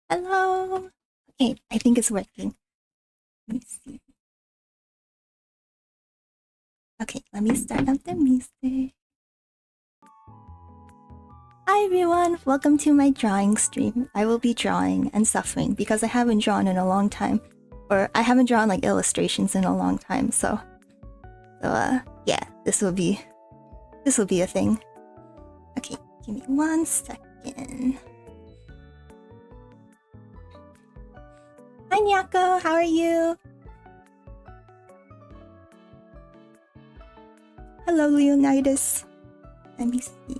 Hello. Okay, I think it's working. Let me see. Okay, let me start up the music. Hi everyone, welcome to my drawing stream. I will be drawing and suffering because I haven't drawn in a long time. Or I haven't drawn like illustrations in a long time, so yeah, this will be a thing. Okay, give me 1 second. Hi Nyako, how are you? Hello Leonidas. Let me see.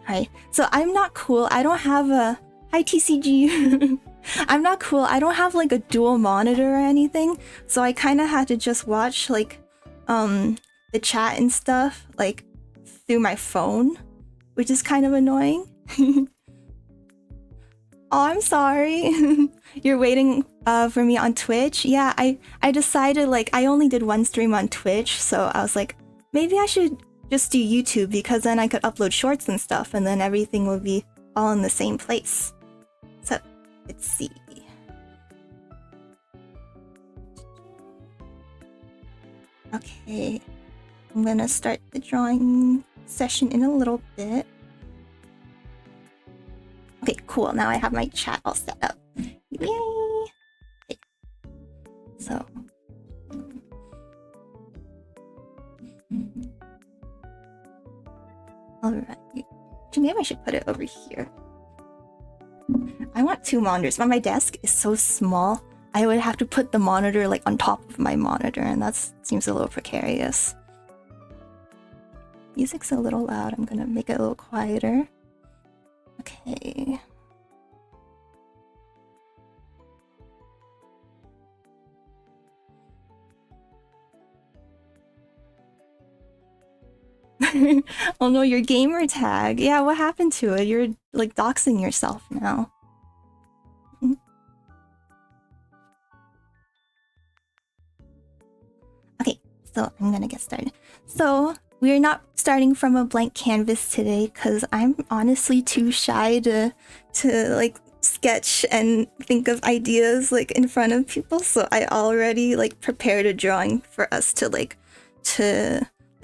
Alright, so I'm not cool. I don't have a... Hi TCG. I'm not cool. I don't have like a dual monitor or anything, so I kind of had to just watch like the chat and stuff like through my phone, which is kind of annoying. Oh, I'm sorry. You're waiting for me on Twitch? Yeah, I decided like I only did one stream on Twitch, so I was like, maybe I should just do YouTube because then I could upload shorts and stuff and then everything would be all in the same place. So, let's see. Okay, I'm gonna start the drawing session in a little bit. Okay, cool. Now I have my chat all set up. Yay! Okay. So... Alright. Maybe I should put it over here. I want 2 monitors, but my desk is so small. I would have to put the monitor like on top of my monitor, and that seems a little precarious. Music's a little loud. I'm gonna make it a little quieter. Okay. Oh no, your gamer tag. Yeah, what happened to it? You're like doxing yourself now. Okay, so I'm gonna get started. So we're not starting from a blank canvas today because I'm honestly too shy to like sketch and think of ideas like in front of people. So I already like prepared a drawing for us to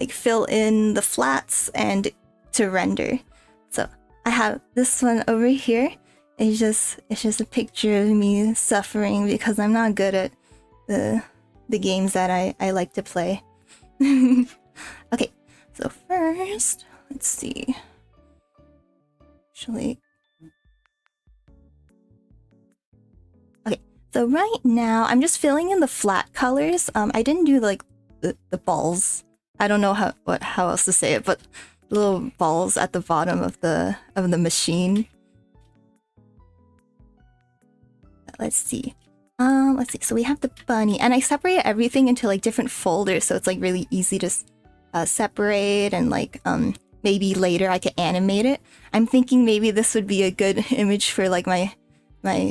fill in the flats and to render. So I have this one over here. It's just a picture of me suffering because I'm not good at the games that I like to play. Okay, so first, let's see. Actually, okay, so right now I'm just filling in the flat colors. I didn't do like the balls. I don't know how else to say it, but little balls at the bottom of the machine. Let's see. Let's see. So we have the bunny, and I separated everything into like different folders, so it's like really easy to separate, and like maybe later I could animate it. I'm thinking maybe this would be a good image for like my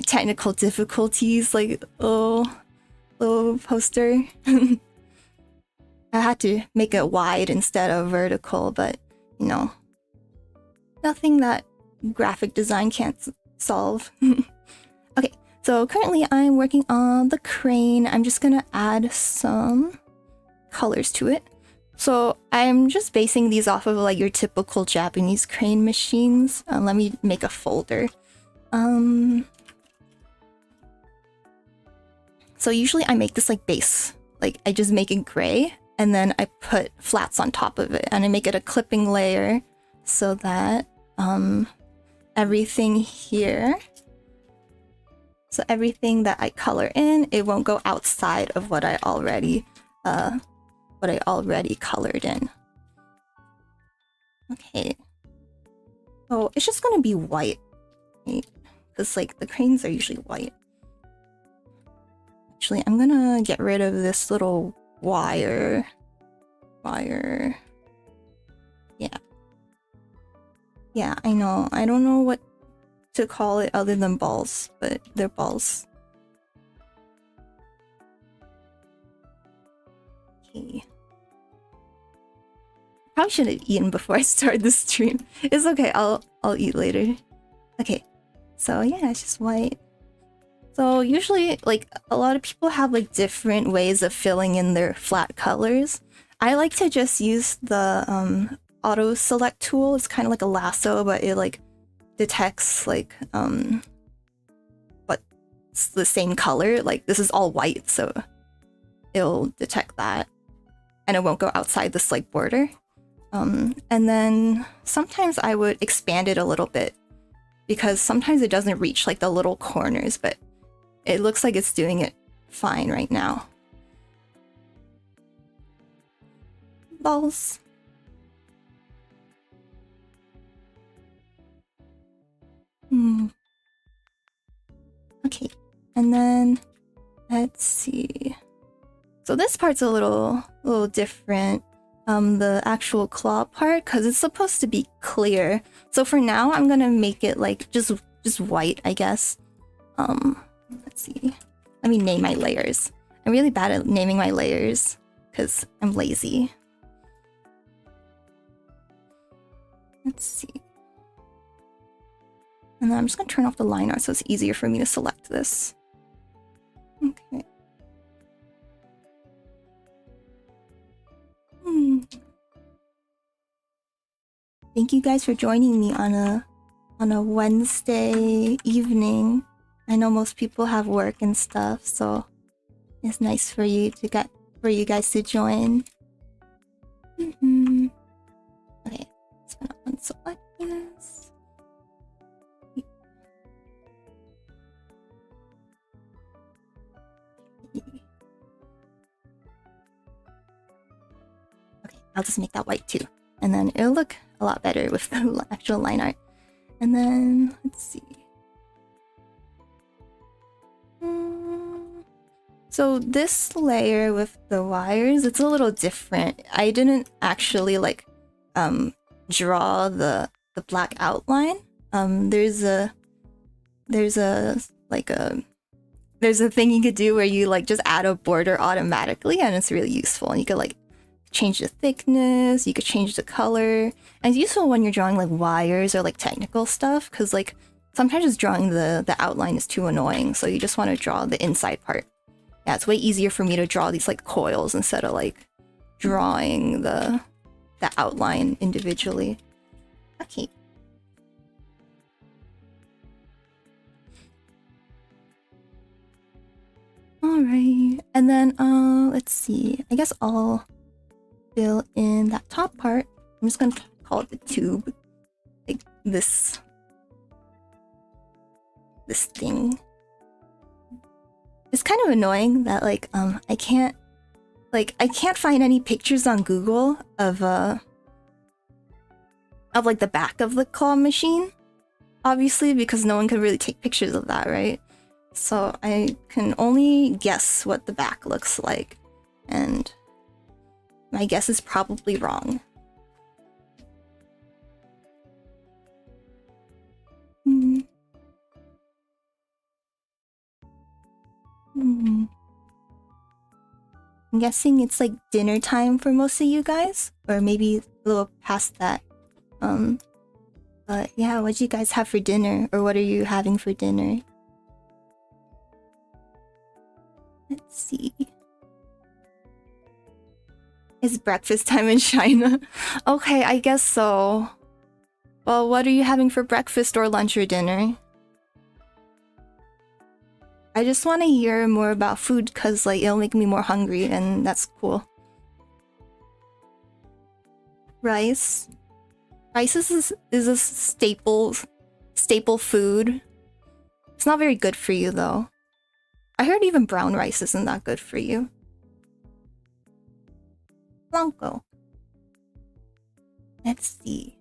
technical difficulties, like little poster. I had to make it wide instead of vertical, but you know, nothing that graphic design can't solve. Okay, so currently I'm working on the crane. I'm just gonna add some colors to it. So I'm just basing these off of like your typical Japanese crane machines. Let me make a folder. So usually I make this like base. Like I just make it gray, and then I put flats on top of it, and I make it a clipping layer so that everything here, so everything that I color in, it won't go outside of what I already colored in. Okay. Oh, it's just gonna be white, right? Because like the cranes are usually white. Actually, I'm gonna get rid of this little wire. Yeah, I know. I don't know what to call it other than balls, but they're balls. Okay. Probably should have eaten before I start the stream. It's okay. I'll eat later. Okay, so yeah, it's just white. So usually, like, a lot of people have like different ways of filling in their flat colors. I like to just use the auto select tool. It's kind of like a lasso, but it like detects like what's the same color. Like this is all white, so it'll detect that, and it won't go outside this like border. And then sometimes I would expand it a little bit because sometimes it doesn't reach like the little corners, but it looks like it's doing it fine right now. Balls. Okay, and then let's see. So this part's a little different. The actual claw part, because it's supposed to be clear. So for now, I'm gonna make it like just white, I guess. Let's see. Let me name my layers. I'm really bad at naming my layers because I'm lazy. Let's see. And then I'm just gonna turn off the line art so it's easier for me to select this. Okay. Thank you guys for joining me on a Wednesday evening. I know most people have work and stuff, so it's nice for you guys to join. Okay, spin up and select this. Okay, I'll just make that white too, and then it'll look a lot better with the actual line art. And then let's see. So this layer with the wires, it's a little different. I didn't actually like draw the black outline. There's a thing you could do where you like just add a border automatically, and it's really useful. And you could like change the thickness, you could change the color, and it's useful when you're drawing like wires or like technical stuff, because like sometimes just drawing the outline is too annoying, so you just want to draw the inside part. Yeah, it's way easier for me to draw these like coils instead of like drawing the outline individually. Okay. Alright, and then let's see. I guess I'll fill in that top part. I'm just gonna call it the tube. Like this thing. It's kind of annoying that like I can't find any pictures on Google of like the back of the claw machine, obviously, because no one can really take pictures of that, right? So I can only guess what the back looks like, and my guess is probably wrong. I'm guessing it's like dinner time for most of you guys, or maybe a little past that. But yeah, what do you guys have for dinner, or what are you having for dinner? Let's see. It's breakfast time in China. Okay, I guess so. Well, what are you having for breakfast or lunch or dinner? I just want to hear more about food because like it'll make me more hungry, and that's cool. Rice. Rice is a staple food. It's not very good for you though. I heard even brown rice isn't that good for you. Blanco. Let's see.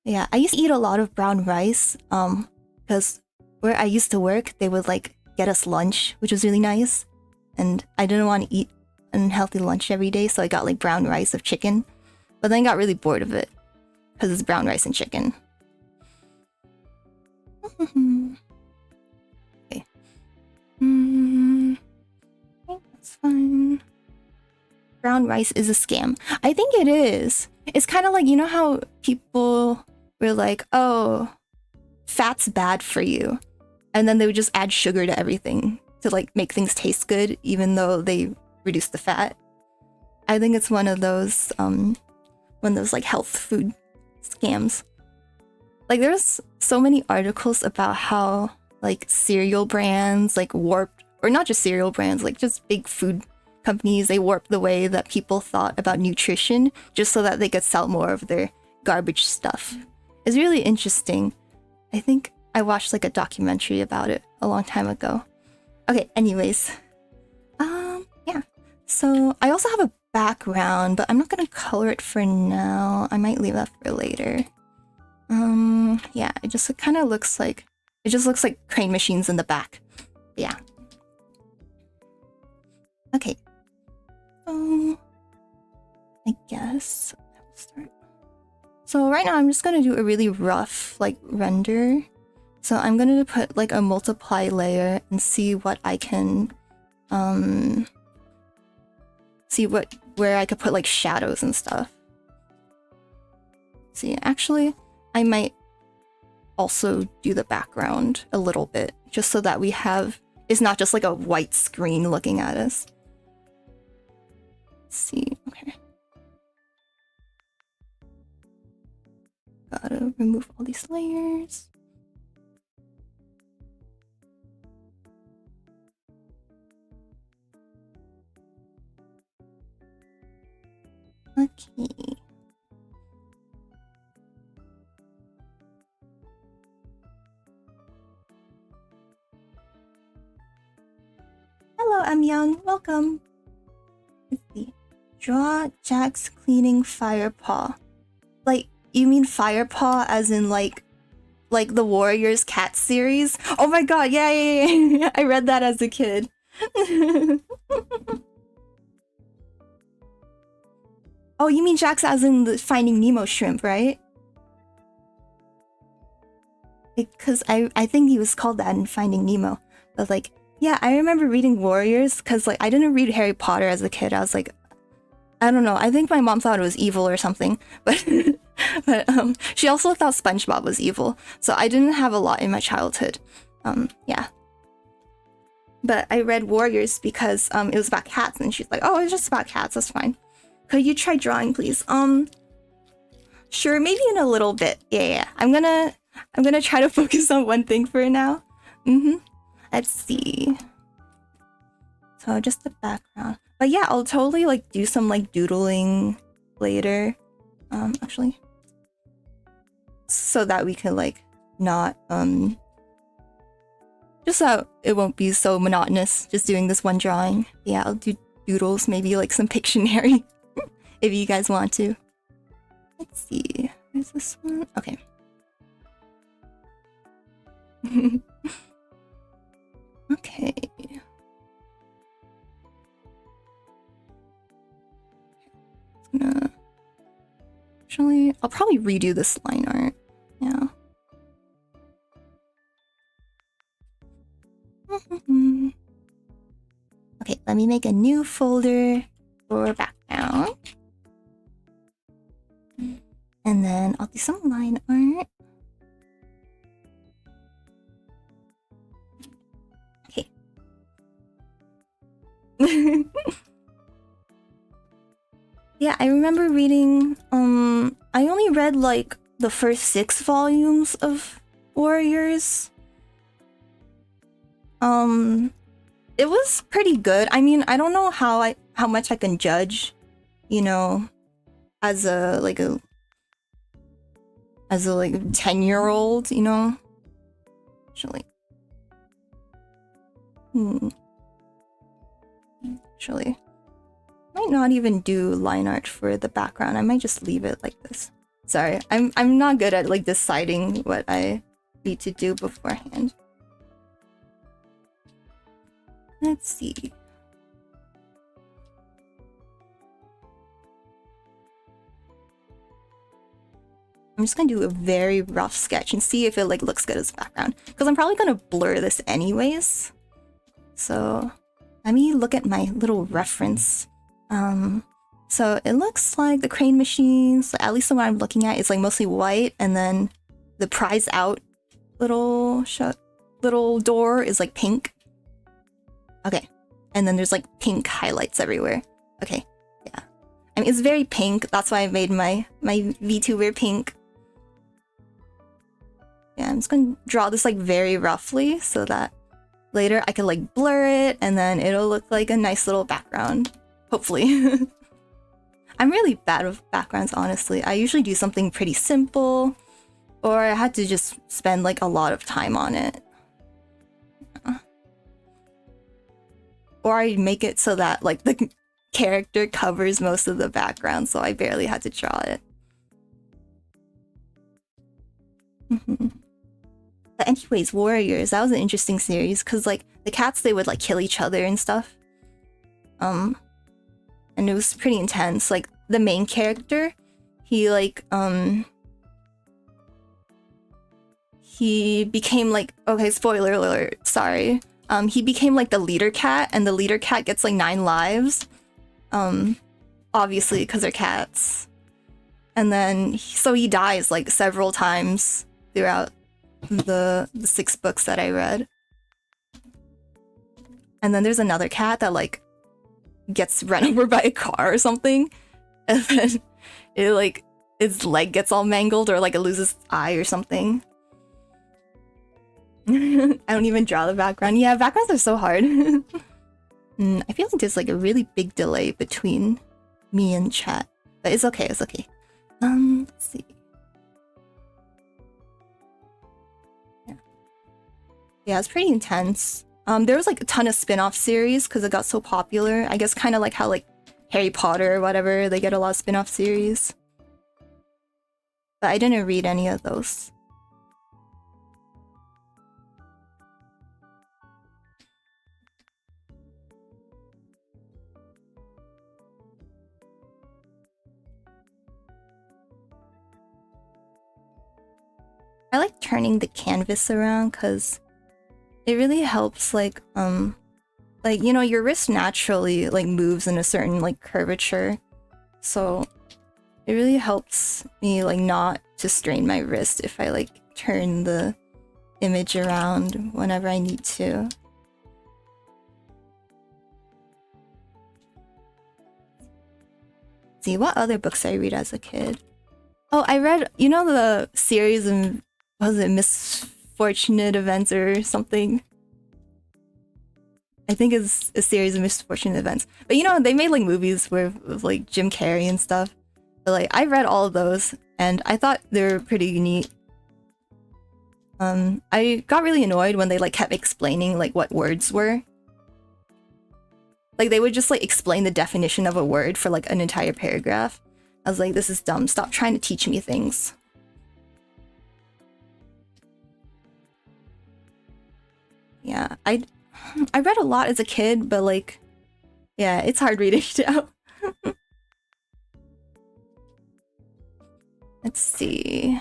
Yeah, I used to eat a lot of brown rice. Because where I used to work, they would like get us lunch, which was really nice. And I didn't want to eat unhealthy lunch every day, so I got like brown rice of chicken. But then I got really bored of it because it's brown rice and chicken. Okay. That's fine. Brown rice is a scam. I think it is. It's kind of like, you know how people were like, oh, fat's bad for you. And then they would just add sugar to everything to like make things taste good, even though they reduce the fat. I think it's one of those like health food scams. Like there's so many articles about how like cereal brands like warped, or not just cereal brands, like just big food companies, they warped the way that people thought about nutrition just so that they could sell more of their garbage stuff. It's really interesting. I think I watched like a documentary about it a long time ago. Okay, anyways. Yeah. So I also have a background, but I'm not gonna color it for now. I might leave that for later. Yeah, it just kind of looks like, it just looks like crane machines in the back. Yeah. Okay. I guess I'll start. So right now I'm just gonna do a really rough like render. So I'm gonna put like a multiply layer and see what I can see where I could put like shadows and stuff. See, actually I might also do the background a little bit just so that we have, it's not just like a white screen looking at us. Let's see, okay. Gotta remove all these layers. Okay. Hello, I'm Young. Welcome. Let's see. Draw Jack's cleaning fire paw. Like, you mean fire paw as in like the Warriors Cat series? Oh my god, yeah. I read that as a kid. Oh, you mean Jack's as in the Finding Nemo shrimp, right? Because I think he was called that in Finding Nemo. But like, yeah, I remember reading Warriors because like I didn't read Harry Potter as a kid. I was like, I don't know. I think my mom thought it was evil or something. But she also thought SpongeBob was evil. So I didn't have a lot in my childhood. Yeah. But I read Warriors because it was about cats, and she's like, oh, it's just about cats. That's fine. Could you try drawing, please? Sure, maybe in a little bit. Yeah. I'm gonna try to focus on one thing for now. Let's see. So just the background. But yeah, I'll totally like do some like doodling later. Actually. So that we can like not just so it won't be so monotonous just doing this one drawing. Yeah, I'll do doodles, maybe like some Pictionary if you guys want to. Let's see. Where's this one? Okay. Okay. Actually, I'll probably redo this line art. Yeah. Okay, let me make a new folder for background. And then I'll do some line art. Okay. Yeah, I remember reading, I only read like the first 6 volumes of Warriors. It was pretty good. I mean, I don't know how much I can judge, you know, as a 10-year-old, you know. Actually. Actually. Might not even do line art for the background. I might just leave it like this. Sorry, I'm not good at like deciding what I need to do beforehand. Let's see. I'm just gonna do a very rough sketch and see if it like looks good as background, because I'm probably gonna blur this anyways. So let me look at my little reference. So it looks like the crane machines, at least the one I'm looking at, is like mostly white, and then the prize out little door is like pink. Okay. And then there's like pink highlights everywhere. Okay. Yeah. I mean, it's very pink. That's why I made my VTuber pink. Yeah, I'm just gonna draw this like very roughly so that later I can like blur it and then it'll look like a nice little background. Hopefully. I'm really bad with backgrounds, honestly. I usually do something pretty simple, or I had to just spend like a lot of time on it. Or I make it so that like the character covers most of the background, so I barely had to draw it. But anyways, Warriors, that was an interesting series, because like the cats, they would like kill each other and stuff. And it was pretty intense. Like the main character, he like he became like, okay, spoiler alert, sorry. He became like the leader cat, and the leader cat gets like 9 lives. Obviously because they're cats. And then so he dies like several times throughout the 6 books that I read. And then there's another cat that like gets run over by a car or something, and then it like its leg gets all mangled, or like it loses its eye or something. I don't even draw the background. Yeah, backgrounds are so hard. I feel like there's like a really big delay between me and chat, but it's okay, it's okay. Let's see. Yeah, it's pretty intense. There was like a ton of spin-off series because it got so popular. I guess kind of like how like Harry Potter or whatever, they get a lot of spin-off series. But I didn't read any of those. I like turning the canvas around because it really helps like you know, your wrist naturally like moves in a certain like curvature, so it really helps me like not to strain my wrist if I like turn the image around whenever I need to. See what other books I read as a kid. Oh, I read, you know, the series of, was it Misfortunate Events or something? I think it's a series of misfortunate events. But you know, they made like movies with like Jim Carrey and stuff. But like I read all of those and I thought they were pretty neat. I got really annoyed when they like kept explaining like what words were. Like they would just like explain the definition of a word for like an entire paragraph. I was like, this is dumb. Stop trying to teach me things. Yeah, I read a lot as a kid, but like, yeah, it's hard reading now. Let's see.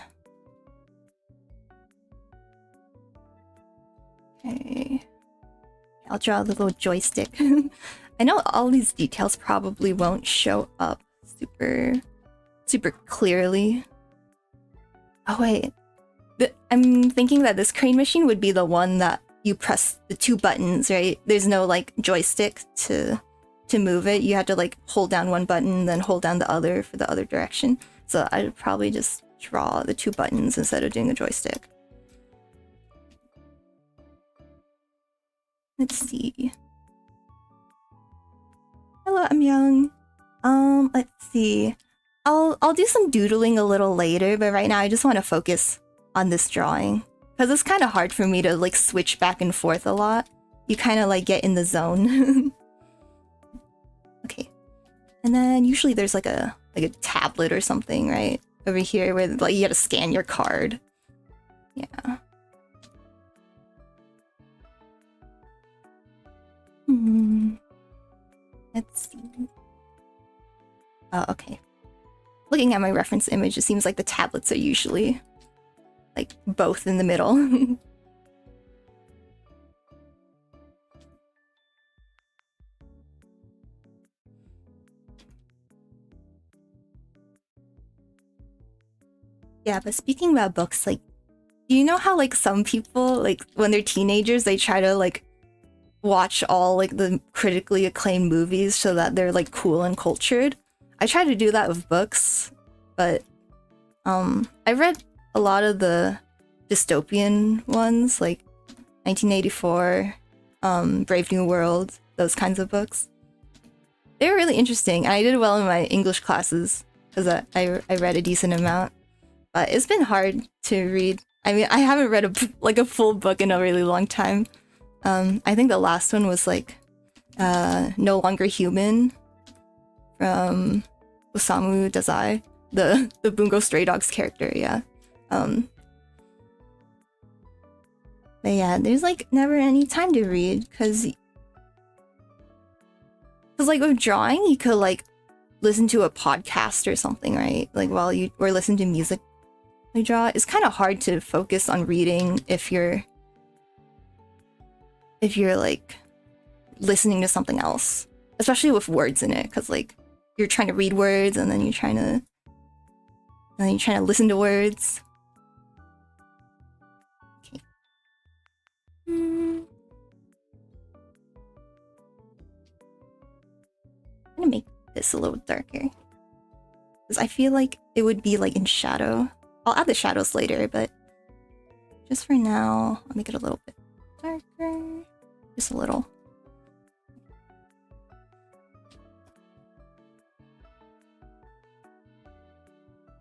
Okay. I'll draw the little joystick. I know all these details probably won't show up super clearly. Oh wait. I'm thinking that this crane machine would be the one that you press the 2 buttons, right? There's no like joystick to move it. You have to like hold down one button, then hold down the other for the other direction. So I'd probably just draw the 2 buttons instead of doing a joystick. Let's see. Hello, I'm Young. Let's see. I'll do some doodling a little later, but right now I just want to focus on this drawing. Because it's kind of hard for me to like switch back and forth a lot. You kind of like get in the zone. Okay. And then usually there's like a tablet or something, right? Over here where like you gotta scan your card. Yeah. Let's see. Oh, okay. Looking at my reference image, it seems like the tablets are usually like both in the middle. Yeah, but speaking about books, like Do you know how like some people like when they're teenagers they try to like watch all like the critically acclaimed movies so that they're like cool and cultured? I try to do that with books, but I read a lot of the dystopian ones like 1984, Brave New World, those kinds of books. They were really interesting, and I did well in my English classes because I read a decent amount. But it's been hard to read. I mean, I haven't read a full book in a really long time. I think the last one was like No Longer Human from Osamu Dazai, the Bungo Stray Dogs character. Yeah. But yeah, there's like never any time to read because like with drawing, you could like listen to a podcast or something, right? Like while you or listen to music you draw. It's kind of hard to focus on reading if you're like listening to something else, especially with words in it, because like you're trying to read words and then you're trying to listen to words. Okay. I'm gonna make this a little darker because I feel like it would be like in shadow. I'll add the shadows later, but just for now, I'll make it a little bit darker. Just a little.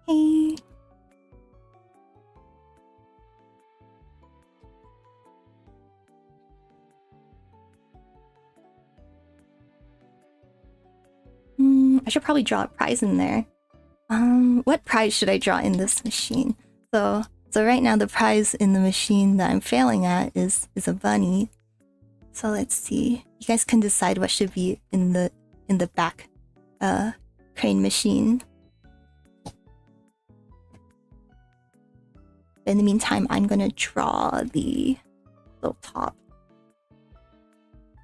Hey. I should probably draw a prize in there. What prize should I draw in this machine? So right now the prize in the machine that I'm failing at is a bunny. So let's see. You guys can decide what should be in the back crane machine. In the meantime, I'm gonna draw the little top.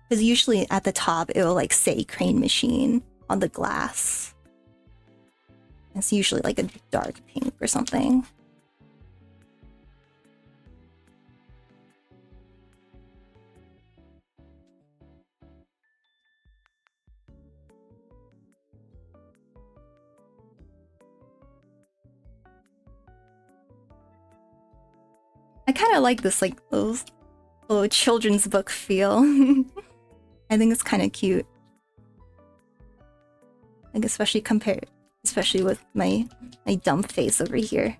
Because usually at the top it will like say crane machine on the glass. It's usually like a dark pink or something. I kind of like this like those little children's book feel. I think it's kind of cute. Like especially with my dumb face over here.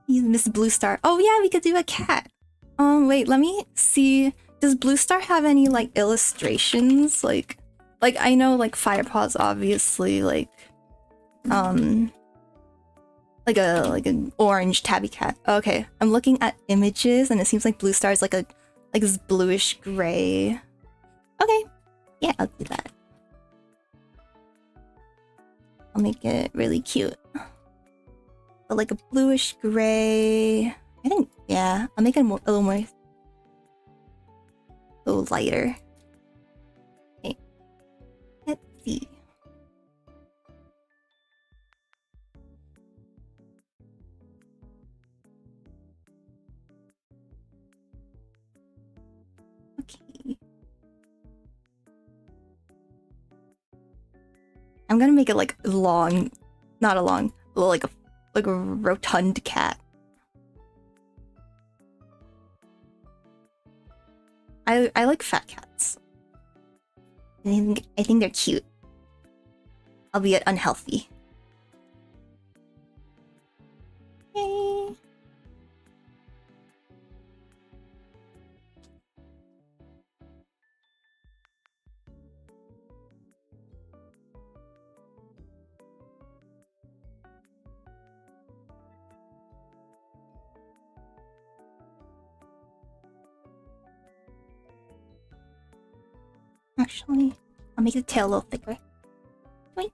Miss Blue Star. Oh yeah, we could do a cat. Wait, let me see. Does Blue Star have any like illustrations? Like I know like Firepaw's obviously like an orange tabby cat. Okay, I'm looking at images and it seems like Blue Star is like this bluish gray. Okay, yeah, I'll do that. I'll make it really cute. But like a bluish gray. I think, yeah, I'll make it a little lighter. Okay, let's see. Okay. I'm gonna make it like long, not a long, like a rotund cat. I like fat cats. I think they're cute, albeit unhealthy. Yay. Actually, I'll make the tail a little thicker. Boink.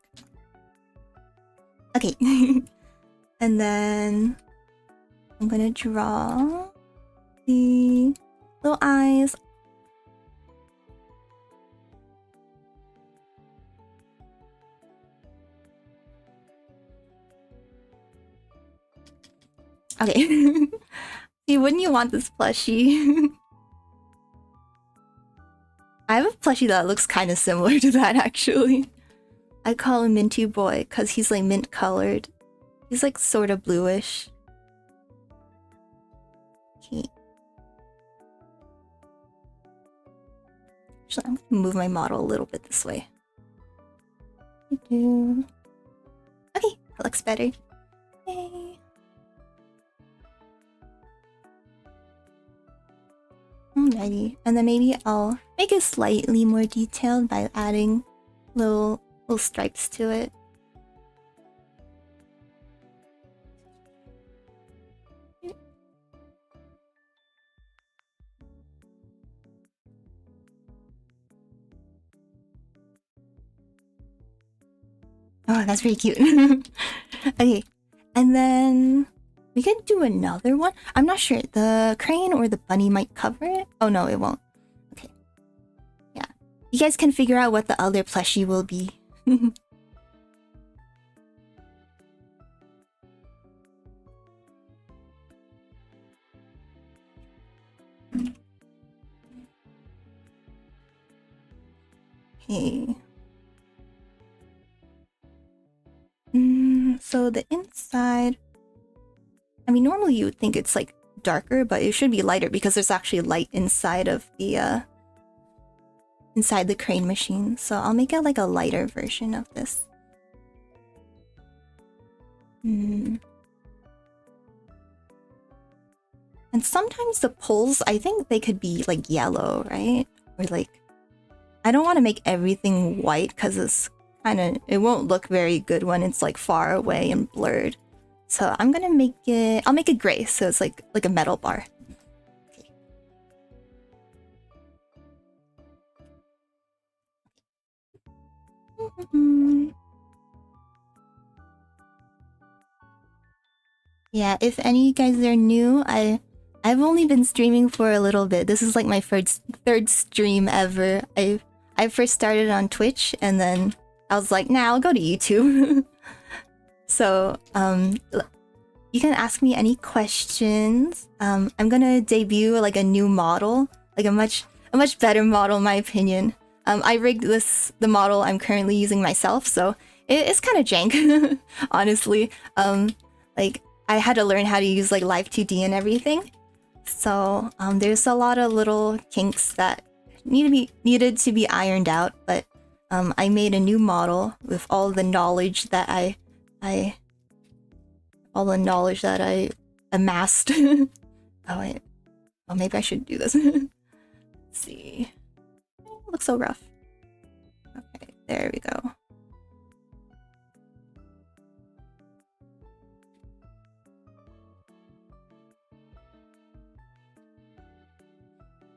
Okay. And then I'm gonna draw the little eyes. Okay. See, wouldn't you want this plushie? I have a plushie that looks kind of similar to that, actually. I call him Minty Boy because he's like mint colored. He's like sort of bluish. Okay. Actually, I'm gonna move my model a little bit this way. Okay, that looks better. Yay. Alrighty, and then maybe I'll make it slightly more detailed by adding little stripes to it. Oh, that's pretty cute. Okay, and then we could do another one. I'm not sure. The crane or the bunny might cover it. Oh no, it won't. Okay. Yeah. You guys can figure out what the other plushie will be. Okay. So the inside, I mean, normally you would think it's like darker, but it should be lighter because there's actually light inside of the inside the crane machine. So I'll make it like a lighter version of this. And sometimes the poles, I think they could be like yellow, right? Or like, I don't want to make everything white because it's it won't look very good when it's like far away and blurred. So I'm gonna make it, I'll make it gray so it's like a metal bar. Okay. Yeah, if any of you guys are new, I've only been streaming for a little bit. This is like my third stream ever. I first started on Twitch and then I was like, nah, I'll go to YouTube. So, you can ask me any questions. I'm gonna debut like a new model, like a much better model in my opinion. I rigged the model I'm currently using myself, so it's kind of jank, honestly. Like I had to learn how to use like Live 2D and everything. So, there's a lot of little kinks that needed to be ironed out, but I made a new model with all the knowledge that I amassed. Oh wait. Oh, maybe I should do this. Let's see. Oh, it looks so rough. Okay, there we go.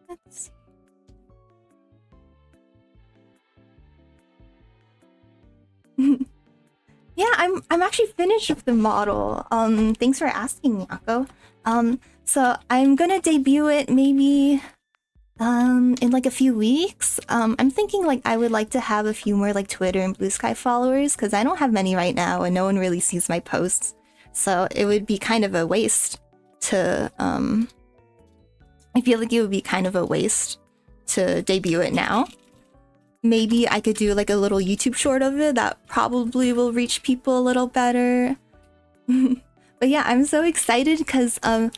Let's see. Yeah, I'm actually finished with the model. Thanks for asking, Yako. So I'm gonna debut it maybe in like a few weeks. I'm thinking like I would like to have a few more like Twitter and Blue Sky followers because I don't have many right now and no one really sees my posts. So it would be kind of a waste to I feel like it would be kind of a waste to debut it now. Maybe I could do like a little YouTube short of it that probably will reach people a little better. But yeah, I'm so excited because I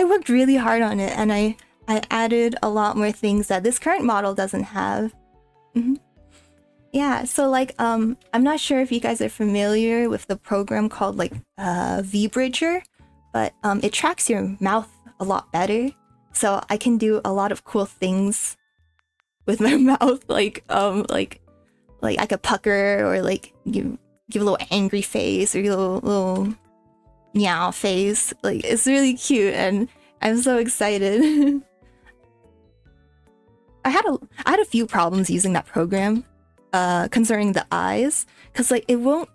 worked really hard on it and I added a lot more things that this current model doesn't have. Yeah, so like I'm not sure if you guys are familiar with the program called like V-Bridger, but it tracks your mouth a lot better. So I can do a lot of cool things with my mouth, like I could pucker or like give a little angry face or a little meow face. Like it's really cute and I'm so excited. I had a few problems using that program. concerning the eyes, because like it won't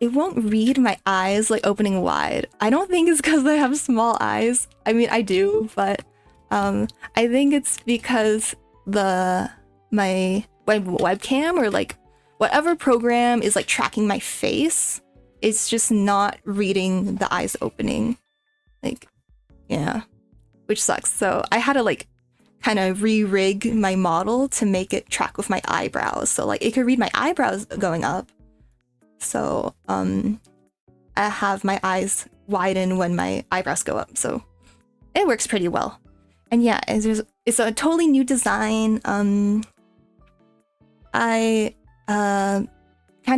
read my eyes like opening wide. I don't think it's because I have small eyes. I mean, I do, but I think it's because my webcam or like whatever program is like tracking my face, it's just not reading the eyes opening. Like, yeah, which sucks. So I had to like kind of re-rig my model to make it track with my eyebrows. So like it could read my eyebrows going up. So I have my eyes widen when my eyebrows go up. So it works pretty well. And yeah, it's a totally new design. I kind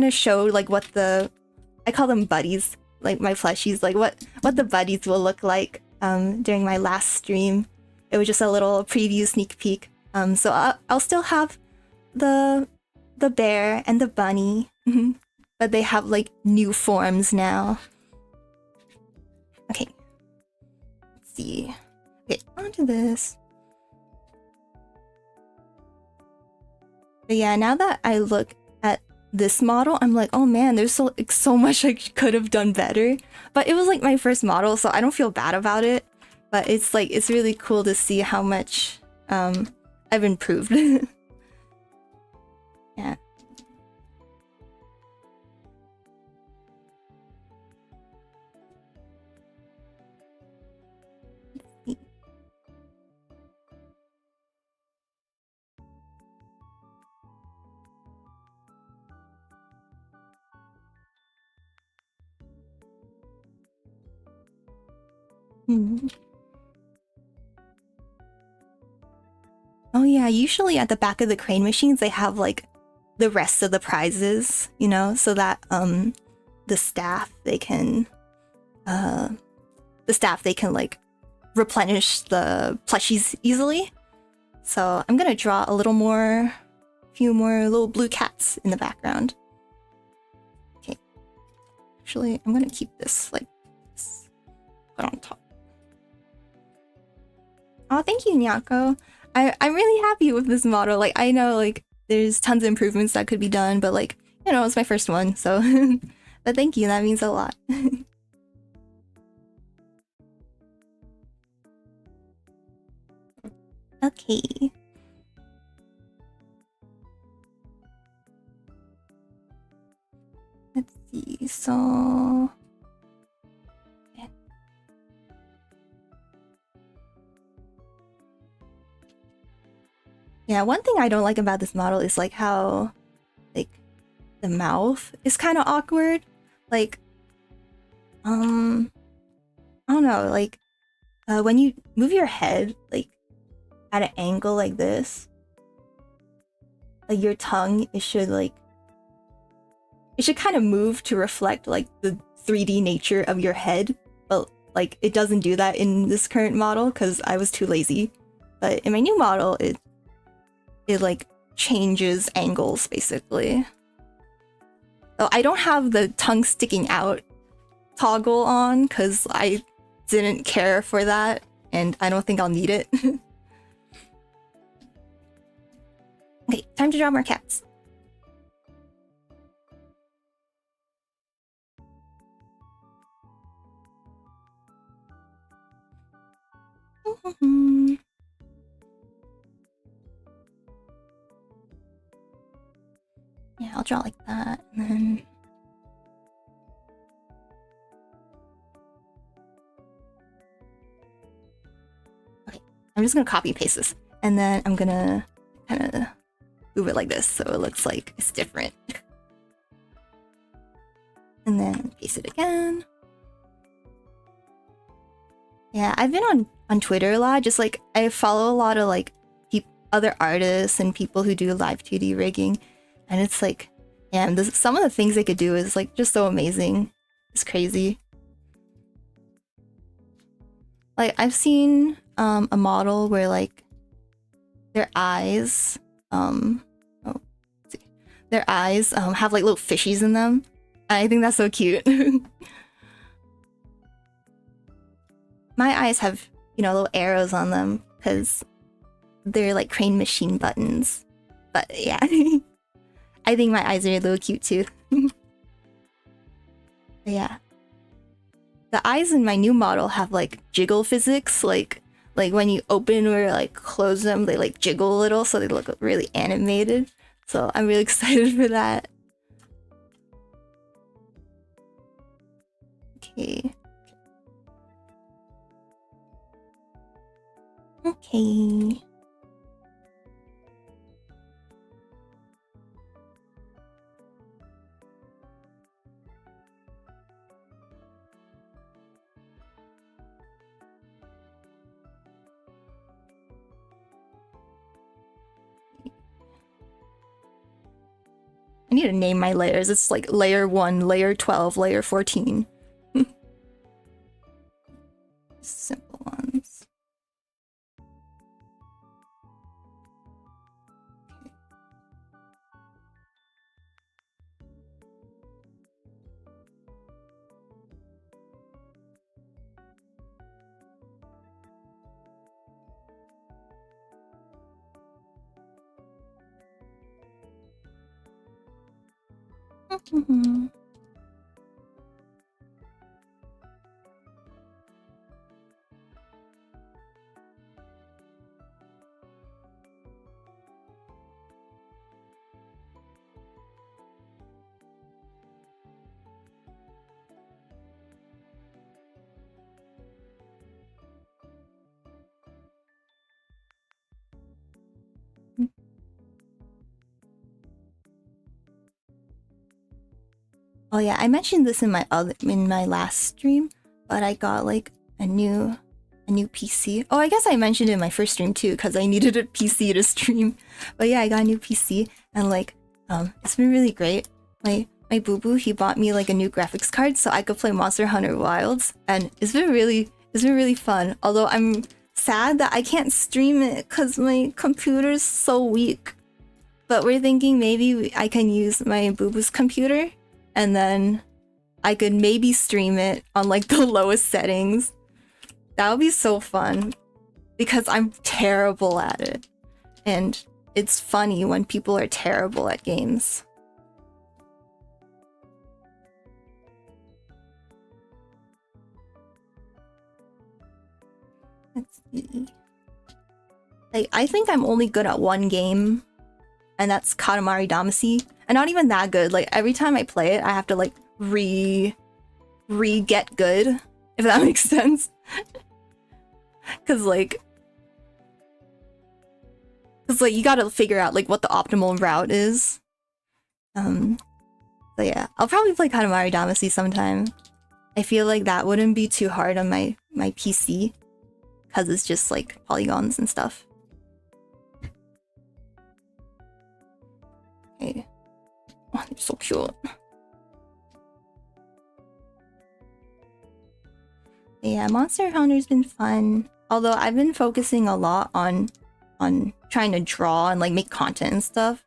of showed like what I call them buddies, like my plushies, like what the buddies will look like during my last stream. It was just a little preview sneak peek. So I'll still have the bear and the bunny, but they have like new forms now. Okay, let's see. Okay, onto this. But yeah, now that I look at this model, I'm like, oh man, there's so much I could have done better. But it was like my first model, so I don't feel bad about it. But it's like, it's really cool to see how much I've improved. Yeah. Oh yeah, usually at the back of the crane machines they have like the rest of the prizes, you know, so that the staff they can like replenish the plushies easily. So I'm gonna draw a few more little blue cats in the background. Okay, actually I'm gonna keep this like this, put on top. Oh, thank you, Nyako. I'm really happy with this model. Like, I know, like, there's tons of improvements that could be done, but, like, you know, it's my first one, so... But thank you, that means a lot. Okay. Let's see, so... Yeah, one thing I don't like about this model is like how like the mouth is kind of awkward. Like I don't know, like when you move your head like at an angle like this, like your tongue it should kind of move to reflect like the 3D nature of your head, but like it doesn't do that in this current model because I was too lazy. But in my new model it like changes angles basically. So I don't have the tongue sticking out toggle on because I didn't care for that and I don't think I'll need it. Okay, time to draw more cats. Yeah, I'll draw like that, and then... Okay, I'm just gonna copy and paste this, and then I'm gonna kind of move it like this so it looks like it's different. And then paste it again. Yeah, I've been on Twitter a lot, just like I follow a lot of like other artists and people who do live 2D rigging. And it's like, yeah, some of the things they could do is like just so amazing. It's crazy. Like I've seen a model where like their eyes have like little fishies in them. I think that's so cute. My eyes have, you know, little arrows on them because they're like crane machine buttons. But yeah. I think my eyes are a little cute too. Yeah. The eyes in my new model have like jiggle physics, like when you open or like close them, they like jiggle a little, so they look really animated. So I'm really excited for that. Okay. Okay. I need to name my layers. It's like layer 1, layer 12, layer 14. Simple ones. Oh yeah, I mentioned this in my last stream, but I got like a new PC. Oh, I guess I mentioned it in my first stream too, because I needed a PC to stream. But yeah, I got a new PC, and like it's been really great. My boo boo, he bought me like a new graphics card so I could play Monster Hunter Wilds, and it's been really fun. Although I'm sad that I can't stream it because my computer's so weak. But we're thinking maybe I can use my boo boo's computer, and then I could maybe stream it on like the lowest settings. That would be so fun, because I'm terrible at it. And it's funny when people are terrible at games. Let's see. Like, I think I'm only good at one game, and that's Katamari Damacy. And not even that good. Like, every time I play it, I have to like get good, if that makes sense. Cause like you gotta figure out like what the optimal route is. So yeah, I'll probably play Katamari Damacy sometime. I feel like that wouldn't be too hard on my PC, cause it's just like polygons and stuff. Okay. Oh, they're so cute. Yeah, Monster Hunter's been fun. Although I've been focusing a lot on trying to draw and like make content and stuff.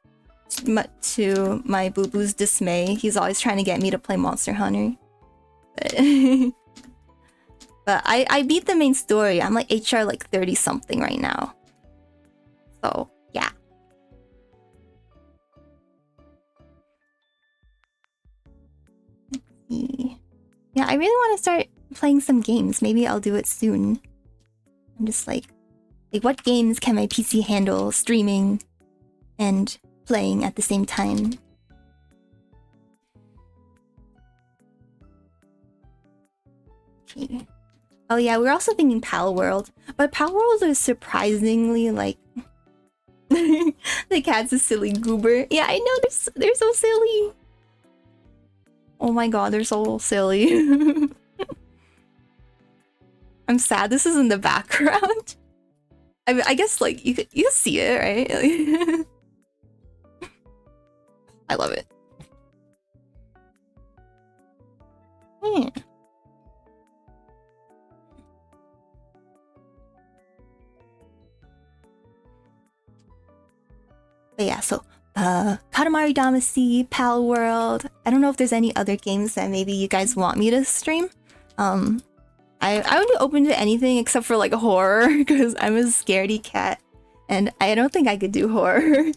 To my boo boo's dismay, he's always trying to get me to play Monster Hunter. But I beat the main story. I'm like HR like 30 something right now. So yeah. Let's see. Yeah, I really want to start playing some games. Maybe I'll do it soon. I'm just like what games can my PC handle streaming and playing at the same time? Okay. Oh yeah, we're also thinking Pal World, but Pal World is surprisingly like the cat's a silly goober. Yeah, I know they're so silly. Oh my god, they're so silly. I'm sad this is in the background. I mean, I guess like you can see it, right? I love it. Yeah. But yeah, so Katamari Damacy, Pal World. I don't know if there's any other games that maybe you guys want me to stream. I would be open to anything except for like horror, because I'm a scaredy cat and I don't think I could do horror.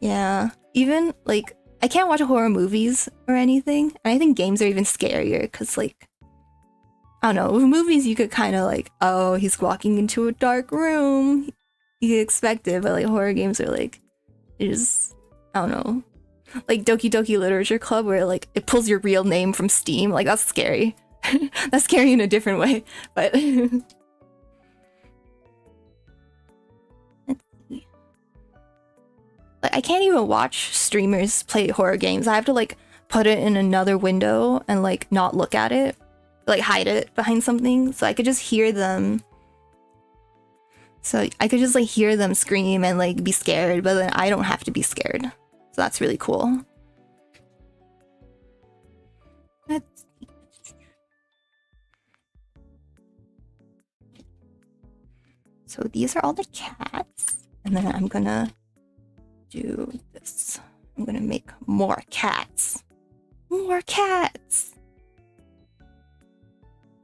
Yeah. Even like I can't watch horror movies or anything. And I think games are even scarier because like I don't know, with movies you could kind of like, oh, he's walking into a dark room. You could expect it, but like horror games are like it just I don't know. Like Doki Doki Literature Club where like it pulls your real name from Steam. Like that's scary. That's scary in a different way. But let's see. Like I can't even watch streamers play horror games. I have to like put it in another window and like not look at it. Like hide it behind something so I could just hear them. So I could just like hear them scream and like be scared, but then I don't have to be scared. So that's really cool. Let's see. So these are all the cats. And then I'm gonna do this. I'm gonna make more cats. More cats!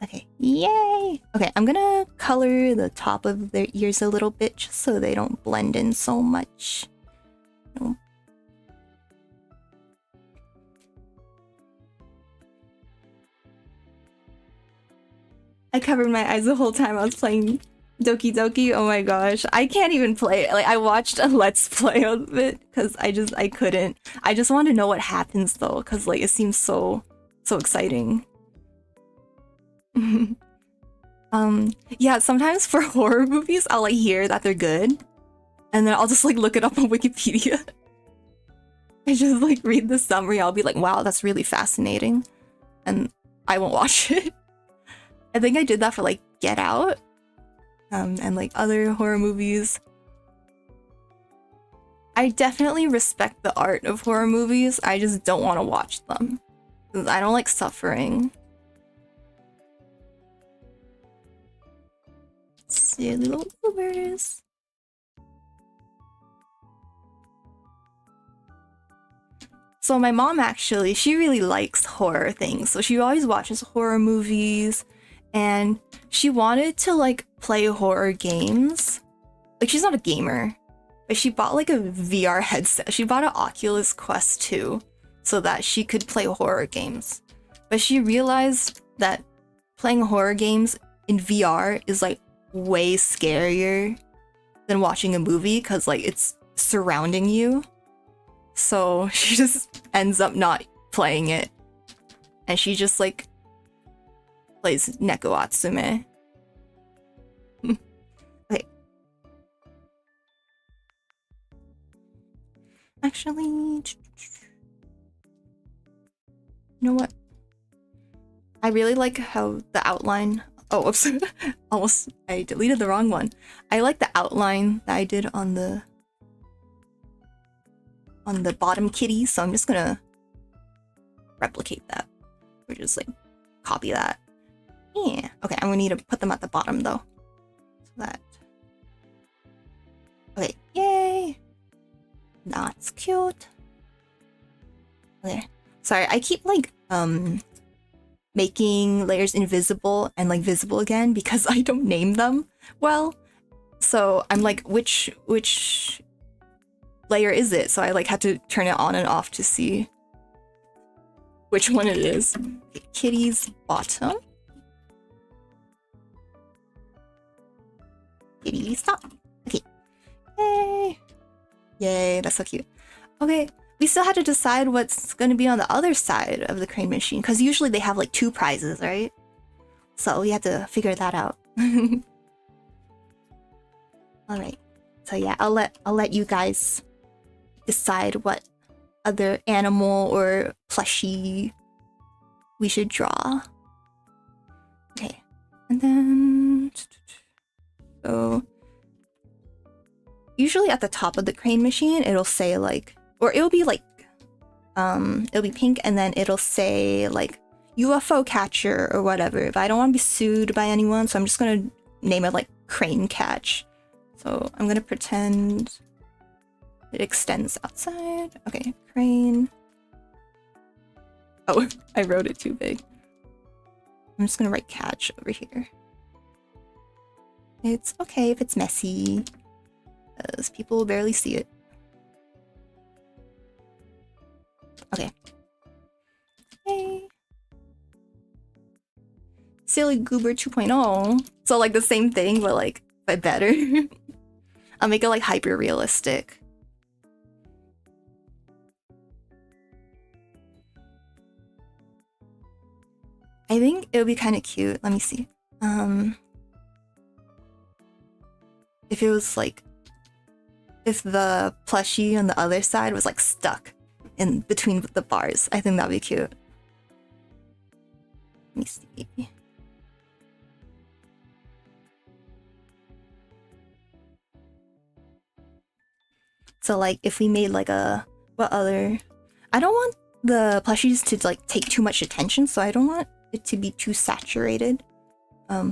Okay, yay! Okay, I'm gonna color the top of their ears a little bit just so they don't blend in so much. No. I covered my eyes the whole time I was playing Doki Doki. Oh my gosh, I can't even play it. Like I watched a let's play of it because I couldn't. I just want to know what happens though, because like it seems so exciting. Yeah, sometimes for horror movies I'll like hear that they're good and then I'll just like look it up on Wikipedia. I just like read the summary. I'll be like, wow, that's really fascinating, and I won't watch it. I think I did that for like Get Out and like other horror movies. I definitely respect the art of horror movies. I just don't want to watch them. I don't like suffering. Silly little Ubers. So my mom actually, she really likes horror things. So she always watches horror movies and she wanted to like play horror games. Like she's not a gamer, but she bought like a VR headset. She bought an Oculus Quest 2 so that she could play horror games. But she realized that playing horror games in VR is like way scarier than watching a movie because like it's surrounding you. So she just ends up not playing it and she just like plays Neko Atsume. Okay, actually, you know what, I really like how the outline. Oh, oops. Almost, I deleted the wrong one. I like the outline that I did on the bottom kitty, so I'm just gonna replicate that. Or just like copy that. Yeah. Okay, I'm gonna need to put them at the bottom though. So that. Okay, yay! That's cute. Okay. Sorry, I keep like making layers invisible and like visible again because I don't name them well. So I'm like, which layer is it? So I like had to turn it on and off to see which one it is. Okay, kitty's bottom. Kitty, stop. Okay. Yay. Yay, that's so cute. Okay. We still had to decide what's going to be on the other side of the crane machine because usually they have like 2 prizes, right? So we had to figure that out. All right. So yeah, I'll let you guys decide what other animal or plushie we should draw. Okay. And then so usually at the top of the crane machine it'll say like, or it'll be like, it'll be pink and then it'll say like UFO catcher or whatever, but I don't want to be sued by anyone, so I'm just gonna name it like crane catch. So I'm gonna pretend it extends outside. Okay, crane. Oh, I wrote it too big. I'm just gonna write catch over here. It's okay if it's messy, because people will barely see it. Okay. Hey. Silly Goober 2.0. So like the same thing, but like but better. I'll make it like hyper realistic. I think it would be kind of cute. Let me see. If it was like, if the plushie on the other side was like stuck in between the bars, I think that'd be cute. Let me see. So like if we made like a, what other, I don't want the plushies to like take too much attention, so I don't want it to be too saturated.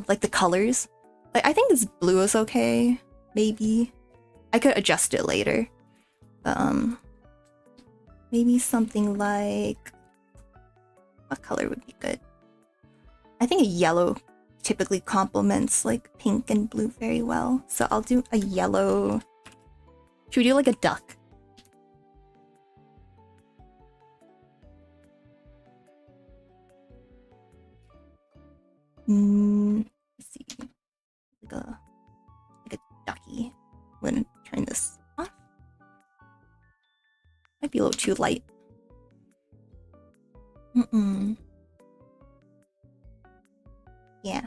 Like the colors. Like I think this blue is okay, maybe. I could adjust it later. Maybe something like, what color would be good? I think a yellow typically complements like pink and blue very well. So I'll do a yellow. Should we do like a duck? Let's see. Like a ducky. I'm gonna turn this off. Might be a little too light. Yeah.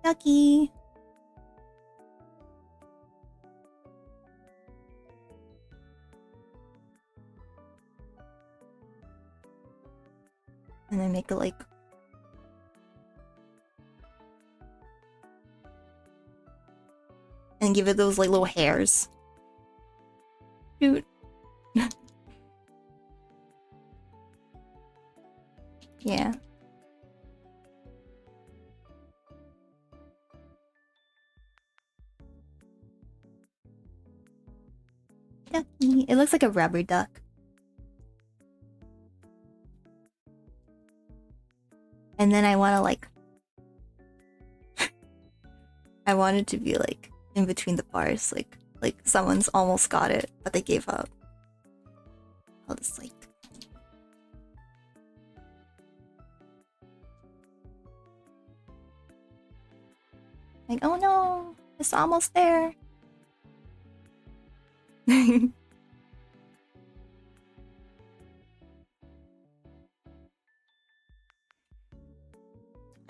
Ducky. And then make it like, and give it those like little hairs. Dude. Yeah. Ducky. It looks like a rubber duck. And then I want to like, I want it to be like in between the bars, like someone's almost got it, but they gave up. I'll just like, oh no, it's almost there.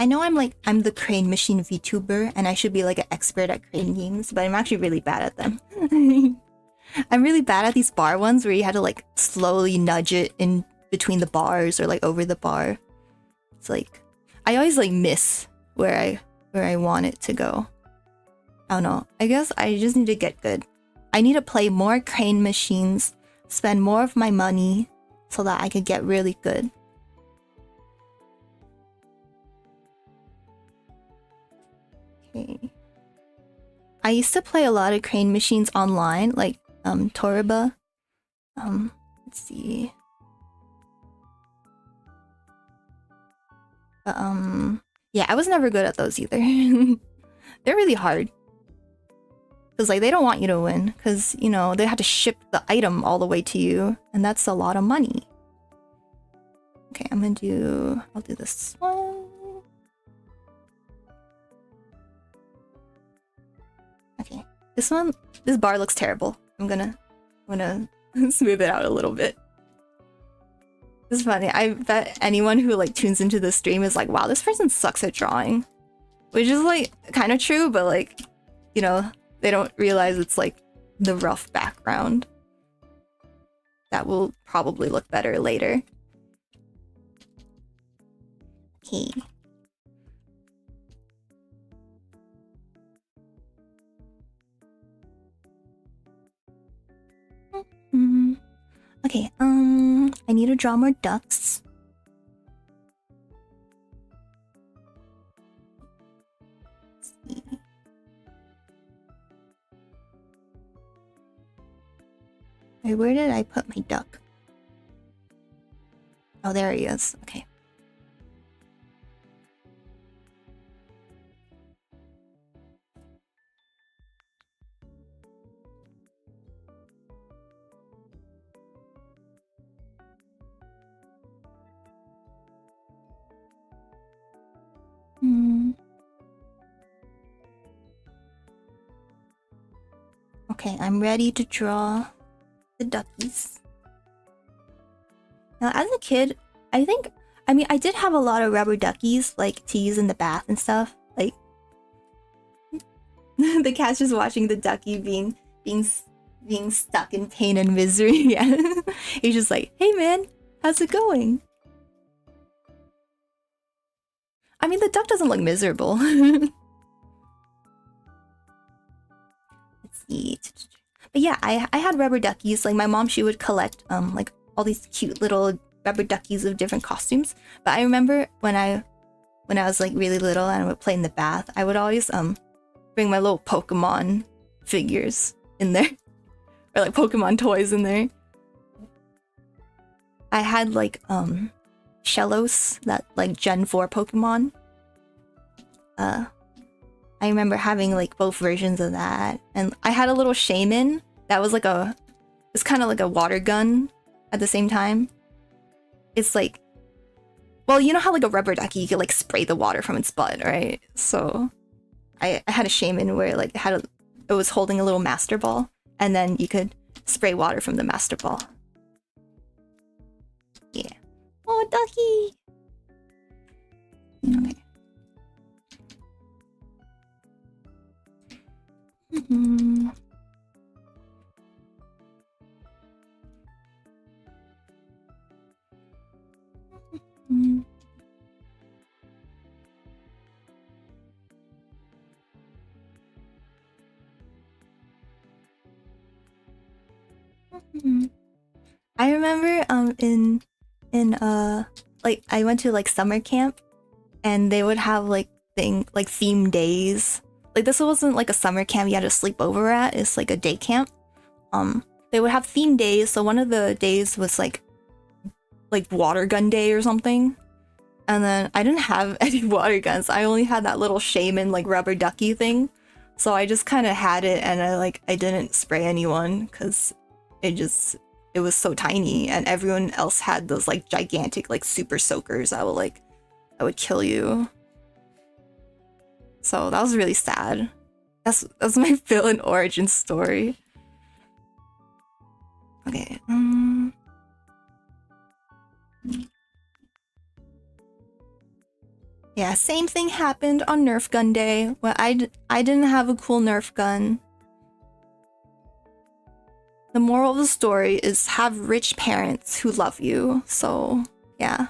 I know I'm the crane machine VTuber and I should be like an expert at crane games, but I'm actually really bad at them. I'm really bad at these bar ones where you had to like slowly nudge it in between the bars or like over the bar. It's like I always like miss where I want it to go. I don't know. I guess I just need to get good. I need to play more crane machines, spend more of my money so that I could get really good. Okay. I used to play a lot of crane machines online, like Toriba. Let's see. Yeah, I was never good at those either. They're really hard. Because like they don't want you to win, because you know they had to ship the item all the way to you, and that's a lot of money. Okay, I'll do this one. Okay, this bar looks terrible. I'm gonna smooth it out a little bit. This is funny. I bet anyone who like tunes into the stream is like, wow, this person sucks at drawing. Which is like kind of true, but like, you know, they don't realize it's like the rough background. That will probably look better later. Okay. Okay, I need to draw more ducks. Let's see. Wait, where did I put my duck? Oh, there he is. Okay. Okay, I'm ready to draw the duckies. Now, as a kid, I did have a lot of rubber duckies, like, to use in the bath and stuff. Like, the cat's just watching the ducky being stuck in pain and misery. Yeah. He's just like, hey man, how's it going? I mean, the duck doesn't look miserable. Let's see. But yeah, I had rubber duckies. Like, my mom, she would collect like all these cute little rubber duckies of different costumes. But I remember when I was like really little and I would play in the bath, I would always bring my little Pokemon figures in there. Or like Pokemon toys in there. I had like Shellos, that like Gen 4 Pokemon. I remember having like both versions of that. And I had a little shaman that was like it's kind of like a water gun at the same time. It's like, well, you know how like a rubber ducky, you could like spray the water from its butt, right? So I had a shaman where like it was holding a little master ball, and then you could spray water from the master ball. Yeah. Oh, ducky! Okay. I remember like I went to like summer camp, and they would have like theme days. Like, this wasn't like a summer camp you had to sleep over at. It's like a day camp. They would have theme days. So one of the days was like water gun day or something. And then I didn't have any water guns. I only had that little shaman like rubber ducky thing. So I just kind of had it, and I didn't spray anyone because it was so tiny, and everyone else had those like gigantic like super soakers that would kill you. So that was really sad. That's my villain origin story. Okay. Yeah, same thing happened on Nerf gun day, where I didn't have a cool Nerf gun. The moral of the story is have rich parents who love you. So, yeah.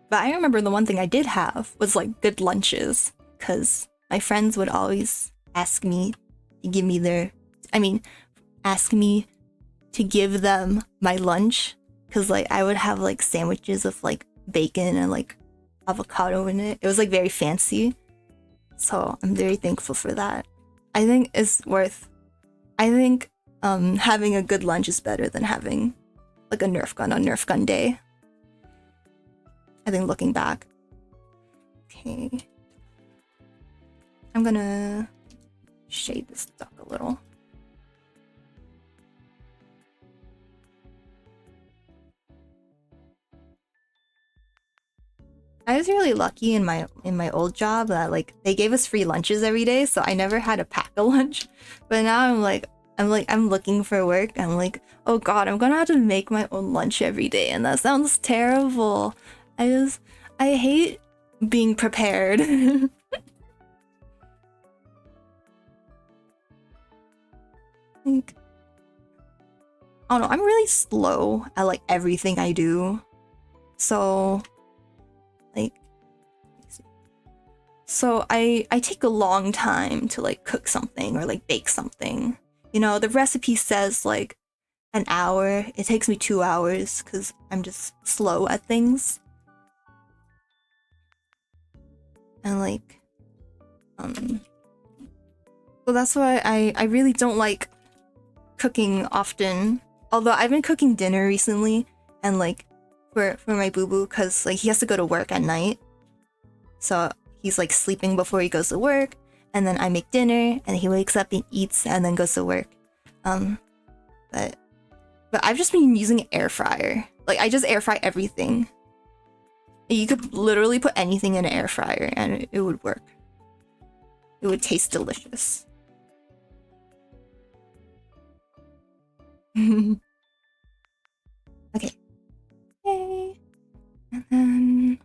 But I remember the one thing I did have was like good lunches, because my friends would always ask me to give them my lunch, because like I would have like sandwiches of like bacon and like avocado in it. It was like very fancy. So I'm very thankful for that. I think having a good lunch is better than having like a Nerf gun on Nerf gun day. I think looking back. Okay. I'm gonna shade this duck a little. I was really lucky in my old job that like they gave us free lunches every day, so I never had to pack a lunch. But now I'm looking for work. I'm like, oh god, I'm gonna have to make my own lunch every day, and that sounds terrible. I hate being prepared. I don't know, I'm really slow at like everything I do. So I take a long time to like cook something or like bake something. You know, the recipe says like an hour. It takes me 2 hours because I'm just slow at things. And like, so that's why I really don't like cooking often. Although I've been cooking dinner recently, and like for my boo-boo, because like he has to go to work at night. So he's like sleeping before he goes to work, and then I make dinner, and he wakes up and eats, and then goes to work. But I've just been using an air fryer. Like, I just air fry everything. You could literally put anything in an air fryer, and it would work. It would taste delicious. Okay. Yay. And then...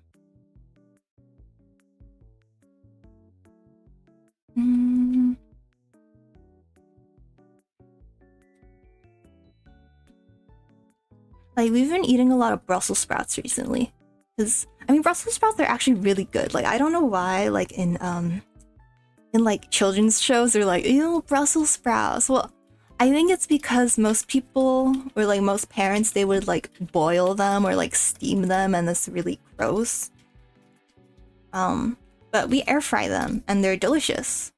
Like, we've been eating a lot of Brussels sprouts recently. Because, I mean, Brussels sprouts are actually really good. Like, I don't know why, like, in like, children's shows, they're like, ew, Brussels sprouts. Well, I think it's because most people, or, like, most parents, they would, like, boil them or, like, steam them, and that's really gross. But we air fry them, and they're delicious.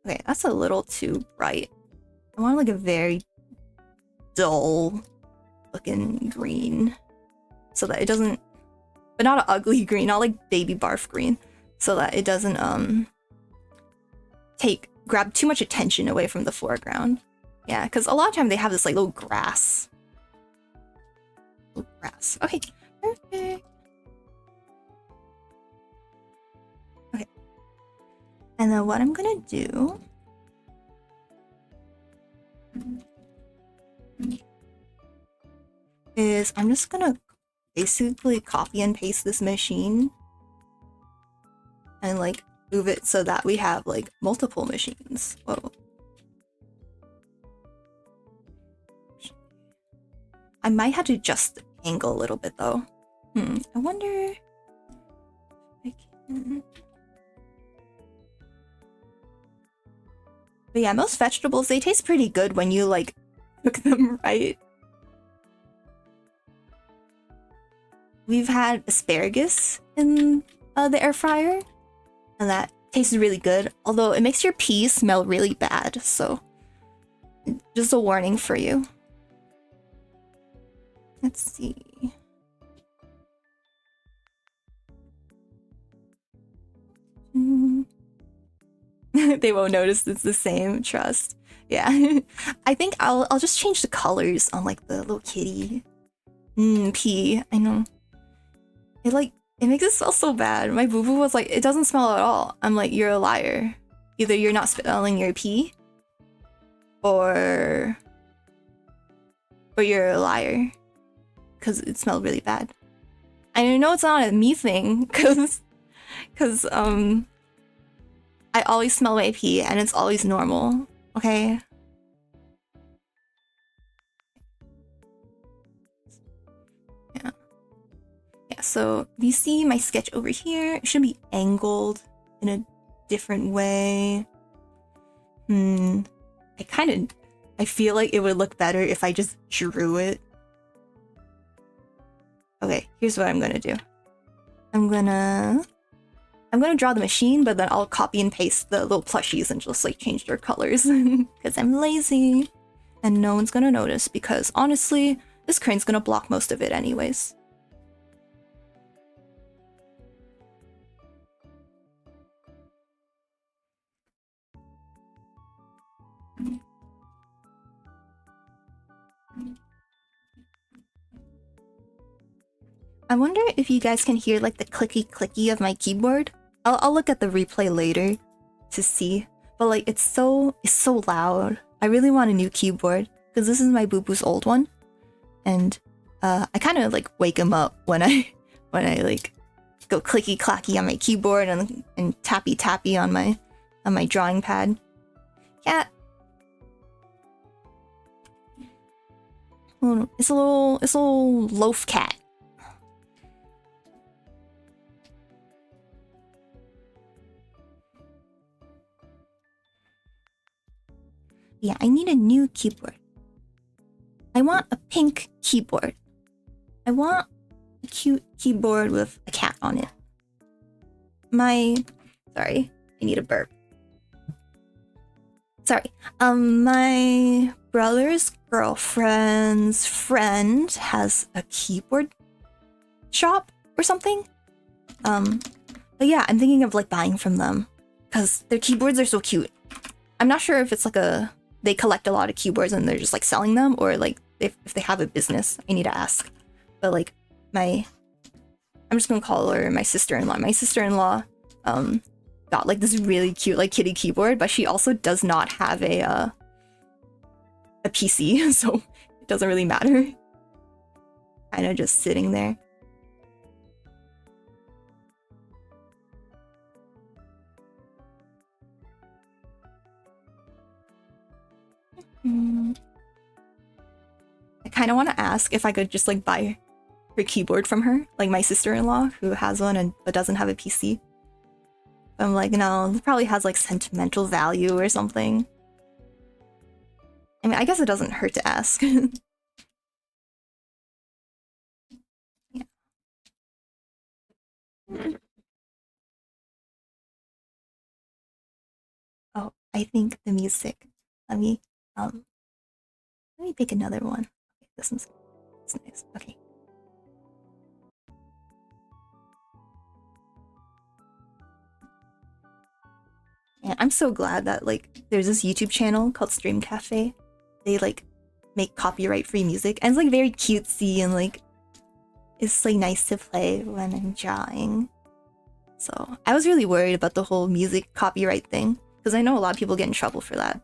Okay, that's a little too bright. I want, like, a very dull looking green so that it doesn't, but not an ugly green, not like baby barf green, so that it doesn't grab too much attention away from the foreground. Yeah, because a lot of time they have this like little grass. Okay, perfect. Okay, and then what I'm gonna do is I'm just gonna basically copy and paste this machine and like move it so that we have like multiple machines. Whoa. I might have to adjust the angle a little bit though. I wonder if I can. But yeah, most vegetables, they taste pretty good when you like cook them right. We've had asparagus in the air fryer, and that tastes really good, although it makes your peas smell really bad, so just a warning for you. Let's see. They won't notice it's the same, trust. Yeah. I think I'll just change the colors on like the little kitty. Pea, I know. It makes it smell so bad. My boo-boo was like, it doesn't smell at all. I'm like, you're a liar. Either you're not smelling your pee, or you're a liar. Because it smelled really bad. I know it's not a me thing, because I always smell my pee, and it's always normal, okay? Yeah, so you see my sketch over here? It should be angled in a different way. I feel like it would look better if I just drew it. Okay, here's what I'm gonna do. I'm gonna draw the machine, but then I'll copy and paste the little plushies and just like change their colors because I'm lazy and no one's gonna notice, because honestly, this crane's gonna block most of it anyways. I wonder if you guys can hear like the clicky of my keyboard. I'll look at the replay later to see, but like it's so loud. I really want a new keyboard because this is my boo-boo's old one, and I kind of like wake him up when I like go clicky clacky on my keyboard and tappy tappy on my drawing pad. Yeah. It's a little loaf cat. Yeah, I need a new keyboard. I want a pink keyboard. I want a cute keyboard with a cat on it. Sorry, I need a burp. Sorry. My brother's girlfriend's friend has a keyboard shop or something. But yeah, I'm thinking of like buying from them because their keyboards are so cute. I'm not sure if it's like they collect a lot of keyboards and they're just like selling them, or like if they have a business. I need to ask. But like I'm just gonna call her my sister-in-law. My sister-in-law got like this really cute like kitty keyboard, but she also does not have a PC, so it doesn't really matter. Kind of just sitting there. I kind of want to ask if I could just like buy her keyboard from her, like my sister-in-law who has one but doesn't have a PC. I'm like, no, it probably has like sentimental value or something. I mean, I guess it doesn't hurt to ask. Yeah. Oh, I think the music. Let me pick another one. Okay, this one's nice. Okay. And I'm so glad that like there's this YouTube channel called Stream Cafe. They like make copyright free music and it's like very cutesy and like it's like nice to play when I'm drawing. So I was really worried about the whole music copyright thing because I know a lot of people get in trouble for that.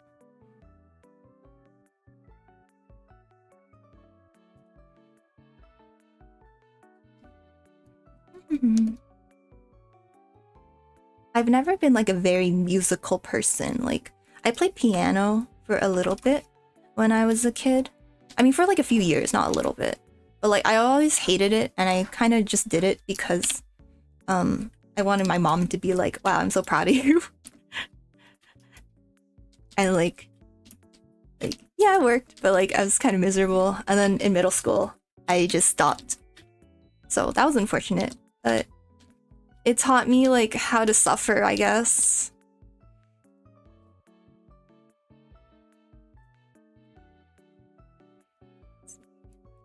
I've never been like a very musical person. Like I played piano for a little bit when I was a kid. I mean, for like a few years, not a little bit. But like I always hated it and I kind of just did it because I wanted my mom to be like, wow, I'm so proud of you. And like yeah, it worked, but like I was kind of miserable. And then in middle school, I just stopped. So that was unfortunate, but it taught me like how to suffer, I guess.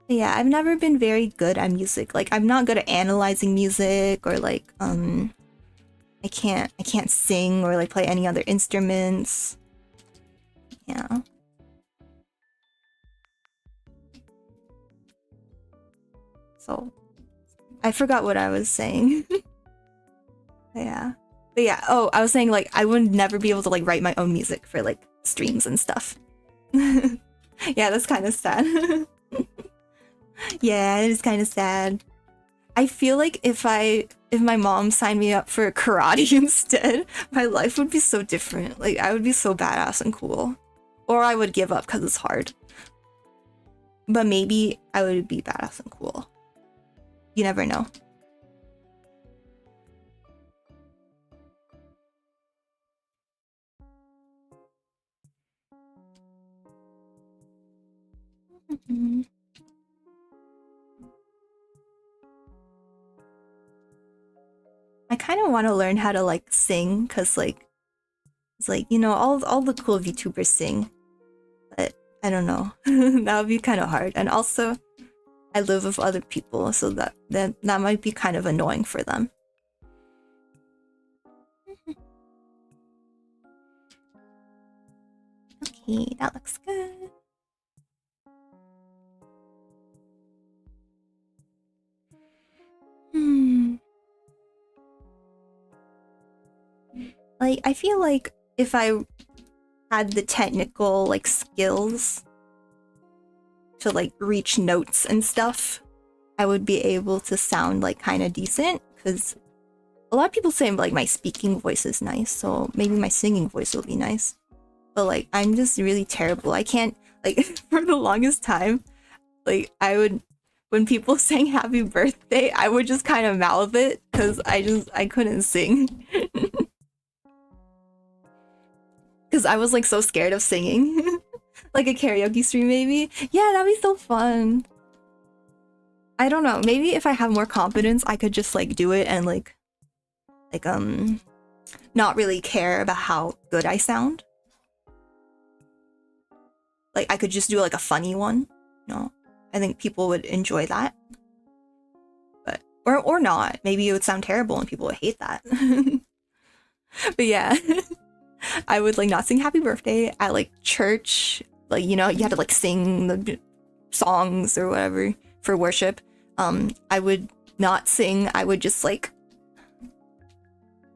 But yeah, I've never been very good at music. Like I'm not good at analyzing music or like I can't sing or like play any other instruments. Yeah. So I forgot what I was saying. Yeah. But yeah, oh, I was saying like I would never be able to like write my own music for like streams and stuff. Yeah, that's kind of sad. Yeah, it is kind of sad. I feel like if my mom signed me up for karate instead, my life would be so different. Like I would be so badass and cool. Or I would give up because it's hard. But maybe I would be badass and cool. You never know. I kind of want to learn how to like sing because like it's like, you know, all the cool VTubers sing. But I don't know. That would be kind of hard. And also I live with other people, so that might be kind of annoying for them. Okay, that looks good. Like, I feel like if I had the technical, like, skills to, like, reach notes and stuff, I would be able to sound, like, kind of decent, because a lot of people say, like, my speaking voice is nice, so maybe my singing voice will be nice. But, like, I'm just really terrible. I can't, like, for the longest time, like, when people sang happy birthday, I would just kind of mouth it, because I couldn't sing. Because I was like so scared of singing. Like a karaoke stream maybe. Yeah, that'd be so fun. I don't know, maybe if I have more confidence I could just like do it and like not really care about how good I sound. Like I could just do like a funny one. No, I think people would enjoy that. or not. Maybe it would sound terrible and people would hate that. But yeah, I would like not sing happy birthday at like church. Like, you know, you had to like sing the songs or whatever for worship. I would not sing. I would just like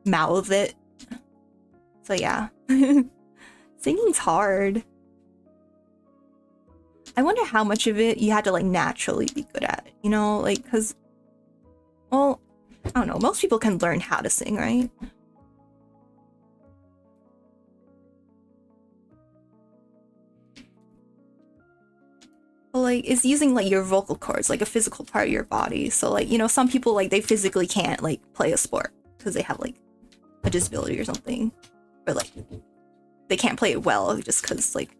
mouth it. So yeah. Singing's hard. I wonder how much of it you had to like naturally be good at, you know, like, cause, well, I don't know, most people can learn how to sing, right? But like, it's using like your vocal cords, like a physical part of your body. So like, you know, some people like they physically can't like play a sport because they have like a disability or something, or like they can't play it well just because like,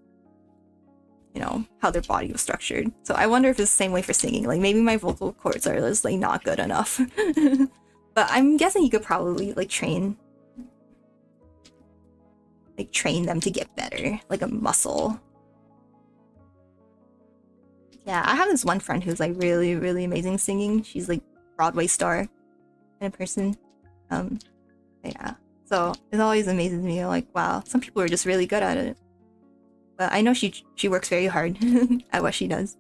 you know, how their body was structured. So I wonder if it's the same way for singing. Like maybe my vocal cords are just like not good enough. But I'm guessing you could probably like train them to get better, like a muscle. Yeah, I have this one friend who's like really, really amazing singing. She's like Broadway star kind of person. Yeah. So it always amazes me. I'm like, wow, some people are just really good at it. But I know she works very hard at what she does.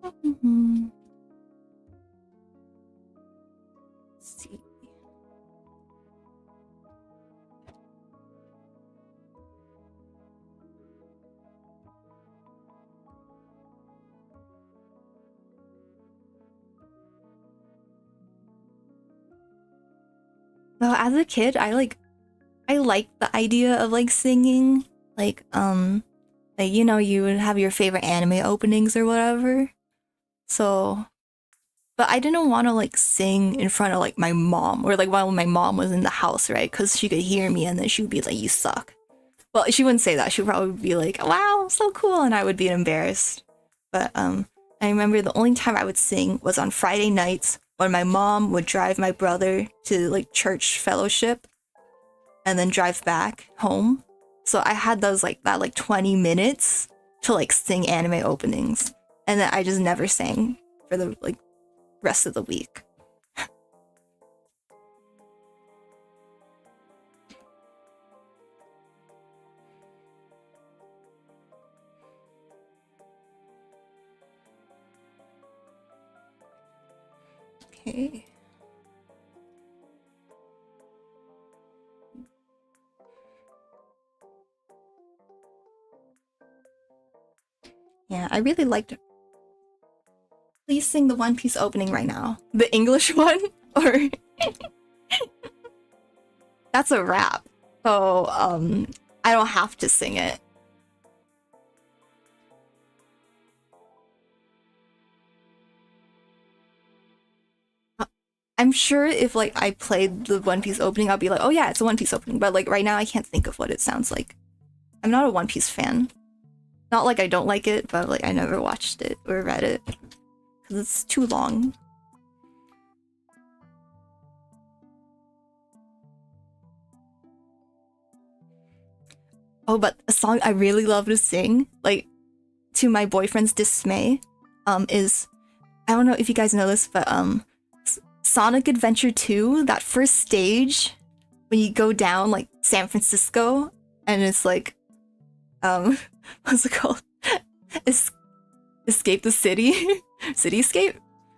Let's see. So as a kid, I liked the idea of like singing, like you know, you would have your favorite anime openings or whatever. So, but I didn't want to like sing in front of like my mom or like while my mom was in the house, right? Because she could hear me and then she would be like, "You suck." Well, she wouldn't say that. She would probably be like, "Wow, so cool," and I would be embarrassed. But I remember the only time I would sing was on Friday nights when my mom would drive my brother to like church fellowship and then drive back home. So I had those like 20 minutes to like sing anime openings, and then I just never sang for the like rest of the week. Okay. Yeah, I really liked. Please sing the One Piece opening right now. The English one? Or that's a rap. So, I don't have to sing it. I'm sure if like I played the One Piece opening, I'll be like, oh yeah, it's a One Piece opening. But like right now, I can't think of what it sounds like. I'm not a One Piece fan. Not like I don't like it, but like I never watched it or read it because it's too long. Oh, but a song I really love to sing, like to my boyfriend's dismay, is, I don't know if you guys know this, but Sonic Adventure 2, that first stage when you go down like San Francisco and it's like what's it called? Escape the city? Cityscape?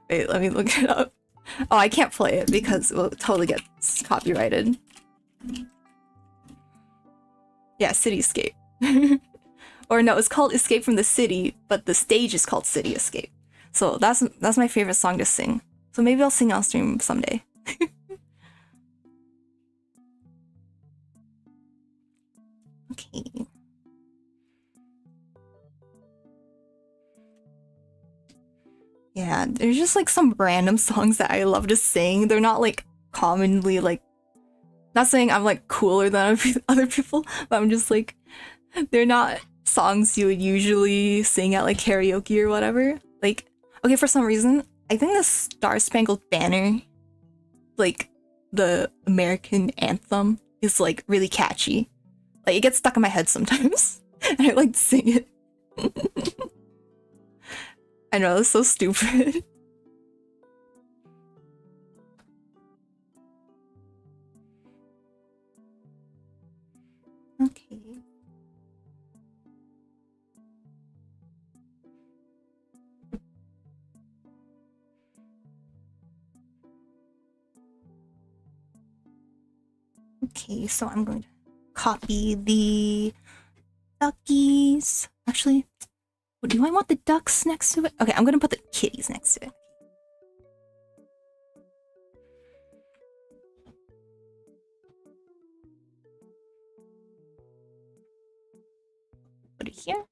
Wait, let me look it up. Oh, I can't play it because it will totally get copyrighted. Yeah, Cityscape. Or no, it's called Escape from the City, but the stage is called City Escape. So that's my favorite song to sing. So maybe I'll sing on stream someday. Okay. Yeah, there's just like some random songs that I love to sing. They're not like commonly like, not saying I'm like cooler than other people, but I'm just like, they're not songs you would usually sing at like karaoke or whatever. Like, okay, for some reason, I think the Star Spangled Banner, like the American anthem, is like really catchy. Like it gets stuck in my head sometimes, and I like to sing it. I know, it's so stupid. Okay. Okay, so I'm going to copy the duckies. Actually, do I want the ducks next to it? Okay, I'm gonna put the kitties next to it. Put it here.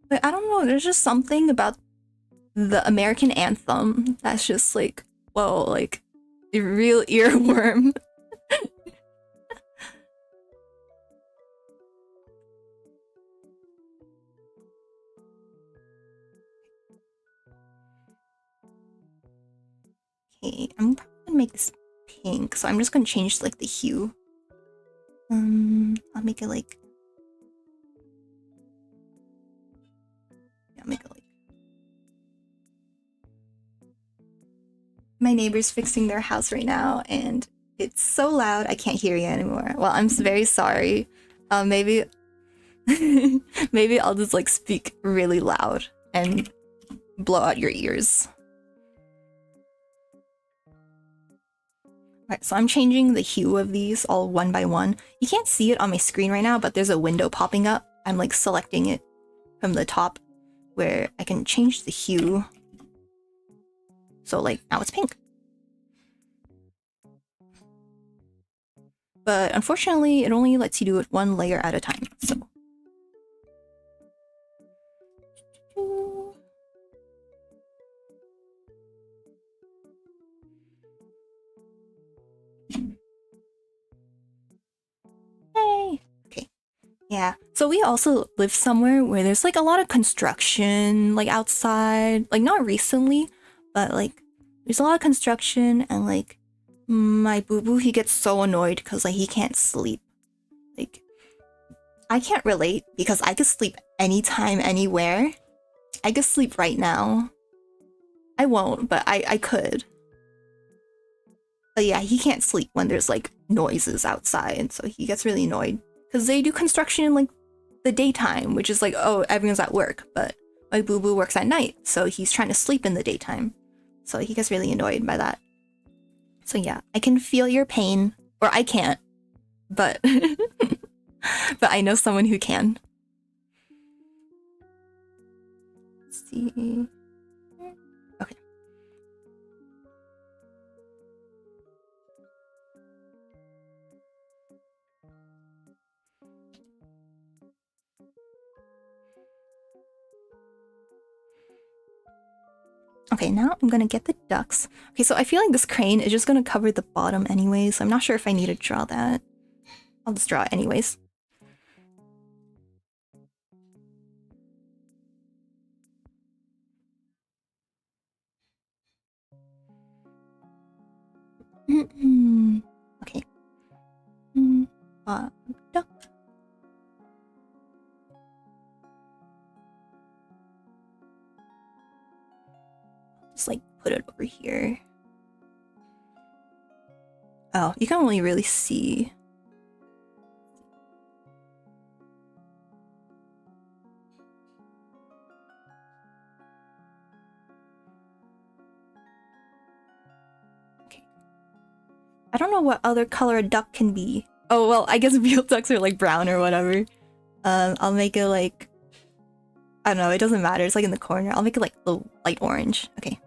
But I don't know, there's just something about the American anthem that's just like, whoa, like a real earworm. Okay, I'm probably gonna make this pink, so I'm just gonna change like the hue. I'll make it like, yeah, I'll make it like. My neighbor's fixing their house right now, and it's so loud I can't hear you anymore. Well, I'm very sorry. Maybe, maybe I'll just like speak really loud and blow out your ears. Alright, so I'm changing the hue of these all one by one. You can't see it on my screen right now, but there's a window popping up. I'm like selecting it from the top where I can change the hue. So like now it's pink. But unfortunately, it only lets you do it one layer at a time, so. Yay! Okay. Yeah. So we also live somewhere where there's like a lot of construction, like outside. Like not recently, but like there's a lot of construction, and like my boo-boo, he gets so annoyed because like he can't sleep. Like I can't relate because I could sleep anytime, anywhere. I could sleep right now. I won't, but I could. But yeah, he can't sleep when there's like noises outside, so he gets really annoyed. Because they do construction in like the daytime, which is like, oh, everyone's at work, but my boo-boo works at night, so he's trying to sleep in the daytime. So he gets really annoyed by that. So yeah, I can feel your pain, or I can't, but but I know someone who can. Let's see. Okay. Okay, now I'm gonna get the ducks. Okay, so I feel like this crane is just gonna cover the bottom anyway, so I'm not sure if I need to draw that. I'll just draw it anyways. Okay. Duck. Just like put it over here. Oh, you can only really see. Okay. I don't know what other color a duck can be. Oh, well, I guess real ducks are like brown or whatever. I'll make it like, I don't know, it doesn't matter. It's like in the corner. I'll make it like light orange. Okay.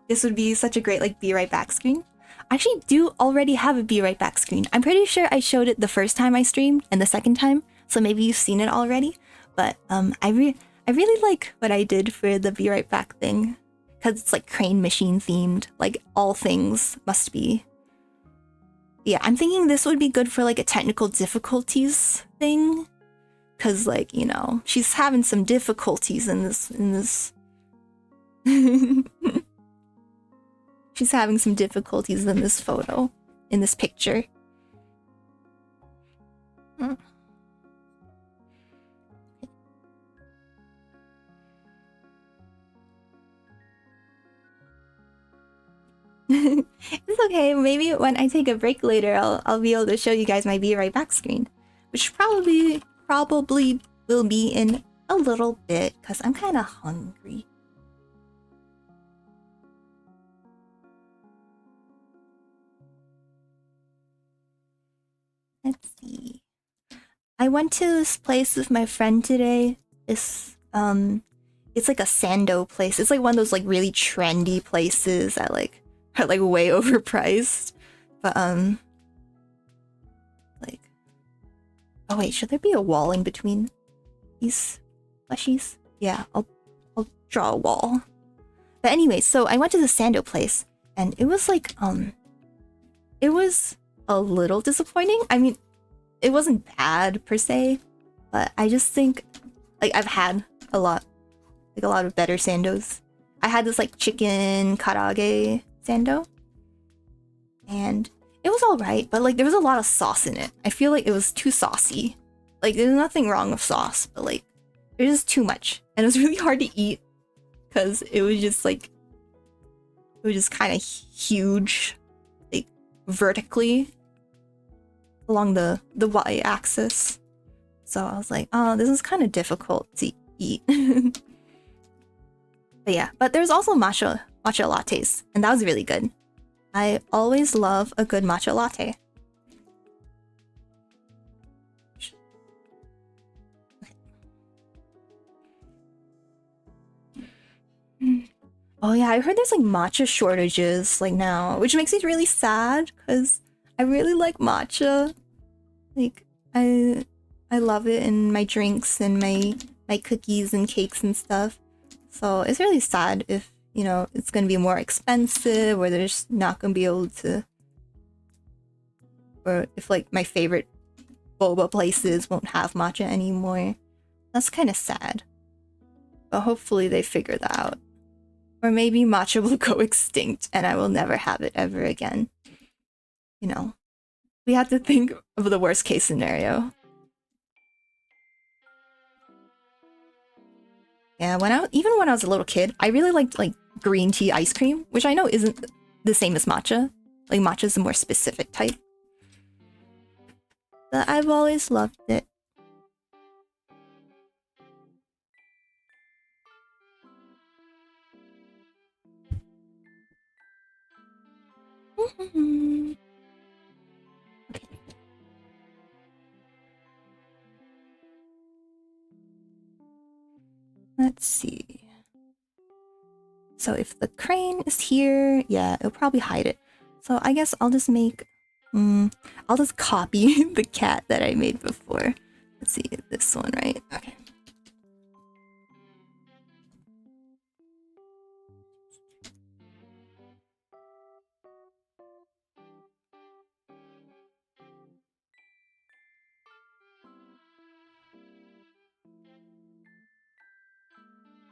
This would be such a great like be right back screen. I actually do already have a be right back screen. I'm pretty sure I showed it the first time I streamed and the second time, so maybe you've seen it already. But I really like what I did for the be right back thing, because it's like crane machine themed. Like all things must be. Yeah, I'm thinking this would be good for like a technical difficulties thing, because like, you know, she's having some difficulties in this She's having some difficulties in this photo, in this picture. It's okay. Maybe when I take a break later, I'll be able to show you guys my Be Right Back screen, which probably will be in a little bit because I'm kind of hungry. Let's see. I went to this place with my friend today. It's like a sando place. It's like one of those like really trendy places that like are like way overpriced. But like, oh wait, should there be a wall in between these plushies? Yeah, I'll draw a wall. But anyway, so I went to the sando place and it was like it was a little disappointing. I mean, it wasn't bad per se, but I just think like I've had a lot of better sandos. I had this like chicken karaage sando and it was alright, but like there was a lot of sauce in it. I feel like it was too saucy. Like there's nothing wrong with sauce, but like there's just too much. And it was really hard to eat because it was just kind of huge, like vertically along the y-axis. So I was like, oh, this is kind of difficult to eat. But yeah, but there's also matcha lattes, and that was really good. I always love a good matcha latte. Oh yeah, I heard there's like matcha shortages like now, which makes me really sad because I really like matcha. Like I love it in my drinks and my cookies and cakes and stuff. So it's really sad if, you know, it's gonna be more expensive or there's not gonna be able to, or if like my favorite boba places won't have matcha anymore. That's kind of sad. But hopefully they figure that out. Or maybe matcha will go extinct and I will never have it ever again. You know, we have to think of the worst case scenario. Yeah, even when I was a little kid, I really liked like green tea ice cream, which I know isn't the same as matcha. Like matcha is a more specific type. But I've always loved it. Okay. Let's see. So if the crane is here, yeah, it'll probably hide it. So I guess I'll just make... I'll just copy the cat that I made before. Let's see, this one, right? Okay.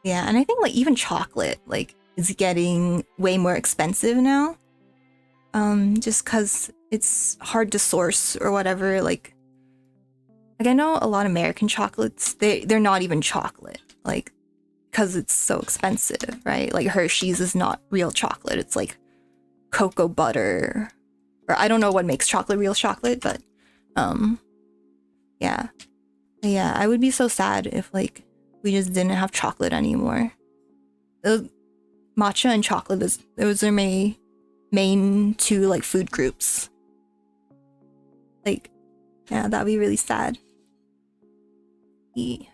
Yeah, and I think like even chocolate like is getting way more expensive now. Just cause it's hard to source or whatever. Like I know a lot of American chocolates, they're not even chocolate. Like because it's so expensive, right? Like Hershey's is not real chocolate. It's like cocoa butter. Or I don't know what makes chocolate real chocolate, but yeah. Yeah, I would be so sad if like we just didn't have chocolate anymore. Matcha and chocolate those are my main two like food groups. Like, yeah, that'd be really sad. Okay.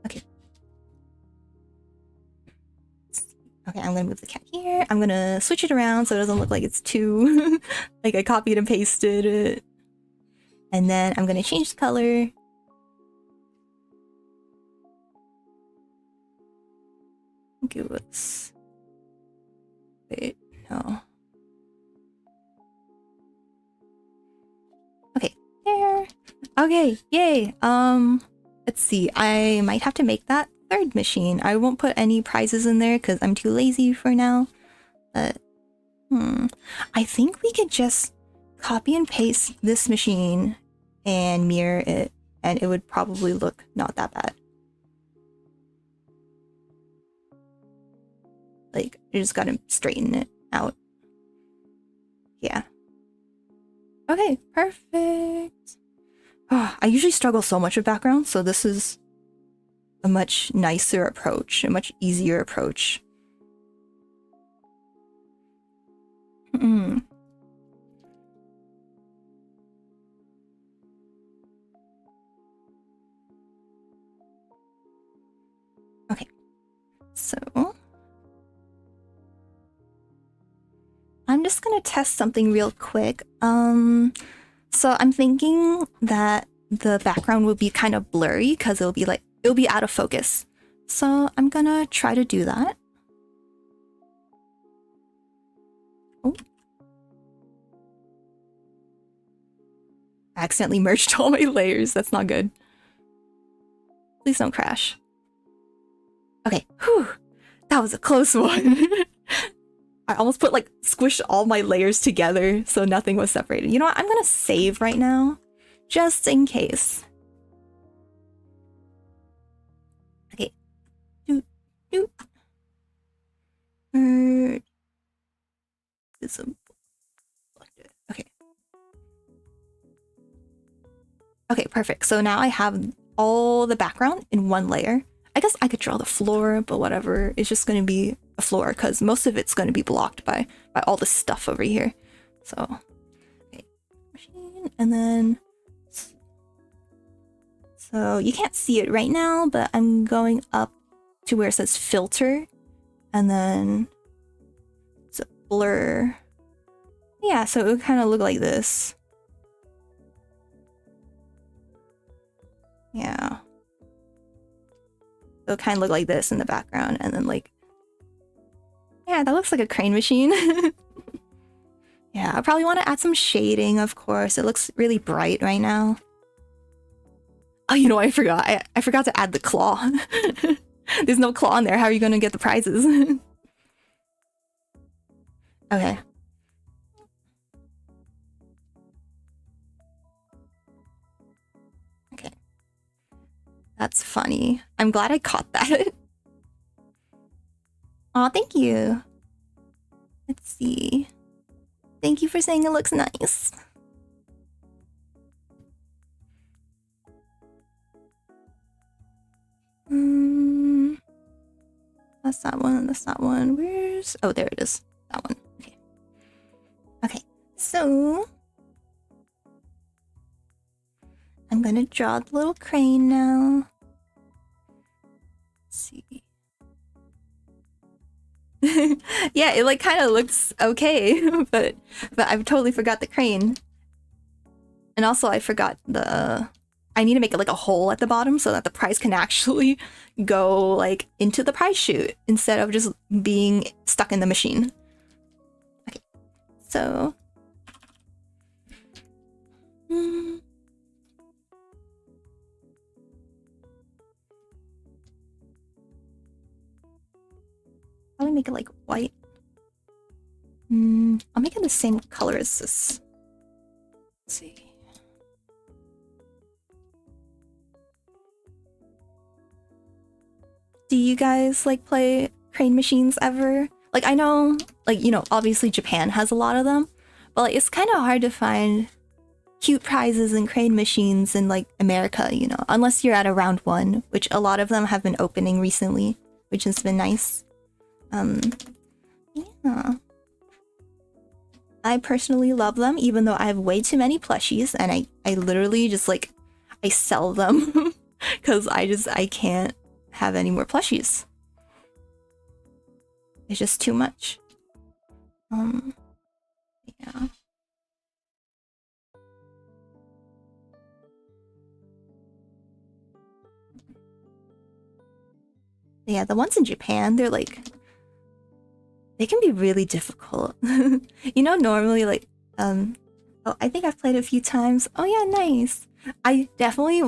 Okay. Okay, I'm gonna move the cat here. I'm gonna switch it around so it doesn't look like it's too like I copied and pasted it. And then I'm gonna change the color. I think it was... Wait, no. Okay, there. Okay, yay. Let's see. I might have to make that third machine. I won't put any prizes in there because I'm too lazy for now. But I think we could just copy and paste this machine and mirror it, and it would probably look not that bad. Like, you just gotta straighten it out. Yeah. Okay, perfect. Oh, I usually struggle so much with backgrounds, so this is a much nicer approach, a much easier approach. Okay, so I'm just gonna test something real quick. So I'm thinking that the background will be kind of blurry because it'll be out of focus. So I'm gonna try to do that. Oh. I accidentally merged all my layers. That's not good. Please don't crash. Okay, whew. That was a close one. I almost squished all my layers together so nothing was separated. You know what? I'm gonna save right now, just in case. Okay. Doot. Okay. Okay, perfect. So now I have all the background in one layer. I guess I could draw the floor, but whatever. It's just gonna be a floor because most of it's gonna be blocked by all the stuff over here. So, okay, machine, and then so you can't see it right now, but I'm going up to where it says filter, and then it's a blur. Yeah, so it would kind of look like this. Yeah. It'll kind of look like this in the background, and then yeah, that looks like a crane machine. Yeah, I probably want to add some shading, of course. It looks really bright right now. Oh, you know what I forgot? I forgot to add the claw. There's no claw in there. How are you gonna get the prizes? Okay. Okay. That's funny. I'm glad I caught that. Aw, thank you. Let's see. Thank you for saying it looks nice. That's that one, that's that one. Where's... Oh, there it is. That one. Okay. Okay, so... I'm gonna draw the little crane now. Let's see. Yeah, it kind of looks okay, but I've totally forgot the crane. And also I forgot I need to make it a hole at the bottom so that the prize can actually go into the prize chute instead of just being stuck in the machine. Okay, so probably make it white. I'll make it the same color as this. Let's see. Do you guys play crane machines ever? I know, obviously Japan has a lot of them, but it's kind of hard to find cute prizes in crane machines in America, unless you're at a round one, which a lot of them have been opening recently, which has been nice. Yeah. I personally love them, even though I have way too many plushies, and I literally just I sell them because I can't have any more plushies. It's just too much. Yeah. Yeah, the ones in Japan, they're they can be really difficult. Normally oh, I think I've played a few times. Oh yeah, nice. I definitely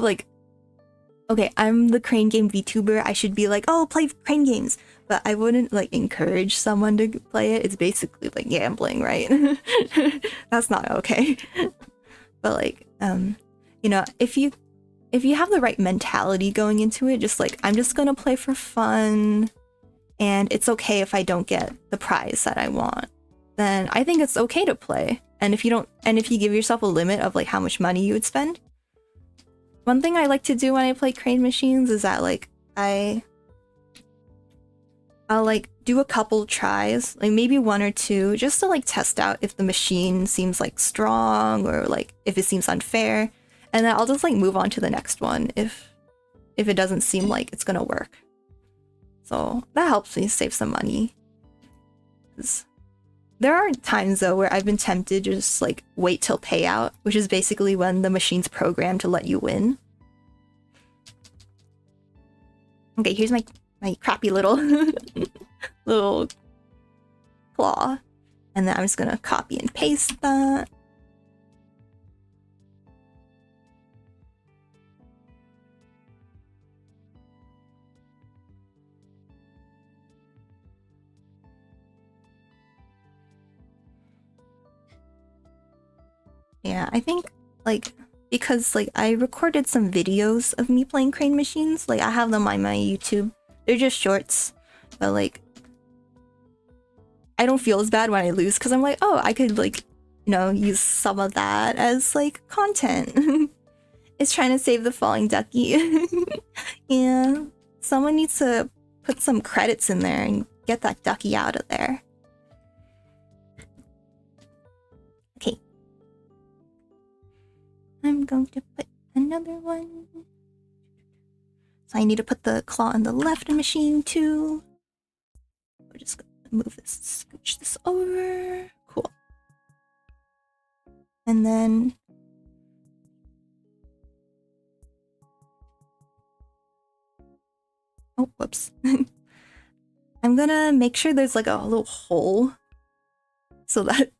okay, I'm the crane game VTuber. I should be like, oh, play crane games. But I wouldn't like encourage someone to play it. It's basically like gambling, right? That's not okay. But like, you know, if you have the right mentality going into it, just like, I'm just gonna play for fun, and it's okay if I don't get the prize that I want, then I think it's okay to play. And if you give yourself a limit of like how much money you would spend, one thing I like to do when I play crane machines is that like I'll like do a couple tries, like maybe one or two, just to like test out if the machine seems like strong or like if it seems unfair, and then I'll just like move on to the next one if it doesn't seem like it's gonna work. So that helps me save some money. There are times though where I've been tempted to just like wait till payout, which is basically when the machine's programmed to let you win. Okay, here's my crappy little little claw, and then I'm just gonna copy and paste that. Yeah, I think like because like I recorded some videos of me playing crane machines, like I have them on my YouTube. They're just shorts, but like I don't feel as bad when I lose because I'm like, oh, I could like, you know, use some of that as like content. It's trying to save the falling ducky. Yeah, someone needs to put some credits in there and get that ducky out of there. Okay. I'm going to put another one. So I need to put the claw on the left machine too. We're just gonna move this, scooch this over. Cool. And then oh, whoops. I'm gonna make sure there's like a little hole so that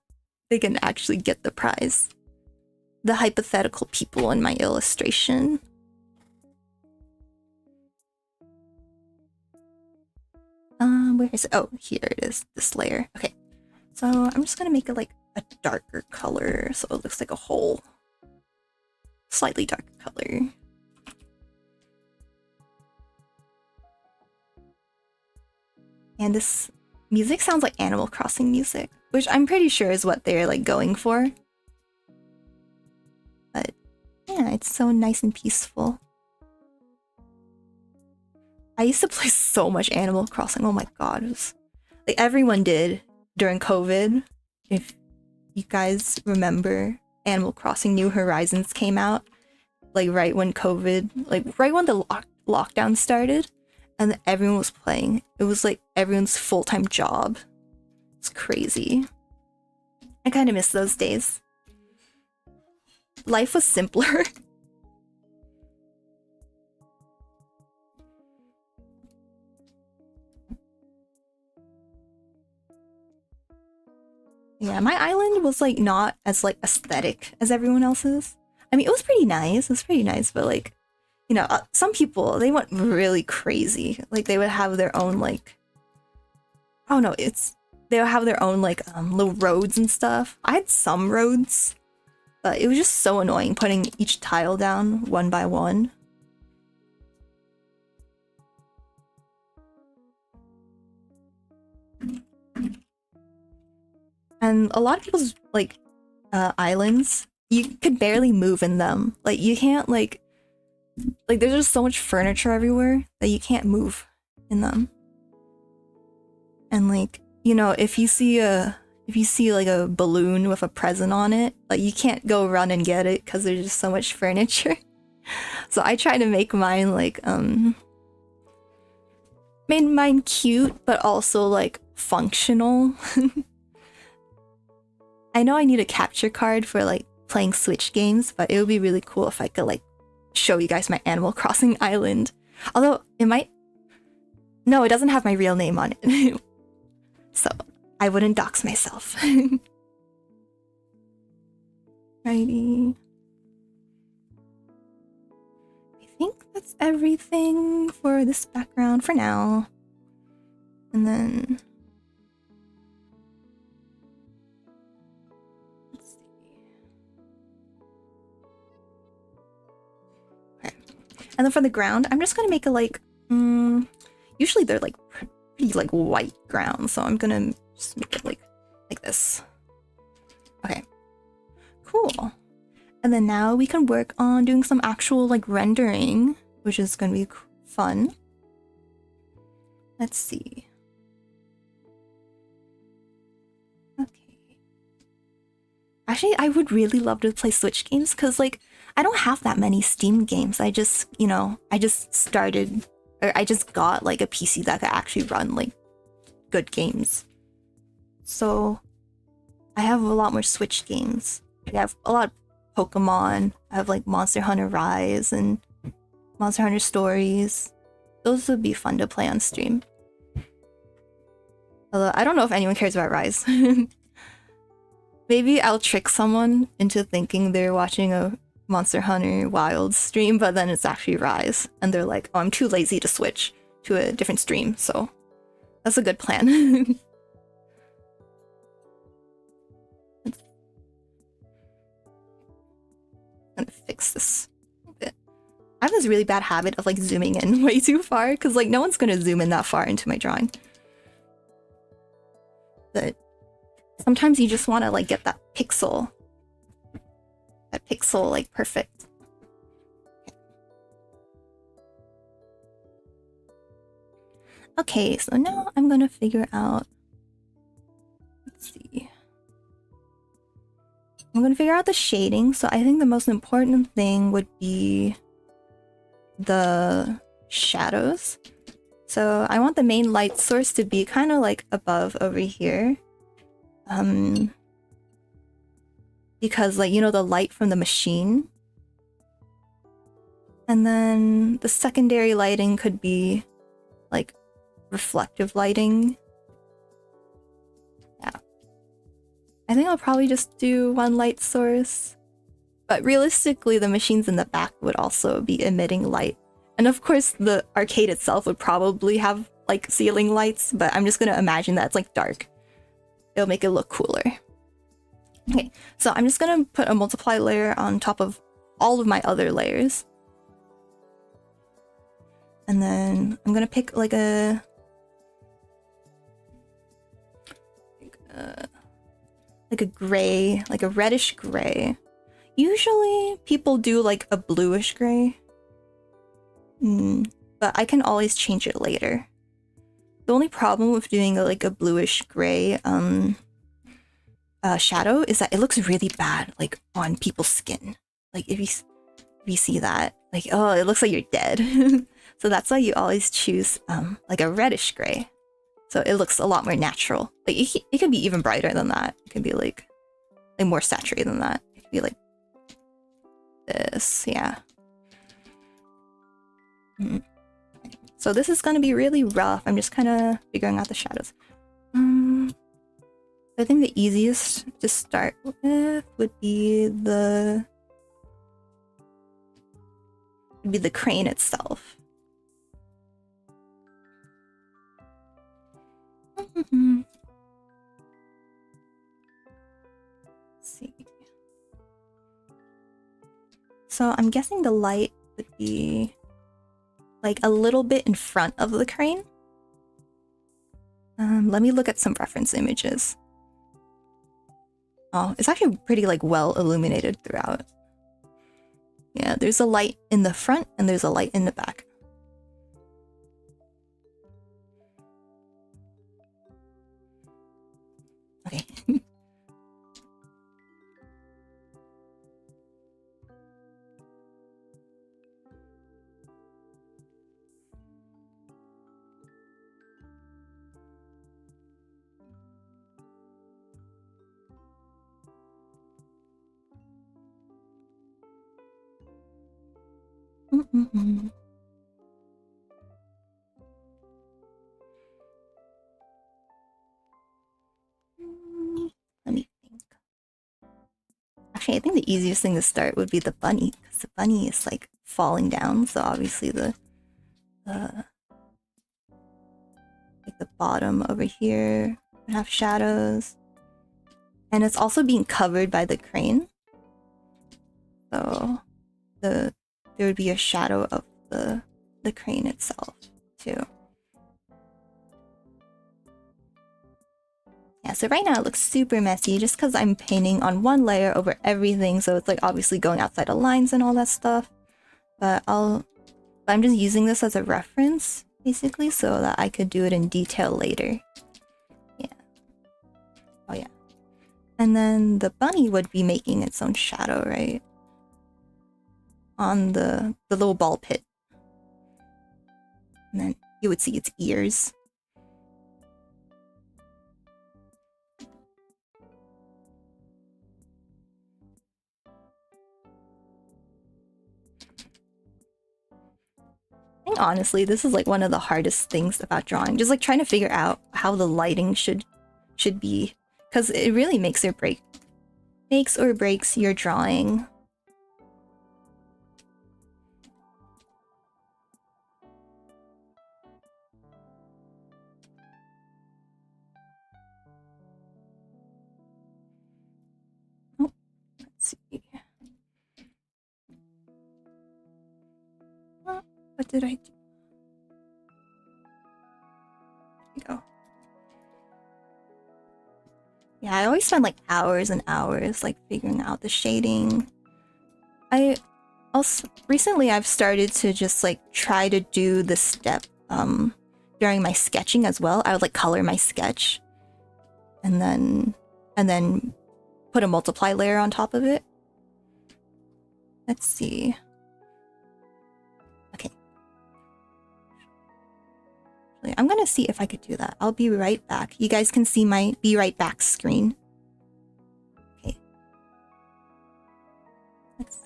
they can actually get the prize. The hypothetical people in my illustration. Where is it? Oh, here it is, this layer. Okay, so I'm just gonna make it like a darker color so it looks like a hole. Slightly darker color. And this music sounds like Animal Crossing music, which I'm pretty sure is what they're like going for. But yeah, it's so nice and peaceful. I used to play so much Animal Crossing. Oh my god, it was like everyone did during COVID. If you guys remember, Animal Crossing New Horizons came out like right when COVID, like right when the lockdown started, and everyone was playing. It was like everyone's full-time job. It's crazy. I kind of miss those days. Life was simpler. Yeah, my island was like not as like aesthetic as everyone else's. I mean, it was pretty nice. It was pretty nice, but like, you know, some people, they went really crazy. Like they would have their own like, oh no, they would have their own like little roads and stuff. I had some roads, but it was just so annoying putting each tile down one by one. And a lot of people's like islands, you could barely move in them. Like you can't like there's just so much furniture everywhere that you can't move in them. And like, you know, if you see like a balloon with a present on it, like you can't go run and get it because there's just so much furniture. So I try to make mine like made mine cute but also like functional. I know I need a capture card for like playing Switch games, but it would be really cool if I could like show you guys my Animal Crossing island. Although it might... No, it doesn't have my real name on it. So I wouldn't dox myself. Righty. I think that's everything for this background for now. And then let's see. Okay. And then for the ground, I'm just gonna make it like usually they're like pretty like white ground, so I'm gonna just make it like this. Okay. Cool. And then now we can work on doing some actual like rendering, which is gonna be fun. Let's see. Okay. Actually, I would really love to play Switch games because like I don't have that many Steam games. I just, you know, I just started or I just got like a PC that could actually run like good games. So I have a lot more Switch games. I have a lot of Pokemon. I have like Monster Hunter Rise and Monster Hunter Stories. Those would be fun to play on stream. Although I don't know if anyone cares about Rise. Maybe I'll trick someone into thinking they're watching a Monster Hunter Wild stream, but then it's actually Rise. And they're like, oh, I'm too lazy to switch to a different stream, so that's a good plan. I'm gonna fix this a bit. I have this really bad habit of like zooming in way too far, because like no one's gonna zoom in that far into my drawing. But sometimes you just want to like get that pixel like perfect. Okay, so now I'm gonna figure out, let's see, I'm gonna figure out the shading. So I think the most important thing would be the shadows. So I want the main light source to be kind of like above over here. Because like, you know, the light from the machine. And then the secondary lighting could be like reflective lighting. Yeah. I think I'll probably just do one light source. But realistically, the machines in the back would also be emitting light. And of course, the arcade itself would probably have like ceiling lights, but I'm just gonna imagine that it's like dark. It'll make it look cooler. Okay, so I'm just gonna put a multiply layer on top of all of my other layers. And then I'm gonna pick like a gray, like a reddish gray. Usually people do like a bluish gray. But I can always change it later. The only problem with doing like a bluish gray shadow is that it looks really bad like on people's skin. Like if you see that, like, oh, it looks like you're dead. So that's why you always choose like a reddish gray. So it looks a lot more natural. Like it can be even brighter than that. It can be like more saturated than that. It can be like this, yeah. So this is gonna be really rough. I'm just kind of figuring out the shadows. I think the easiest to start with would be the crane itself. Let's see. So I'm guessing the light would be like a little bit in front of the crane. Let me look at some reference images. Oh, it's actually pretty like well illuminated throughout. Yeah, there's a light in the front and there's a light in the back. Okay. Let me think. Actually, I think the easiest thing to start would be the bunny, because the bunny is like falling down, so obviously the like the bottom over here would have shadows. And it's also being covered by the crane. So there would be a shadow of the crane itself too. Yeah, so right now it looks super messy just because I'm painting on one layer over everything, so it's like obviously going outside of lines and all that stuff. But I'm just using this as a reference basically so that I could do it in detail later. Yeah. Oh yeah. And then the bunny would be making its own shadow, right? On the little ball pit. And then you would see its ears. I think honestly, this is like one of the hardest things about drawing. Just like trying to figure out how the lighting should be. Because it really makes or breaks your drawing. Oh, let's see. Oh, what did I do? There we go. Yeah, I always spend like hours and hours like figuring out the shading. I also recently I've started to just like try to do the step during my sketching as well. I would like color my sketch and then put a multiply layer on top of it. Let's see. Okay. I'm gonna see if I could do that. I'll be right back. You guys can see my be right back screen. Okay. Let's see.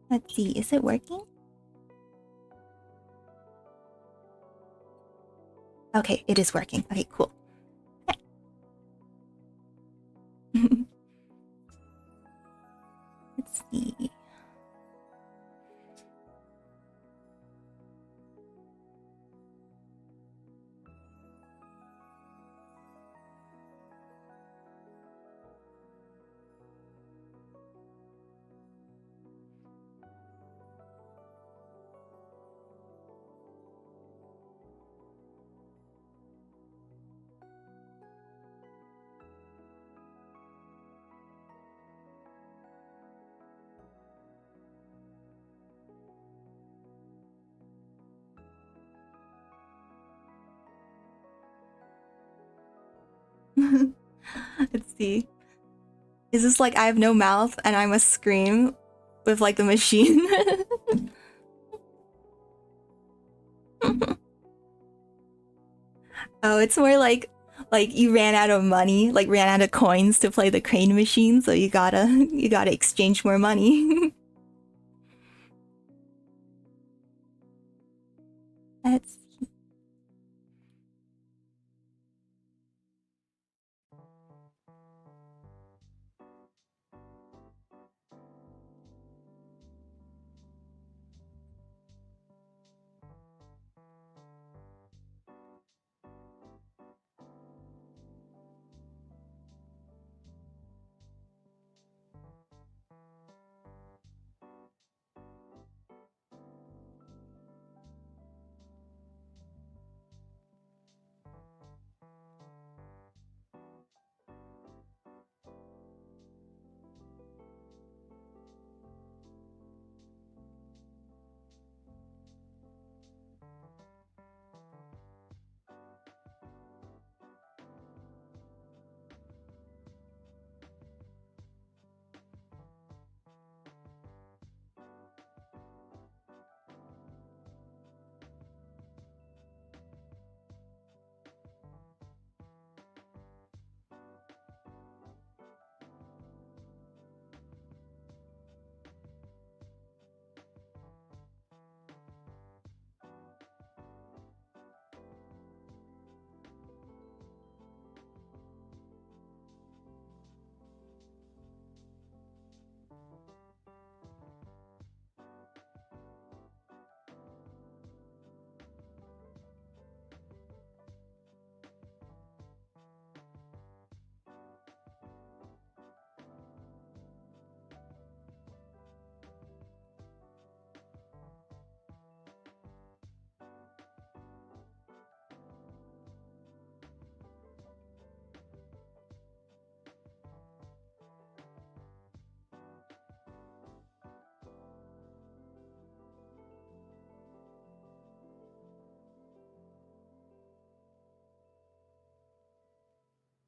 Let's see, is it working? Okay, it is working. Okay, cool. Let's see. Let's see. Is this like I have no mouth and I must scream with like the machine? Oh, it's more like you ran out of money, like ran out of coins to play the crane machine, so you gotta exchange more money. Let's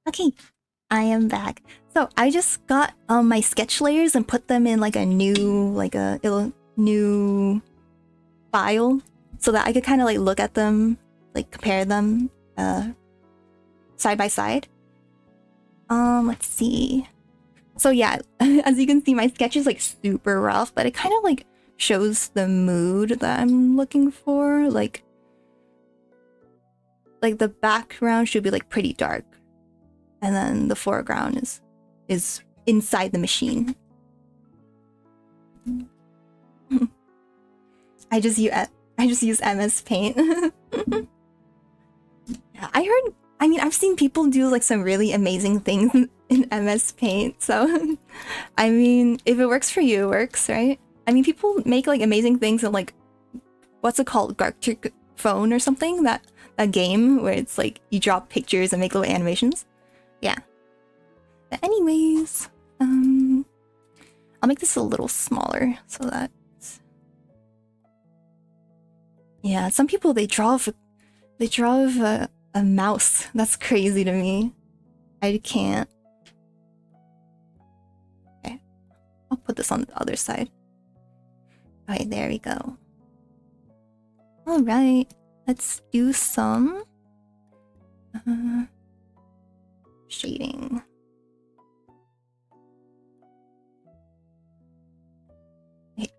Okay, I am back. So I just got my sketch layers and put them in like a new file so that I could kind of like look at them, like compare them side by side. Let's see. So yeah, as you can see, my sketch is like super rough, but it kind of like shows the mood that I'm looking for. Like the background should be like pretty dark, and then the foreground is inside the machine. I just use MS Paint. Yeah, I mean, I've seen people do like some really amazing things in MS Paint. So, I mean, if it works for you, it works, right? I mean, people make like amazing things in like, what's it called? Gartic Phone or something? That game where it's like you draw pictures and make little animations. Yeah. But anyways, I'll make this a little smaller so that. Yeah, some people they draw of a mouse. That's crazy to me. I can't. Okay, I'll put this on the other side. Okay, there we go. All right, let's do some shading. Okay.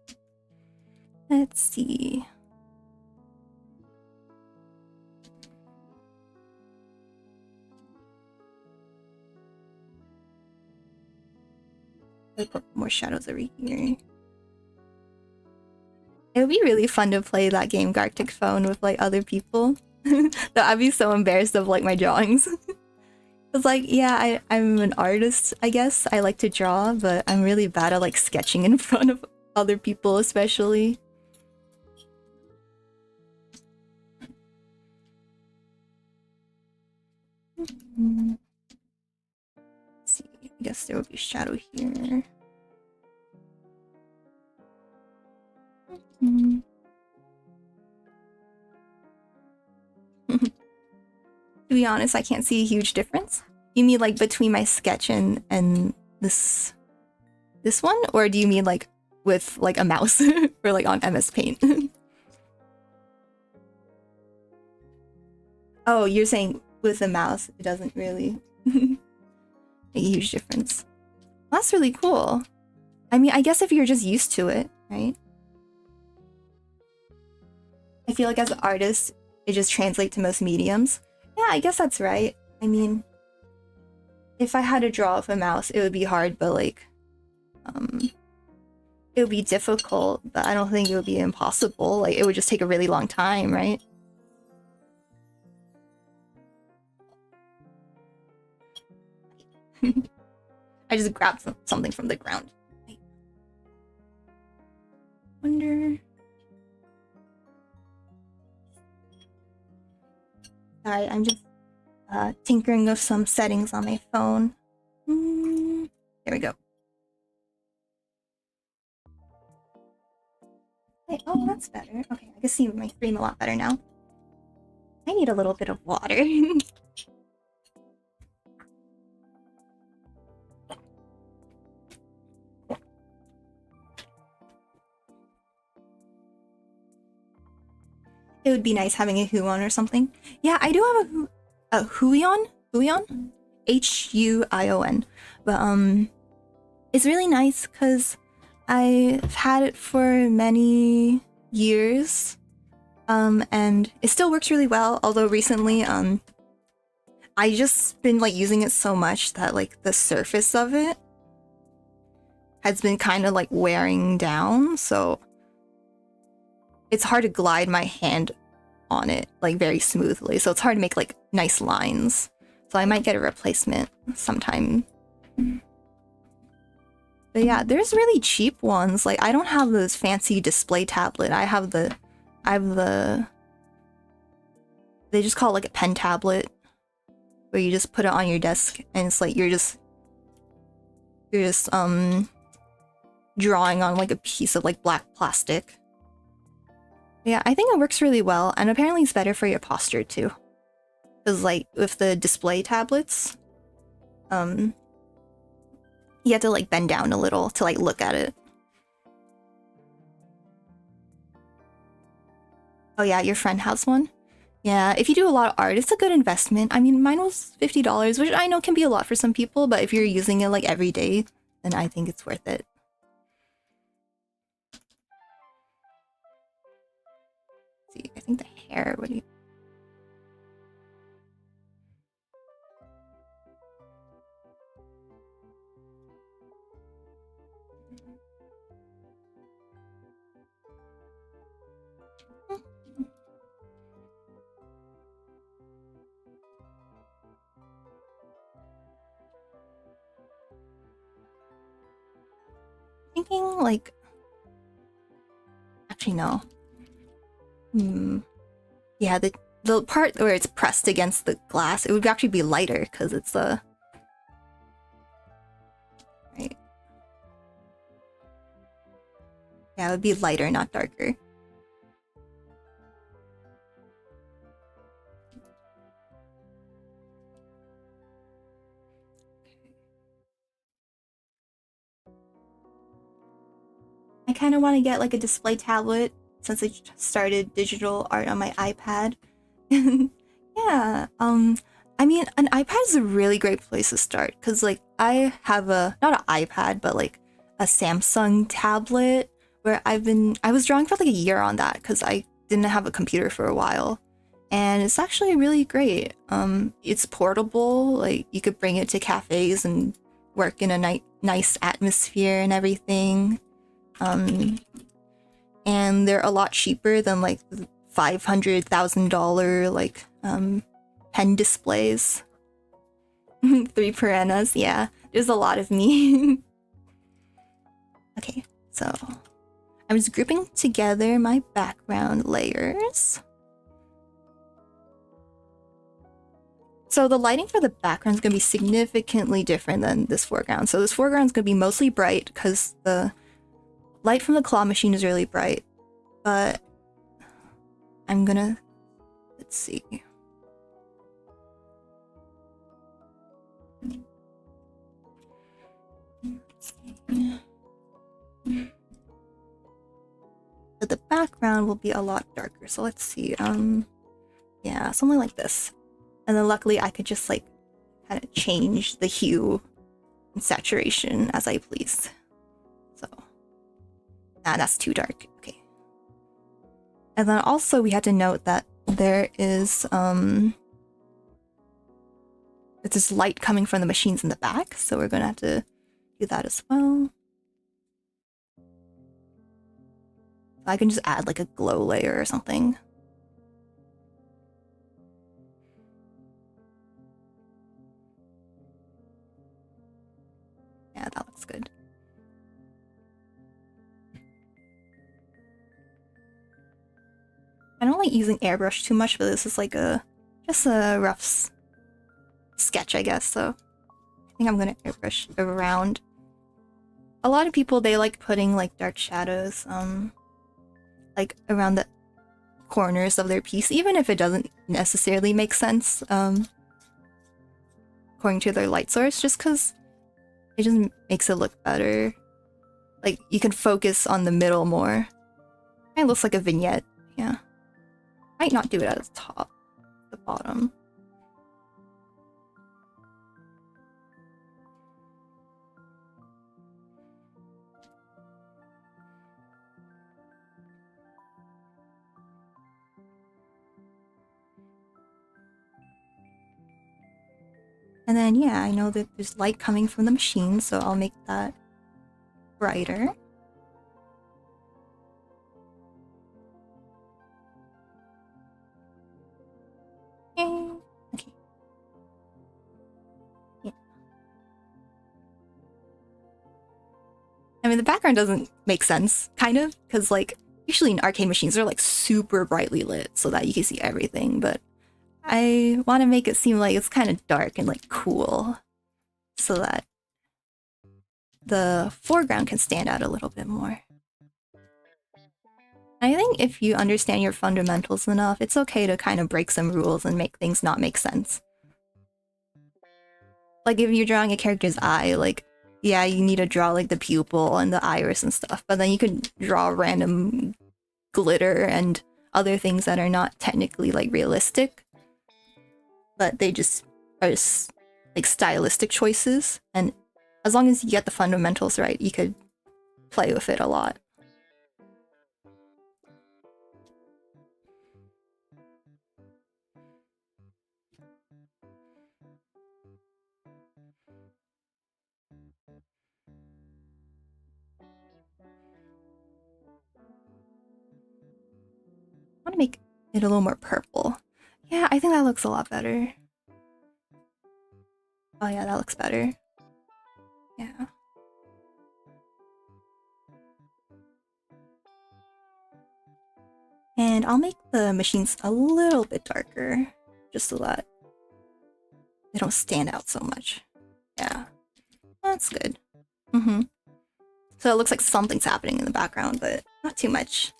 Let's see. Put more shadows over here. It would be really fun to play that game Gartic Phone with like other people. Though I'd be so embarrassed of like my drawings. It's like, yeah, I'm an artist, I guess. I like to draw, but I'm really bad at like sketching in front of other people, especially. Let's see, I guess there will be shadow here. To be honest, I can't see a huge difference. You mean like between my sketch and this one? Or do you mean like with like a mouse or like on MS Paint? Oh, you're saying with a mouse, it doesn't really make a huge difference. Well, that's really cool. I mean, I guess if you're just used to it, right? I feel like as an artist, it just translates to most mediums. Yeah, I guess that's right. I mean, if I had to draw with a mouse, it would be hard, but like, it would be difficult, but I don't think it would be impossible. Like, it would just take a really long time, right? I just grabbed something from the ground. Wonder. Sorry, I'm just tinkering with some settings on my phone. There we go. Okay, oh, that's better. Okay, I can see my screen a lot better now. I need a little bit of water. It would be nice having a Huion or something. Yeah, I do have a Huion? Huion? But it's really nice because I've had it for many years. And it still works really well, although recently I just been like using it so much that like the surface of it has been kind of like wearing down, so it's hard to glide my hand on it like very smoothly, so it's hard to make like nice lines. So I might get a replacement sometime. But yeah, there's really cheap ones. Like I don't have this fancy display tablet. I have the they just call it like a pen tablet, where you just put it on your desk and it's like you're just drawing on like a piece of like black plastic. Yeah, I think it works really well, and apparently it's better for your posture too. Because like with the display tablets, you have to like bend down a little to like look at it. Oh yeah, your friend has one? Yeah, if you do a lot of art, it's a good investment. I mean, mine was $50, which I know can be a lot for some people, but if you're using it like every day, then I think it's worth it. Let's see, I think the hair, what do you... Thinking like... Actually, no. Yeah, the part where it's pressed against the glass, it would actually be lighter because it's a... Right. Yeah, it would be lighter, not darker. I kind of want to get like a display tablet since I started digital art on my iPad. Yeah, I mean, an iPad is a really great place to start because like I have a, not an iPad, but like a Samsung tablet where I was drawing for like a year on that because I didn't have a computer for a while. And it's actually really great. It's portable, like you could bring it to cafes and work in a nice atmosphere and everything. And they're a lot cheaper than like the $500,000 like pen displays. 3 piranhas, yeah. There's a lot of me. Okay, so I'm just grouping together my background layers. So the lighting for the background is going to be significantly different than this foreground. So this foreground is going to be mostly bright because the light from the claw machine is really bright. But I'm gonna... Let's see. But the background will be a lot darker. So let's see. Yeah, something like this. And then luckily I could just like kind of change the hue and saturation as I please. So that's too dark. Okay. And then also we had to note that there is it's this light coming from the machines in the back, so we're gonna have to do that as well. I can just add like a glow layer or something. Yeah, that looks good. I don't like using airbrush too much, but this is like just a rough sketch, I guess, so I think I'm gonna airbrush around. A lot of people, they like putting like dark shadows like around the corners of their piece, even if it doesn't necessarily make sense according to their light source, just because it just makes it look better. Like you can focus on the middle more. It looks like a vignette, yeah. Might not do it at the top, the bottom. And then, yeah, I know that there's light coming from the machine, so I'll make that brighter. Okay. Yeah. I mean, the background doesn't make sense, kind of, because, like, usually in arcade machines, they're, like, super brightly lit so that you can see everything, but I want to make it seem like it's kind of dark and, like, cool so that the foreground can stand out a little bit more. I think if you understand your fundamentals enough, it's okay to kind of break some rules and make things not make sense. like if you're drawing a character's eye, like yeah, you need to draw like the pupil and the iris and stuff, but then you could draw random glitter and other things that are not technically like realistic, but they just are like stylistic choices, and as long as you get the fundamentals right, you could play with it a lot. I want to make it a little more purple. Yeah, I think that looks a lot better. Oh yeah, that looks better. Yeah. And I'll make the machines a little bit darker, just so that they don't stand out so much. Yeah, that's good. So it looks like something's happening in the background, but not too much.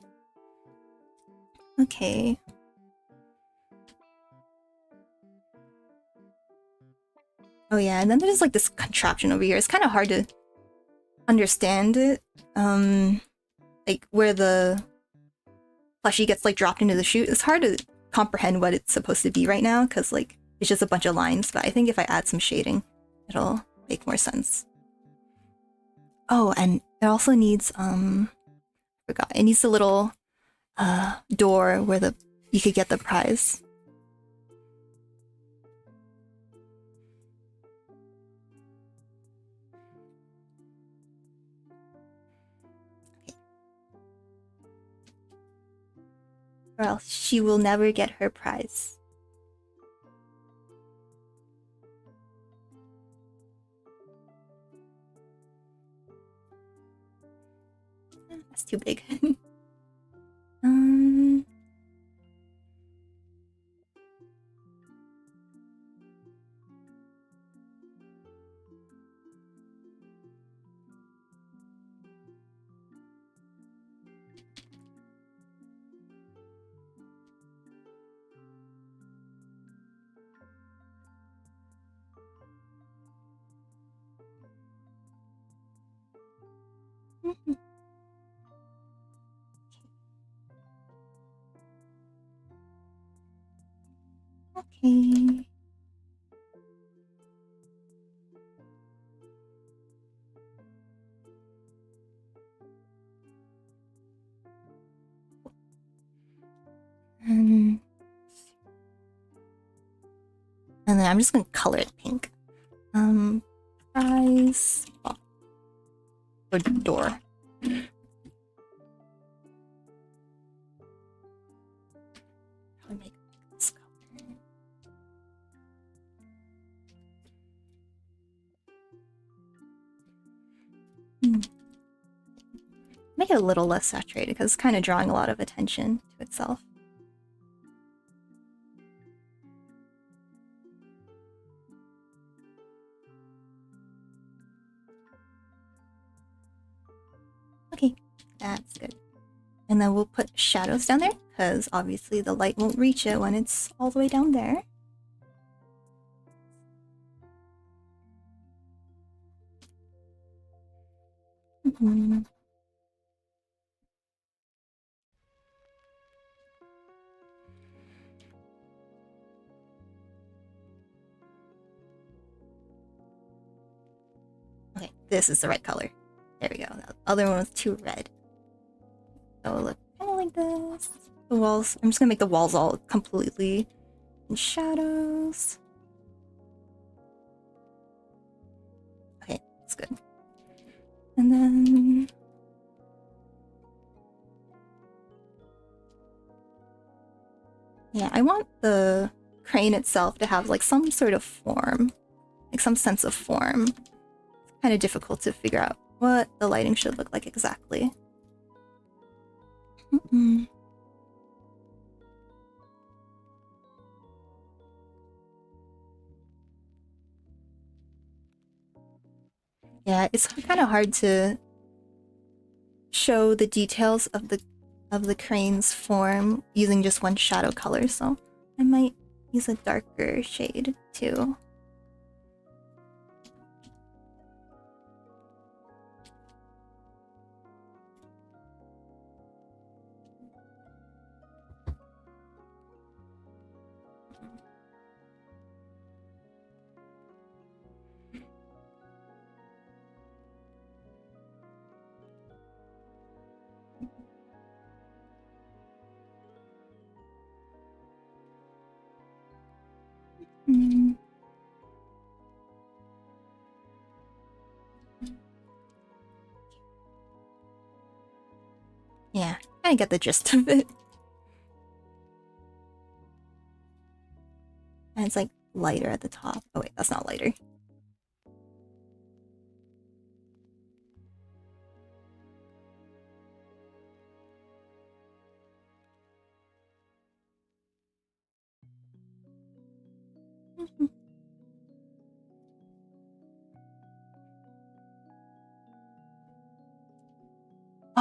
Okay. Oh yeah, and then there's like this contraption over here. It's kind of hard to understand it. Like where the plushie gets like dropped into the chute. It's hard to comprehend what it's supposed to be right now because like it's just a bunch of lines. But I think if I add some shading, it'll make more sense. Oh, and it also needs forgot. It needs a little door where you could get the prize. Or else she will never get her prize. That's too big. Okay. And then I'm just gonna color it pink. Prize or door. Probably make this color. Make it a little less saturated because it's kind of drawing a lot of attention to itself. Okay, that's good. And then we'll put shadows down there because obviously the light won't reach it when it's all the way down there. Okay, this is the right color. There we go. The other one was too red. So it'll look kind of like this. The walls. I'm just gonna make the walls all completely in shadows. Okay, that's good. And then yeah, I want the crane itself to have like some sort of form, like some sense of form. It's kind of difficult to figure out what the lighting should look like exactly. Yeah, it's kind of hard to show the details of the crane's form using just one shadow color, so I might use a darker shade too. Yeah, I get the gist of it. And it's like lighter at the top. Oh wait, that's not lighter.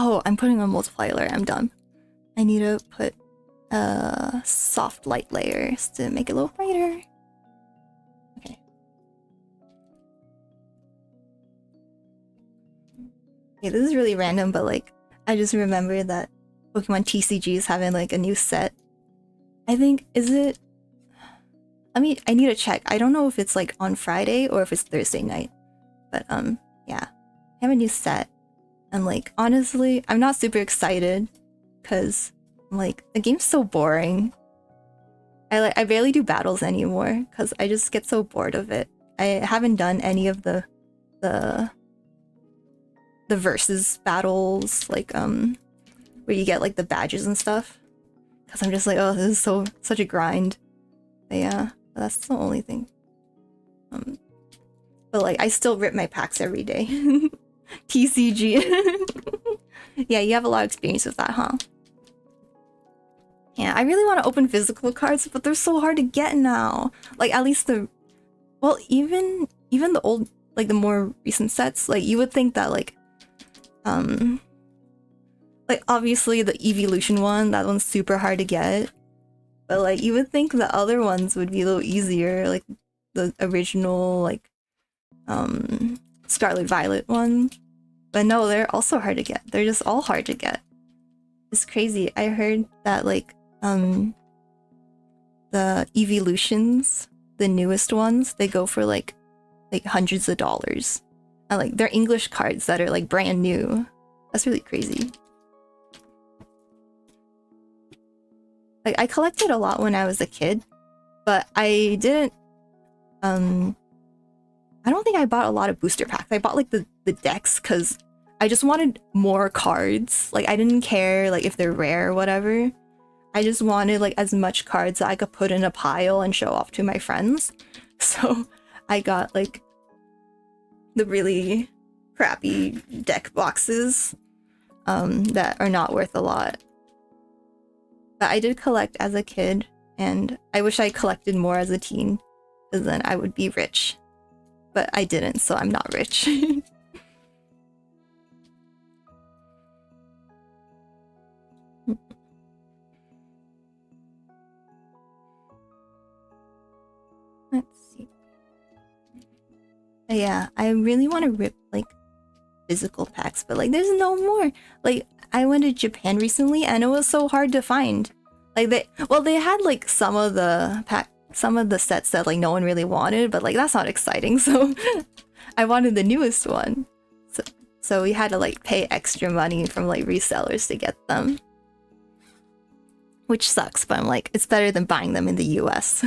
Oh, I'm putting a multiplier. I'm done. I need to put soft light layers to make it a little brighter. Okay. Okay, this is really random, but like I just remember that Pokemon TCG is having like a new set. I think is it I need to check. I don't know if it's like on Friday or if it's Thursday night. But yeah. I have a new set. And like honestly, I'm not super excited because like the game's so boring. I barely do battles anymore because I just get so bored of it. I haven't done any of the versus battles like where you get like the badges and stuff because I'm just like, oh, this is such a grind. But yeah, that's the only thing. But like I still rip my packs every day. TCG. Yeah, you have a lot of experience with that, huh? Yeah, I really want to open physical cards, but they're so hard to get now. Like at least even the old, like the more recent sets, like you would think that like obviously the evolution one, that one's super hard to get. But like you would think the other ones would be a little easier, like the original like Scarlet Violet one. But no, they're also hard to get. They're just all hard to get. It's crazy. I heard that like the evolutions, the newest ones, they go for like hundreds of dollars. And like they're English cards that are like brand new. That's really crazy. Like I collected a lot when I was a kid, but I didn't I don't think I bought a lot of booster packs. I bought like the decks because I just wanted more cards. Like I didn't care like if they're rare or whatever. I just wanted like as much cards that I could put in a pile and show off to my friends. So I got like the really crappy deck boxes that are not worth a lot. But I did collect as a kid, and I wish I collected more as a teen, because then I would be rich. But I didn't, so I'm not rich. Let's see. But yeah, I really want to rip like physical packs, but like there's no more. Like I went to Japan recently and it was so hard to find. Like they had like some of the sets that like no one really wanted, but like that's not exciting. So I wanted the newest one. So we had to like pay extra money from like resellers to get them. Which sucks, but I'm like, it's better than buying them in the US.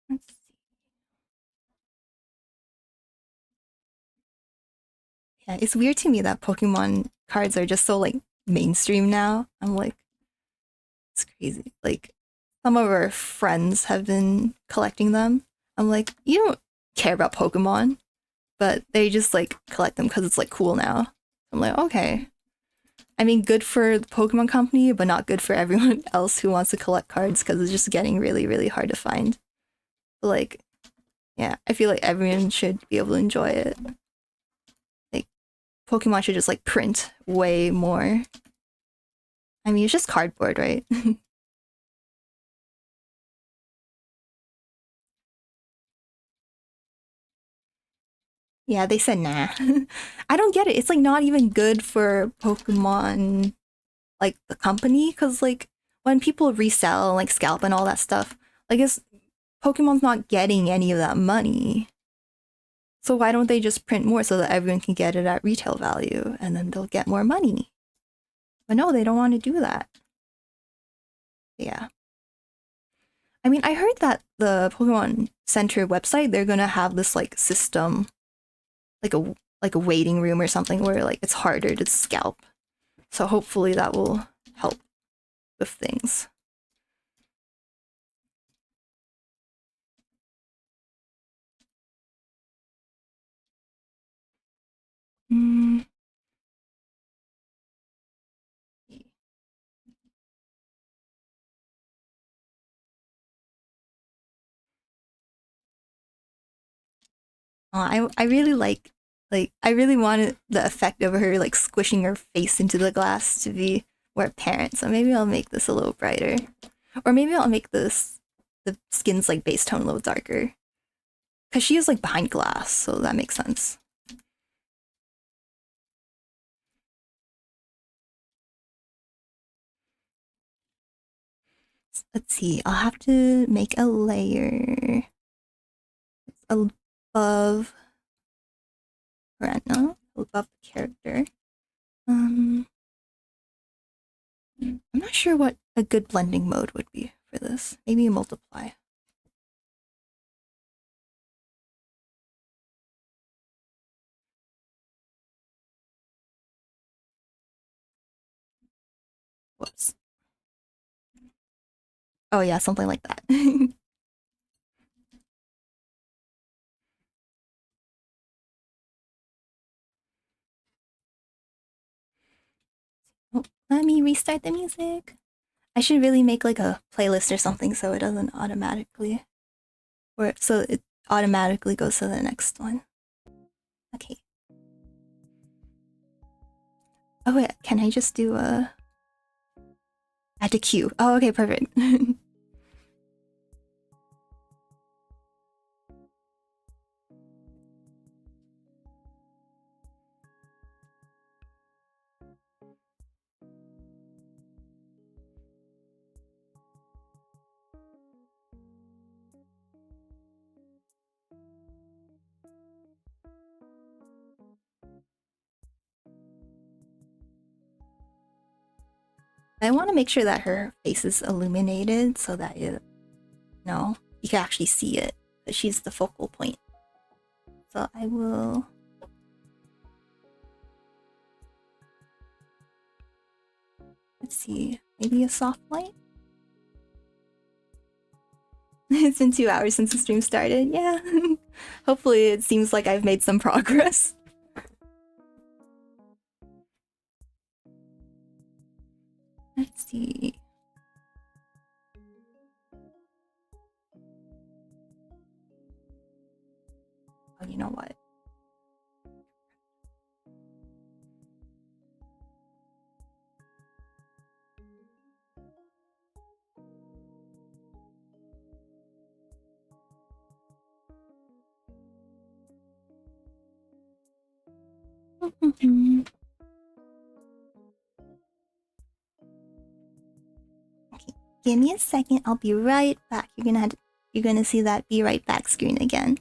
Let's see. Yeah, it's weird to me that Pokemon cards are just so like mainstream now. I'm like, it's crazy. Like some of our friends have been collecting them. I'm like, you don't care about Pokemon, but they just like collect them because it's like cool now. I'm like, okay. I mean, good for the Pokemon company, but not good for everyone else who wants to collect cards because it's just getting really, really hard to find. But like, yeah, I feel like everyone should be able to enjoy it. Like, Pokemon should just like print way more. I mean, it's just cardboard, right? Yeah, they said nah. I don't get it. It's like not even good for Pokemon, like the company, because like when people resell like scalp and all that stuff, like it's Pokemon's not getting any of that money. So why don't they just print more so that everyone can get it at retail value and then they'll get more money? But no, they don't want to do that. Yeah. I mean, I heard that the Pokemon Center website, they're gonna have this like system, like a waiting room or something where like it's harder to scalp. So hopefully that will help with things. Mm. I really like I really wanted the effect of her like squishing her face into the glass to be more apparent. So maybe I'll make this a little brighter, or maybe I'll make the skin's like base tone a little darker because she is like behind glass, so that makes sense. Let's see. I'll have to make a layer above Rena, above the character. Um, I'm not sure what a good blending mode would be for this. Maybe a multiply. Whoops. Oh yeah, something like that. Oh, let me restart the music. I should really make like a playlist or something so it doesn't automatically, or so it automatically goes to the next one. Okay. Oh wait, can I just do a add to queue? Oh, okay, perfect. I want to make sure that her face is illuminated so that you can actually see it. But she's the focal point. So I will. Let's see, maybe a soft light. It's been 2 hours since the stream started. Yeah. Hopefully, it seems like I've made some progress. Let's see. Oh, you know what? Okay, give me a second. I'll be right back. You're gonna see that be right back screen again.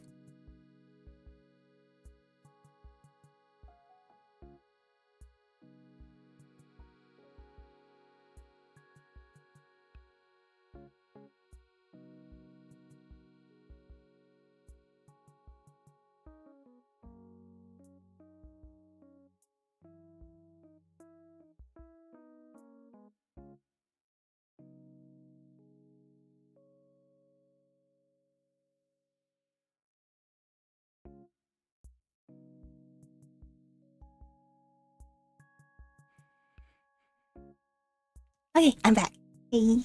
Okay, I'm back. Hey.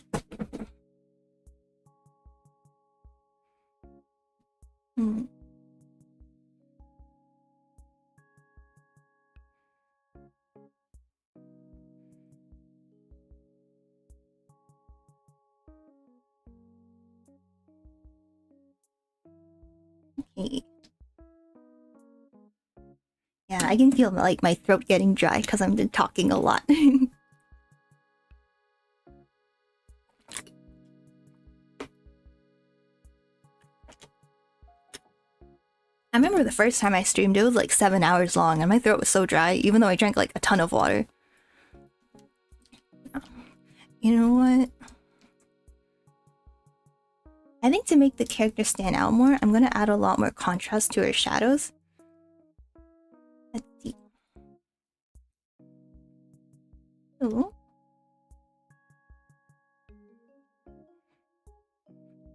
Hmm. Okay. Yeah, I can feel like my throat getting dry because I've been talking a lot. I remember the first time I streamed, it was like 7 hours long, and my throat was so dry, even though I drank like a ton of water. You know what? I think to make the character stand out more, I'm gonna add a lot more contrast to her shadows. Let's see. Ooh.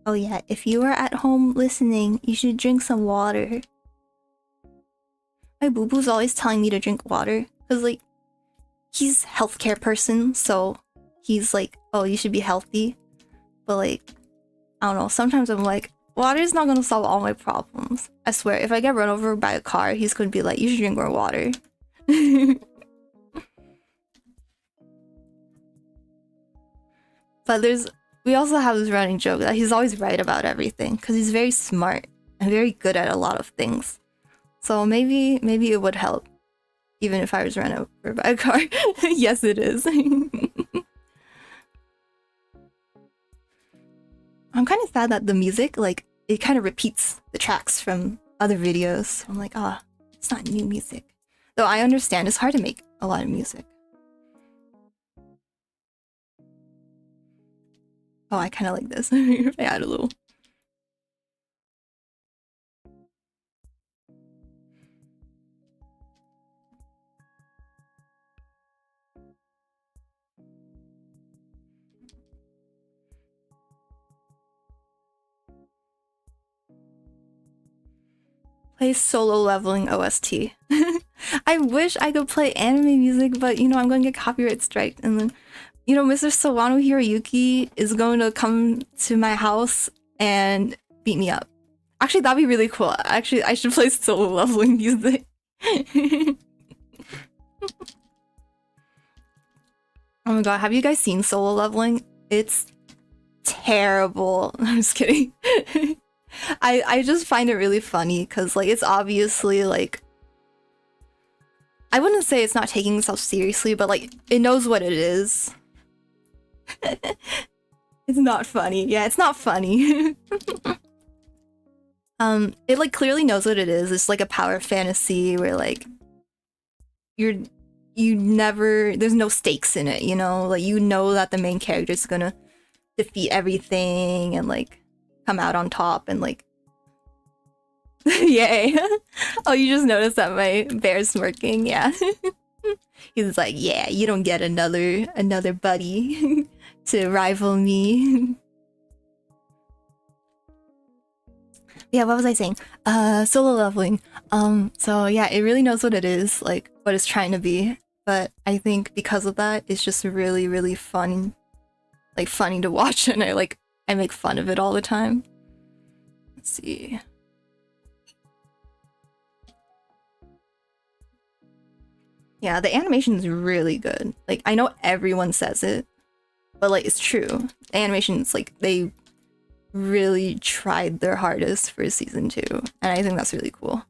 Oh yeah, if you are at home listening, you should drink some water. My boo-boo's always telling me to drink water, because like, he's healthcare person, so he's like, oh, you should be healthy. But like, I don't know, sometimes I'm like, water is not gonna solve all my problems. I swear, if I get run over by a car, he's gonna be like, you should drink more water. But we also have this running joke that he's always right about everything, because he's very smart and very good at a lot of things. So maybe it would help, even if I was run over by a car. Yes, it is. I'm kind of sad that the music, like, it kind of repeats the tracks from other videos. I'm like, ah, it's not new music. Though I understand it's hard to make a lot of music. Oh, I kind of like this. If I add a little. Play solo leveling OST. I wish I could play anime music, but you know, I'm going to get copyright striked. And then, you know, Mr. Sawano Hiroyuki is going to come to my house and beat me up. Actually, that'd be really cool. Actually, I should play solo leveling music. Oh my god, have you guys seen solo leveling? It's terrible. I'm just kidding. I just find it really funny because like it's obviously like, I wouldn't say it's not taking itself seriously, but like it knows what it is. It's not funny. Yeah, it's not funny. It like clearly knows what it is. It's like a power fantasy where like you never, there's no stakes in it, you know? Like you know that the main character is gonna defeat everything and like come out on top and like yay. Oh, you just noticed that my bear's smirking. Yeah. He's like, yeah, you don't get another buddy to rival me. Yeah, what was I saying? Solo leveling. So yeah, it really knows what it is, like what it's trying to be. But I think because of that, it's just really, really fun, like funny to watch, and I make fun of it all the time. Let's see. Yeah, the animation is really good. Like, I know everyone says it, but like, it's true. The animation's like, they really tried their hardest for season 2, and I think that's really cool.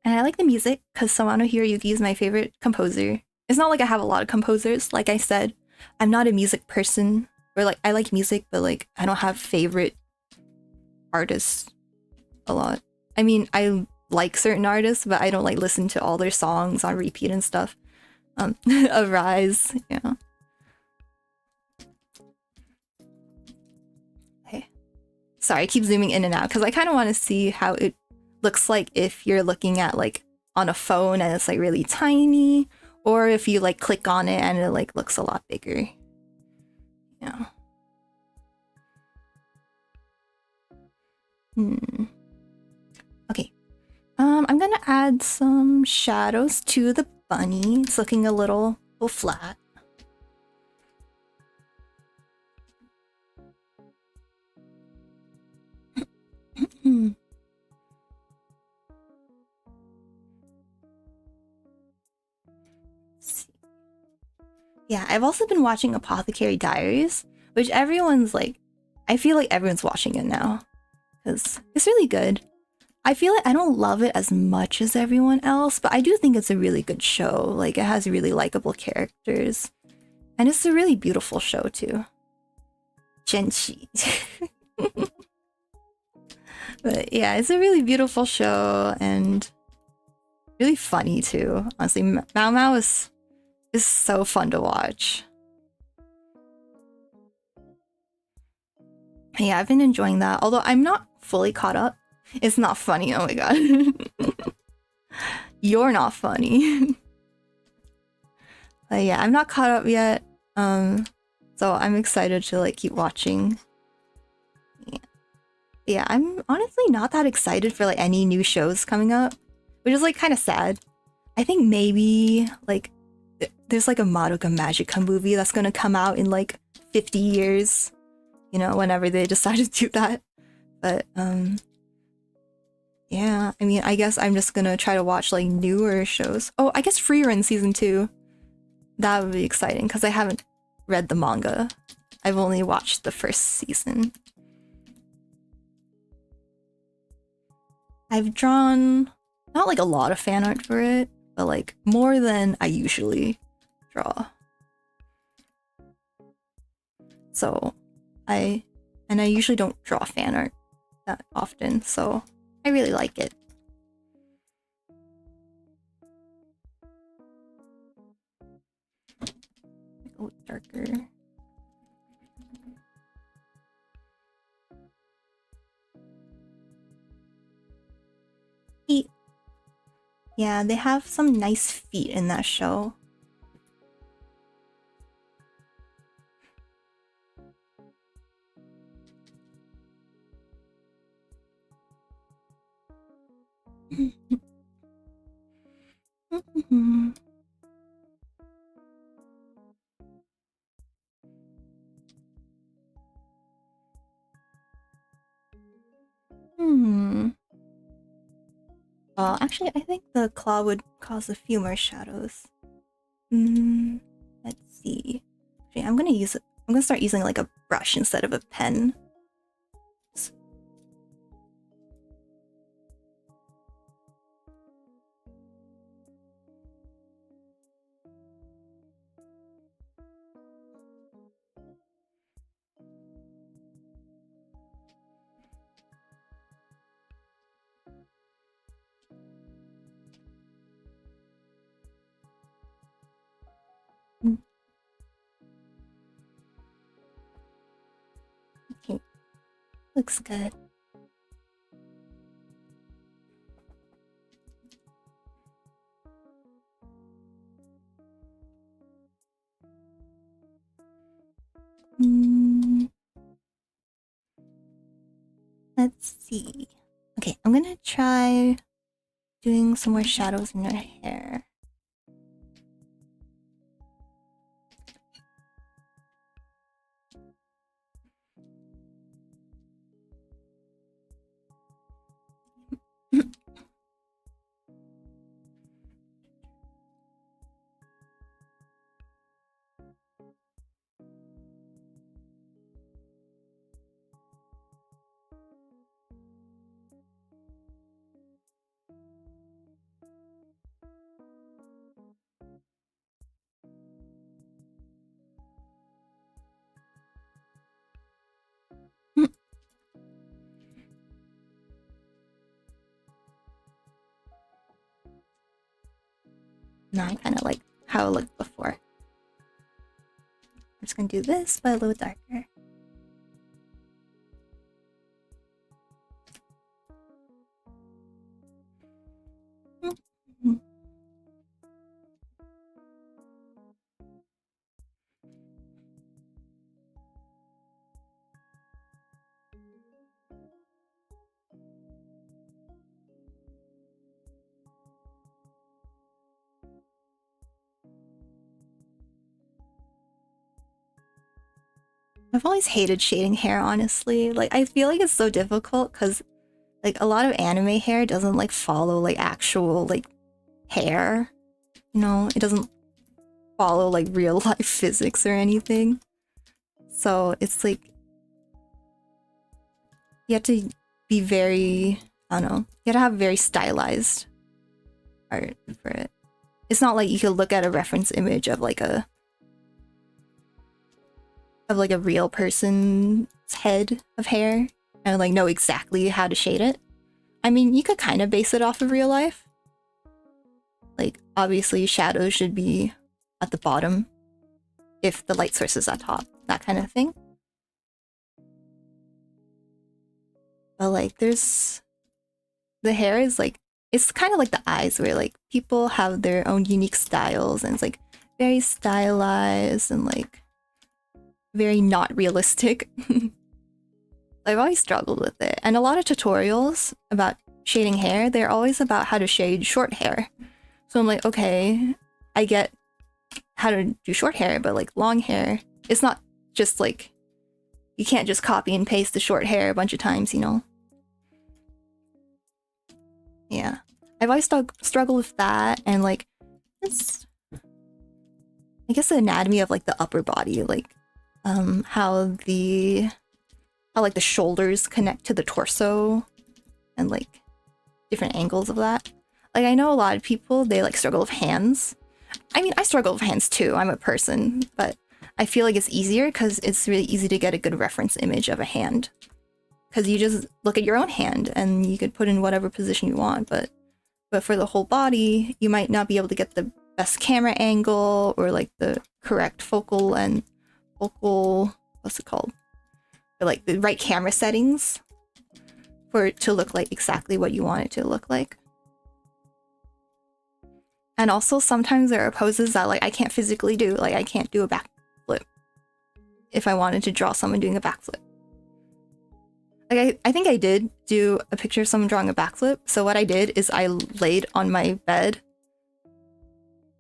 And I like the music because Sawano Hiroyuki is my favorite composer. It's not like I have a lot of composers. Like I said, I'm not a music person. Or like, I like music, but like, I don't have favorite artists a lot. I mean, I like certain artists, but I don't like listen to all their songs on repeat and stuff. Arise, yeah. Okay. Sorry, I keep zooming in and out because I kind of want to see how it looks like if you're looking at like on a phone and it's like really tiny, or if you like click on it and it like looks a lot bigger. Yeah. Okay. I'm gonna add some shadows to the bunny. It's looking a little flat. Yeah, I've also been watching Apothecary Diaries, which everyone's like, I feel like everyone's watching it now because it's really good. I feel like I don't love it as much as everyone else, but I do think it's a really good show. Like, it has really likable characters, and it's a really beautiful show too. Genshi. But yeah, it's a really beautiful show, and really funny too. Honestly, Mao Mao is so fun to watch. Yeah, I've been enjoying that. Although I'm not fully caught up. It's not funny. Oh my god. You're not funny. But yeah, I'm not caught up yet. So I'm excited to like keep watching. Yeah, I'm honestly not that excited for like any new shows coming up, which is like kind of sad. I think maybe like there's like a Madoka Magica movie that's gonna come out in like 50 years, you know, whenever they decide to do that. But yeah, I mean, I guess I'm just gonna try to watch like newer shows. Oh, I guess Free Run season 2. That would be exciting because I haven't read the manga. I've only watched the first season. I've drawn not like a lot of fan art for it, but like more than I usually draw. So I usually don't draw fan art that often, so I really like it. Go darker. Feet. Yeah, they have some nice feet in that show. Well, actually, I think the claw would cause a few more shadows. Let's see. Actually, I'm gonna start using like a brush instead of a pen. Okay, looks good. Let's see. Okay, I'm gonna try doing some more shadows in your hair. No, I kind of like how it looked before. I'm just gonna do this, but a little darker. I've always hated shading hair, honestly. Like, I feel like it's so difficult because, like, a lot of anime hair doesn't, like, follow, like, actual, like, hair. You know, it doesn't follow, like, real life physics or anything. So, it's like, you have to be very, I don't know, you have to have very stylized art for it. It's not like you could look at a reference image of, like, a real person's head of hair and like know exactly how to shade it. I mean, you could kind of base it off of real life, Like, obviously shadows should be at the bottom if the light source is at top, that kind of thing. But like there's the hair is like, it's kind of like the eyes where like people have their own unique styles and it's like very stylized and like very not realistic. I've always struggled with it. And a lot of tutorials about shading hair, they're always about how to shade short hair. So I'm like, okay, I get how to do short hair, but like long hair, it's not just like, you can't just copy and paste the short hair a bunch of times, you know? Yeah. I've always struggled with that and like, it's, I guess the anatomy of like the upper body, like how like the shoulders connect to the torso and like different angles of that. Like I know a lot of people, they like struggle with hands. I mean, I struggle with hands too. I'm a person, but I feel like it's easier because it's really easy to get a good reference image of a hand. Because you just look at your own hand and you could put in whatever position you want, but for the whole body, you might not be able to get the best camera angle or like the correct focal, what's it called? Or like the right camera settings for it to look like exactly what you want it to look like. And also sometimes there are poses that like I can't physically do, like I can't do a backflip if I wanted to draw someone doing a backflip. Like I think I did do a picture of someone drawing a backflip. So what I did is I laid on my bed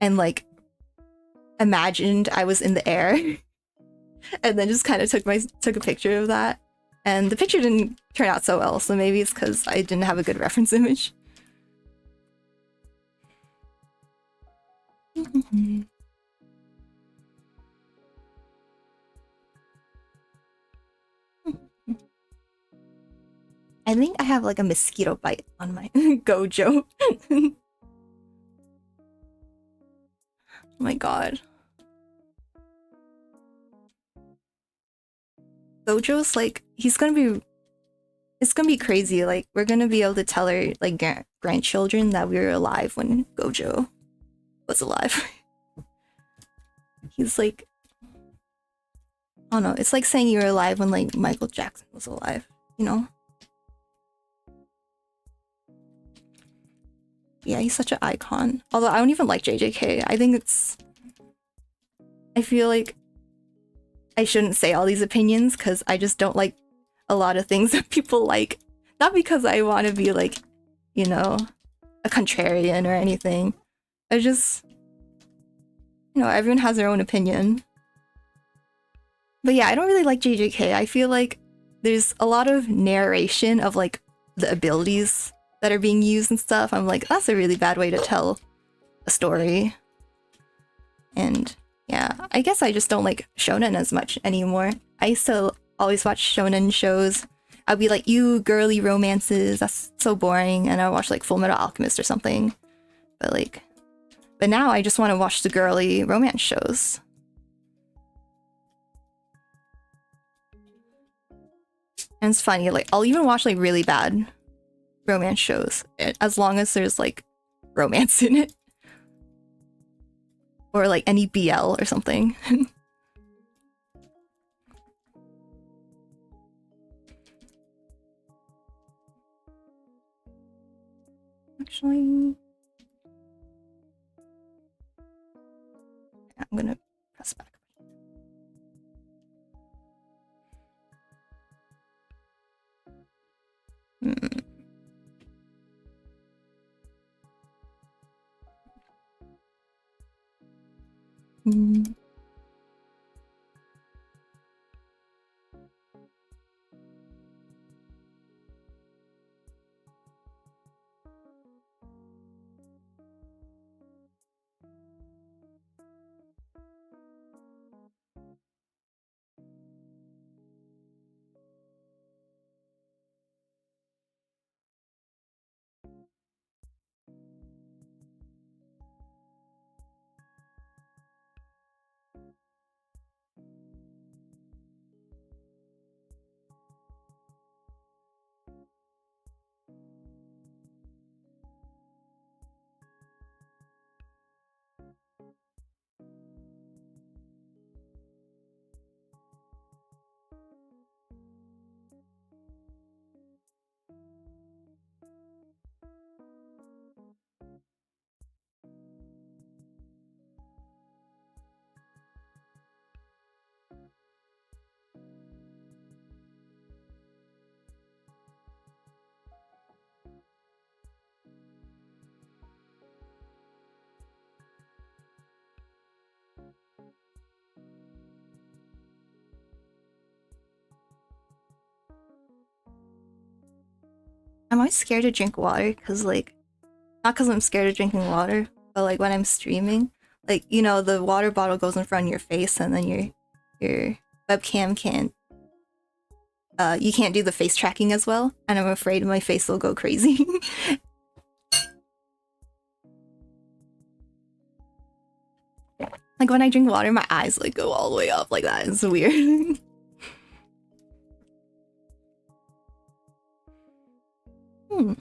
and like imagined I was in the air and then just kind of took a picture of that. And the picture didn't turn out so well, so maybe it's because I didn't have a good reference image. I think I have like a mosquito bite on my Gojo. Oh my god. Gojo's like, it's gonna be crazy. Like, we're gonna be able to tell our like grandchildren that we were alive when Gojo was alive. He's like, I don't know, it's like saying you were alive when like Michael Jackson was alive, you know? Yeah, he's such an icon. Although I don't even like JJK. I feel like I shouldn't say all these opinions because I just don't like a lot of things that people like. Not because I want to be like, you know, a contrarian or anything. I just, you know, everyone has their own opinion. But yeah, I don't really like JJK. I feel like there's a lot of narration of like the abilities that are being used and stuff. I'm like, that's a really bad way to tell a story. And yeah, I guess I just don't like shonen as much anymore. I used to always watch shonen shows. I'd be like, you girly romances, that's so boring. And I watch like Full Metal Alchemist or something. But now I just want to watch the girly romance shows. And it's funny, like I'll even watch like really bad romance shows as long as there's like romance in it. Or like any BL or something. Actually, I'm gonna press back. I'm always scared to drink water because, like, not because I'm scared of drinking water, but like when I'm streaming, like, you know, the water bottle goes in front of your face and then your webcam can't you can't do the face tracking as well, and I'm afraid my face will go crazy. Like when I drink water, my eyes like go all the way up like that. It's weird. Hmm.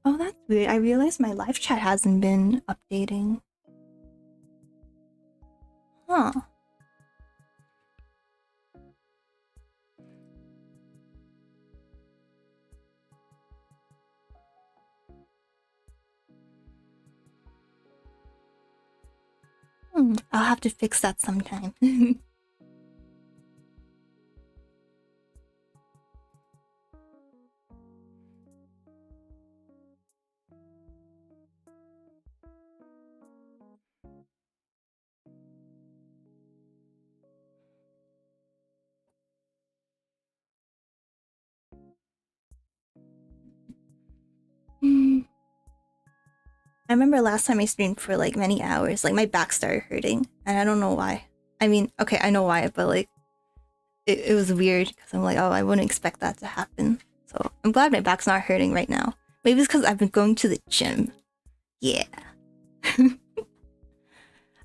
Oh, that's weird. I realized my live chat hasn't been updating. Huh. I'll have to fix that sometime. I remember last time I streamed for like many hours, like my back started hurting, and I don't know why. I mean, okay, I know why, but like it was weird because I'm like, oh, I wouldn't expect that to happen. So I'm glad my back's not hurting right now. Maybe it's because I've been going to the gym. Yeah.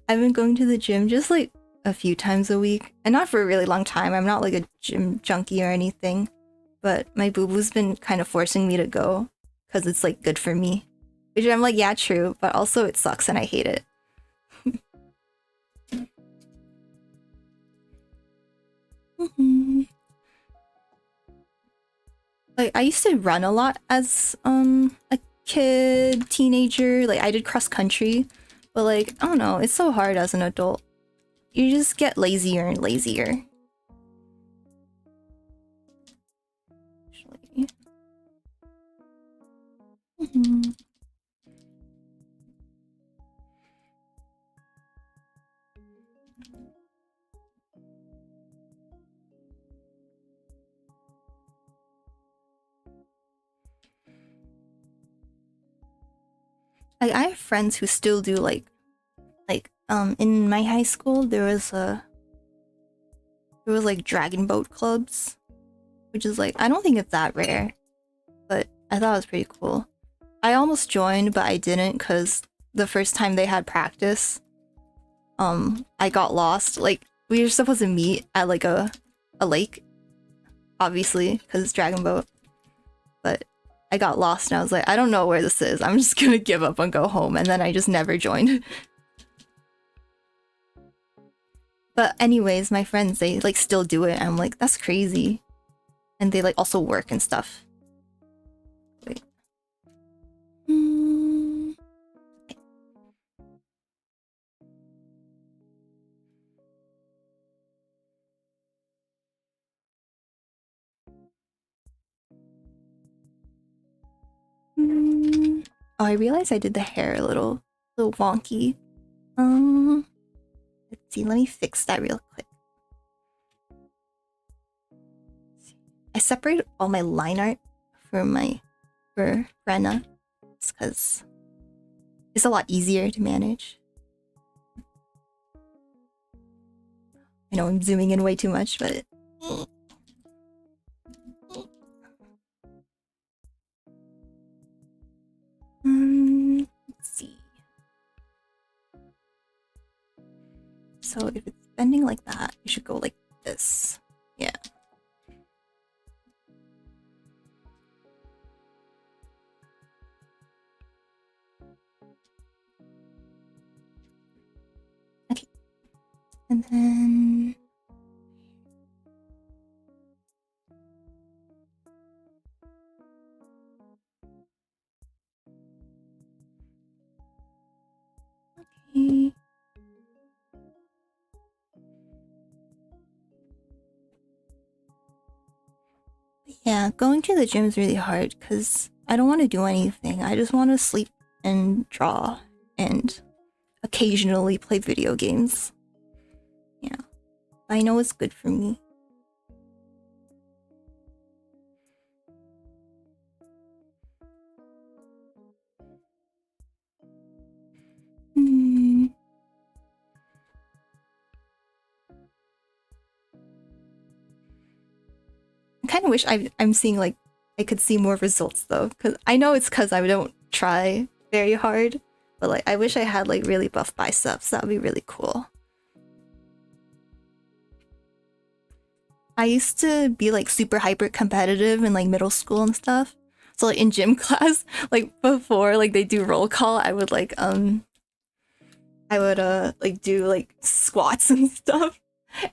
I've been going to the gym just like a few times a week, and not for a really long time. I'm not like a gym junkie or anything, but my boo-boo's been kind of forcing me to go because it's like good for me. Which I'm like, yeah, true, but also it sucks and I hate it. Like I used to run a lot as a kid, teenager. Like I did cross country, but like I don't know, it's so hard as an adult. You just get lazier and lazier. Actually. Like I have friends who still do like in my high school there was like dragon boat clubs, which is like I don't think it's that rare, but I thought it was pretty cool. I almost joined, but I didn't because the first time they had practice, I got lost. Like we were supposed to meet at like a lake, obviously, because it's dragon boat. But I got lost and I was like, I don't know where this is. I'm just gonna give up and go home. And then I just never joined. But anyways, my friends, they like still do it. And I'm like, that's crazy. And they like also work and stuff. Wait. Oh, I realized I did the hair a little wonky. Let's see, let me fix that real quick. I separated all my line art for Brenna because it's a lot easier to manage. I know I'm zooming in way too much, but let's see. So if it's bending like that, you should go like this. Yeah. Okay. And then okay. Yeah, going to the gym is really hard because I don't want to do anything. I just want to sleep and draw and occasionally play video games. Yeah. I know it's good for me. kind of wish I'm seeing like I could see more results though, because I know it's because I don't try very hard, but like I wish I had like really buff biceps. That would be really cool. I used to be like super hyper competitive in like middle school and stuff. So like in gym class, like before like they do roll call, I would like like do like squats and stuff.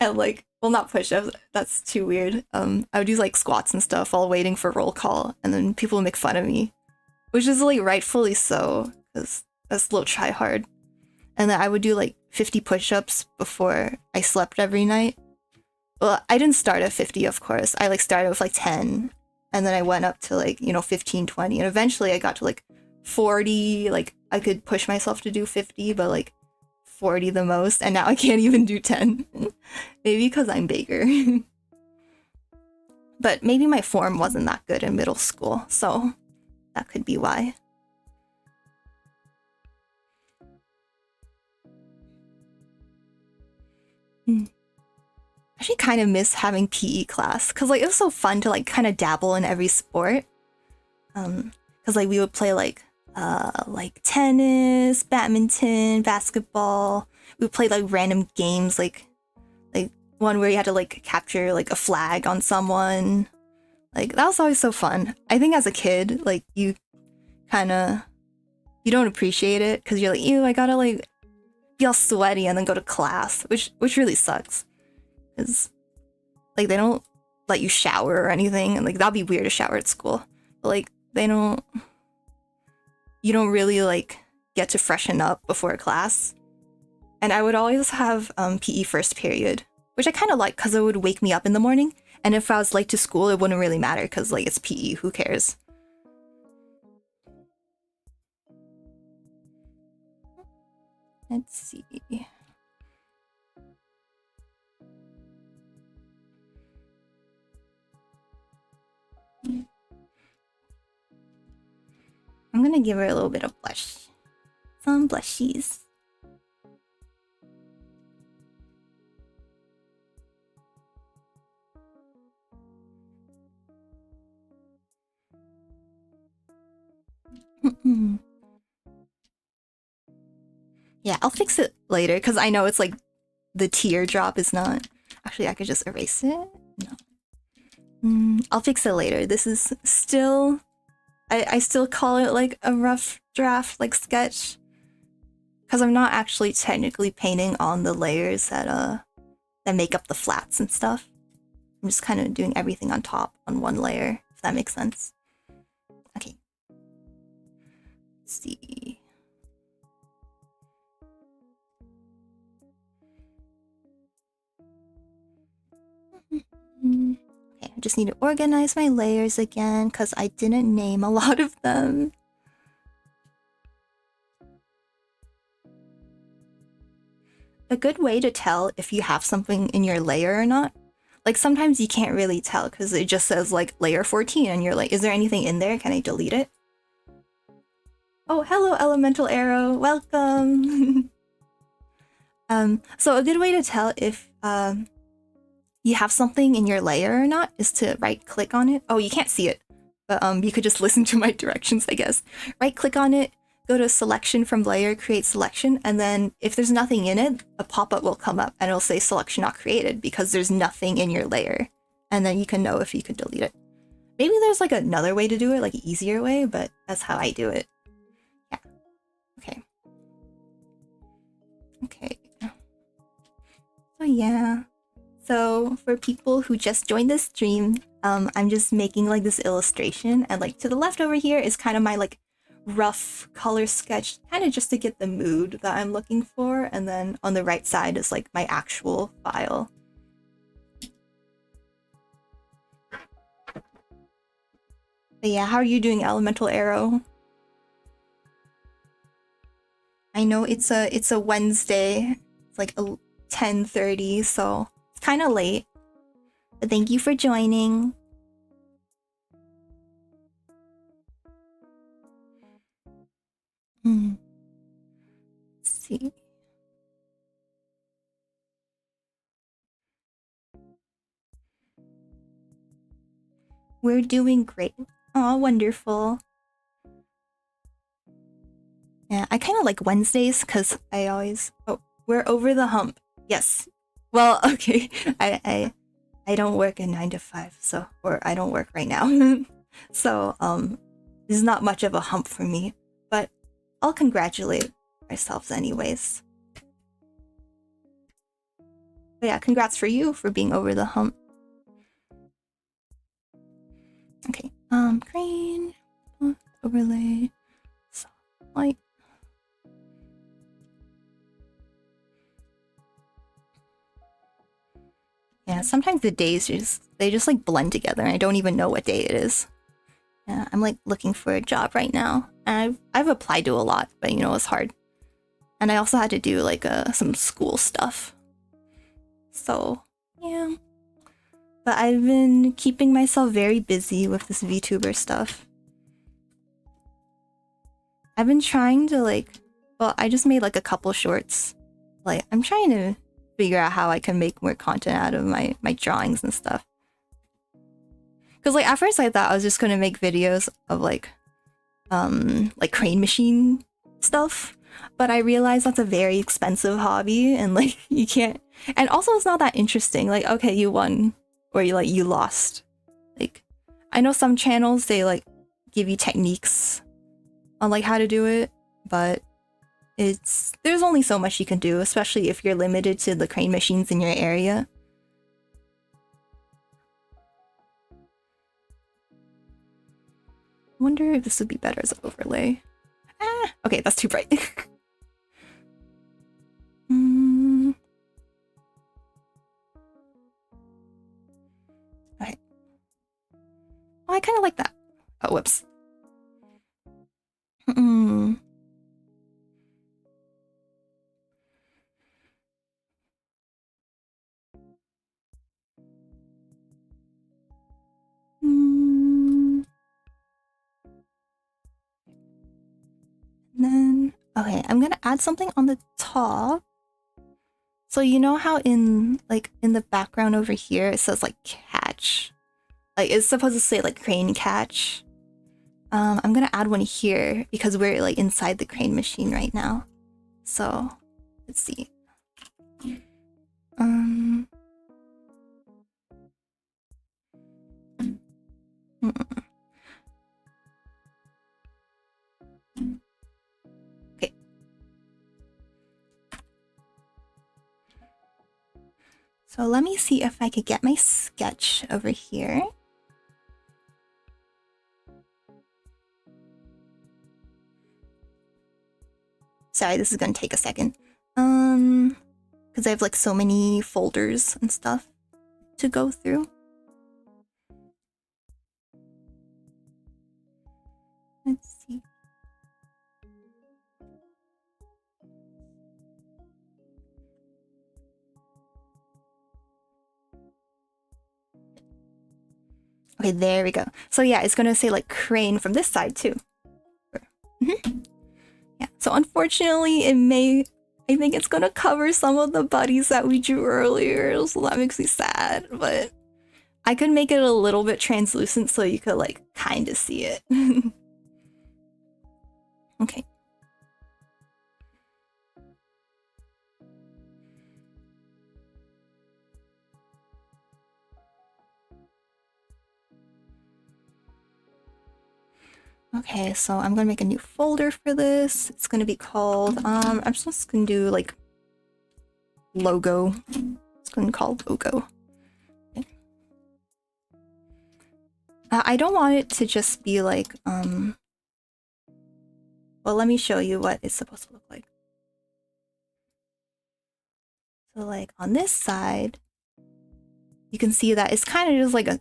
And like, well, not push-ups, that's too weird. I would do like squats and stuff while waiting for roll call, and then people would make fun of me, which is like rightfully so, because that's a little try hard. And then I would do like 50 push-ups before I slept every night. Well, I didn't start at 50, of course. I like started with like 10, and then I went up to like, 15, 20, and eventually I got to like 40. Like I could push myself to do 50, but like 40 the most, and now I can't even do 10. Maybe because I'm bigger. But maybe my form wasn't that good in middle school, so that could be why. I actually kind of miss having PE class, because like it was so fun to like kind of dabble in every sport. Because like we would play like tennis, badminton, basketball. We would play like random games, like one where you had to like capture like a flag on someone. Like that was always so fun. I think as a kid, like you don't appreciate it because you're like, ew, I gotta like be all sweaty and then go to class, which really sucks. Because like they don't let you shower or anything, and like that'd be weird to shower at school. But like you don't really like get to freshen up before class. And I would always have PE first period, which I kind of like because it would wake me up in the morning. And if I was late to school, it wouldn't really matter because like it's PE, who cares? Let's see. I'm gonna give her a little bit of blush. Some blushies. Yeah, I'll fix it later because I know it's like the teardrop is not. Actually, I could just erase it. No. I'll fix it later. This is still. I still call it like a rough draft, like sketch, because I'm not actually technically painting on the layers that make up the flats and stuff. I'm just kind of doing everything on top on one layer, if that makes sense. Okay. Let's see. Okay, I just need to organize my layers again because I didn't name a lot of them. A good way to tell if you have something in your layer or not, like sometimes you can't really tell because it just says like layer 14 and you're like, is there anything in there? Can I delete it? Oh, hello, Elemental Arrow. Welcome. So a good way to tell if you have something in your layer or not is to right click on it. Oh, you can't see it, but you could just listen to my directions, I guess. Right click on it, go to selection from layer, create selection, and then if there's nothing in it, a pop-up will come up and it'll say selection not created because there's nothing in your layer. And then you can know if you could delete it. Maybe there's like another way to do it, like an easier way, but that's how I do it. Yeah. Okay. Okay. So yeah. So for people who just joined the stream, I'm just making like this illustration, and like to the left over here is kind of my like rough color sketch, kind of just to get the mood that I'm looking for, and then on the right side is like my actual file. But yeah, how are you doing, Elemental Arrow? I know it's a Wednesday. It's like 10:30, so it's kind of late. But thank you for joining. Let's see. We're doing great. Oh, wonderful. Yeah, I kind of like Wednesdays because I always... Oh, we're over the hump. Yes. Well, okay. I don't work a 9 to 5, so... Or I don't work right now. So, this is not much of a hump for me. But I'll congratulate ourselves anyways. But yeah, congrats for you for being over the hump. Okay, green, overlay, light. Yeah, sometimes the days they just like blend together and I don't even know what day it is. Yeah, I'm like looking for a job right now. And I've applied to a lot, but you know, it's hard. And I also had to do like some school stuff. So, yeah. But I've been keeping myself very busy with this VTuber stuff. I've been trying to like, well, I just made like a couple shorts. Like, I'm trying to figure out how I can make more content out of my drawings and stuff. Because like at first I thought I was just gonna make videos of like crane machine stuff, but I realized that's a very expensive hobby and like you can't, and also it's not that interesting. Like, okay, you won or you lost. Like, I know some channels they like give you techniques on like how to do it, but there's only so much you can do, especially if you're limited to the crane machines in your area. Wonder if this would be better as an overlay. Ah, okay, that's too bright. Okay. Oh, I kind of like that. Oh, whoops. Then, okay, I'm gonna add something on the top. So you know how in the background over here it says like catch, like it's supposed to say like crane catch. I'm gonna add one here because we're like inside the crane machine right now. So let's see. Okay. So let me see if I could get my sketch over here. Sorry, this is gonna take a second. Because I have like so many folders and stuff to go through. Let's see. Okay, there we go. So yeah, it's gonna say like crane from this side too. Yeah, so unfortunately I think it's gonna cover some of the buddies that we drew earlier, so that makes me sad, but I could make it a little bit translucent so you could like kind of see it. Okay. Okay, so I'm gonna make a new folder for this. It's gonna be called, I'm just gonna do like logo. It's gonna be called logo. Okay. I don't want it to just be like, well, let me show you what it's supposed to look like. So like on this side, you can see that it's kind of just like a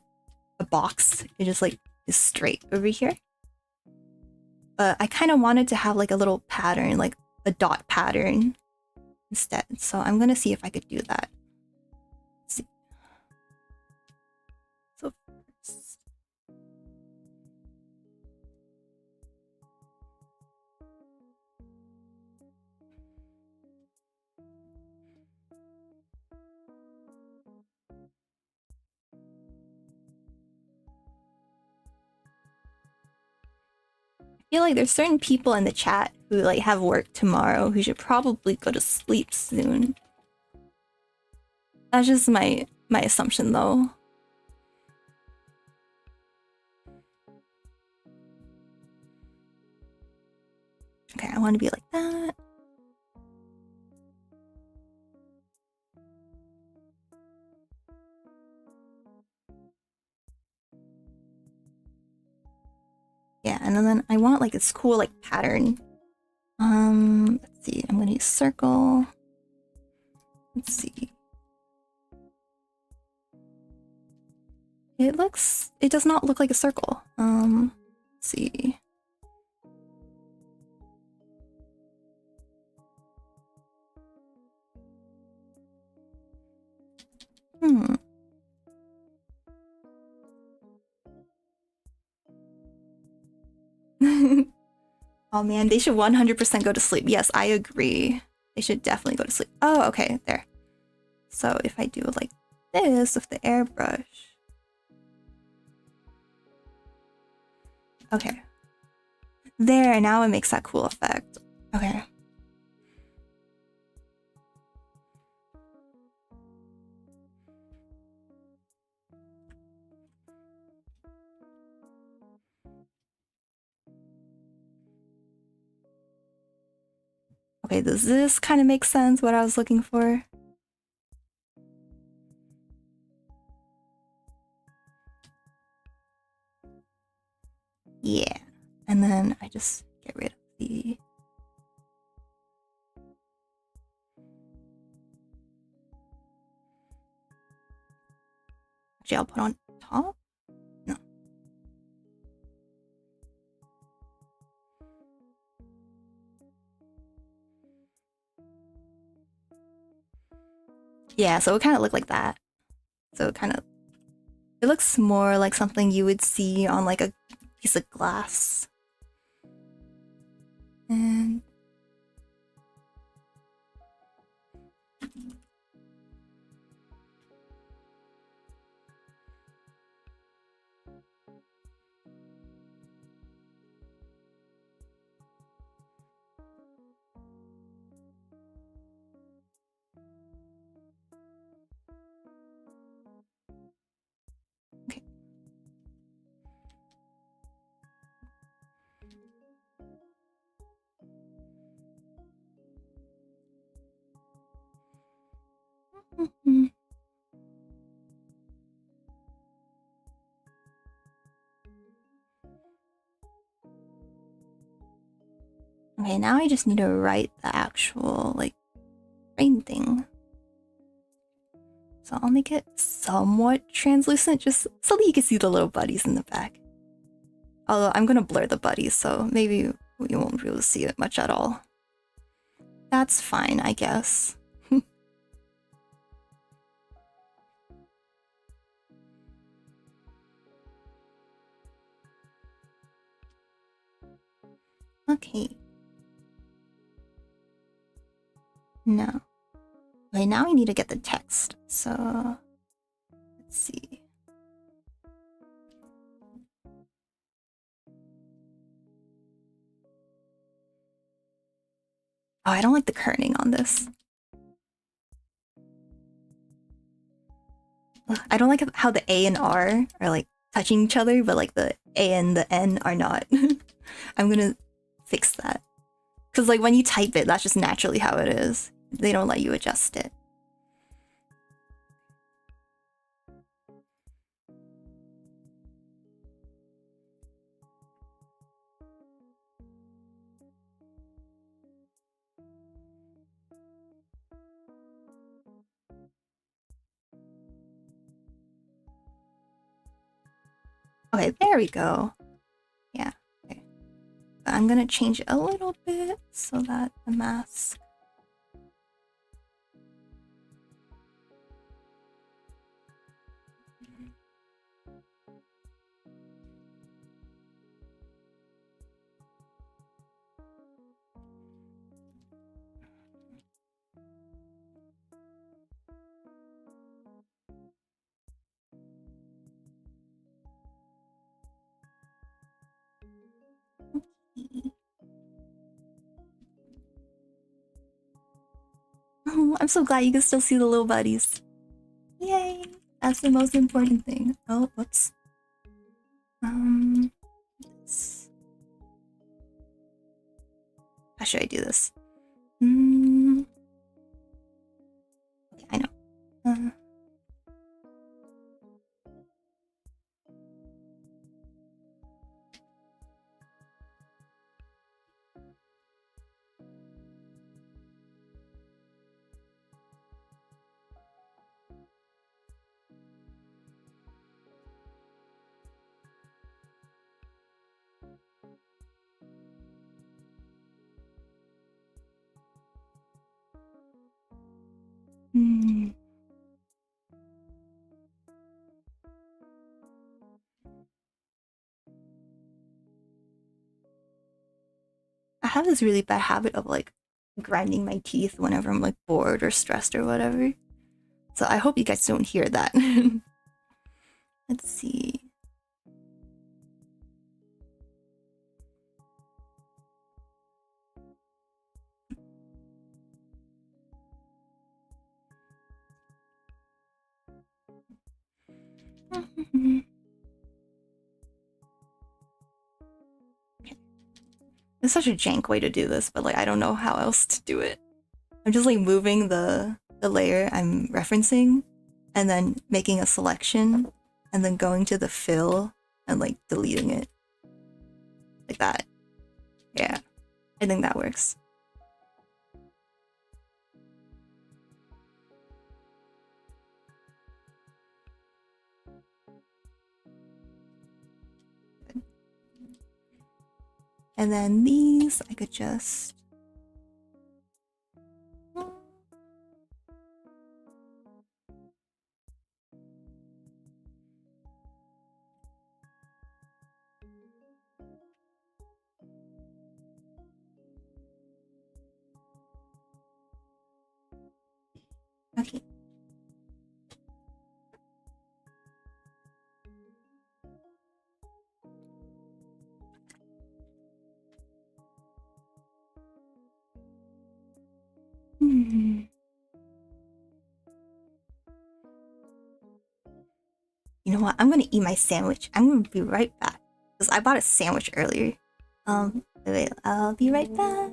box. It just like is straight over here. But I kind of wanted to have like a little pattern, like a dot pattern instead. So I'm gonna see if I could do that. Let's see. So first. feel like there's certain people in the chat who like have work tomorrow who should probably go to sleep soon. That's just my assumption though. Okay, I want to be like that. Yeah, and then I want like this cool like pattern. Let's see. I'm gonna use circle. Let's see. It does not look like a circle. Let's see. Oh man, they should 100% go to sleep. Yes, I agree. They should definitely go to sleep. Oh, okay, there. So if I do like this with the airbrush. Okay. There, now it makes that cool effect. Okay. Okay, does this kind of make sense, what I was looking for? Yeah. And then I just get rid of the... Actually, I'll put on top? No. Yeah, so it kind of looked like that. So it looks more like something you would see on like a piece of glass. And okay. Okay, now I just need to write the actual like rain thing. So I'll make it somewhat translucent just so that you can see the little buddies in the back. Although I'm gonna blur the buddies, so maybe we won't be able to see it much at all. That's fine, I guess. Okay. No. Okay, now we need to get the text. So let's see. Oh, I don't like the kerning on this. Ugh, I don't like how the A and R are like touching each other, but like the A and the N are not. I'm gonna fix that. Because like when you type it, that's just naturally how it is. They don't let you adjust it. Okay, there we go. Yeah, okay. But I'm gonna change it a little bit so that the mask... I'm so glad you can still see the little buddies. Yay! That's the most important thing. Oh, whoops. How should I do this? Okay, I know. I have this really bad habit of like grinding my teeth whenever I'm like bored or stressed or whatever. So I hope you guys don't hear that. Let's see. It's such a jank way to do this, but like I don't know how else to do it. I'm just like moving the layer I'm referencing and then making a selection and then going to the fill and like deleting it. Like that. Yeah. I think that works. Good. And then these I could just okay. You know what? I'm gonna eat my sandwich. I'm gonna be right back. Because I bought a sandwich earlier. Wait, I'll be right back.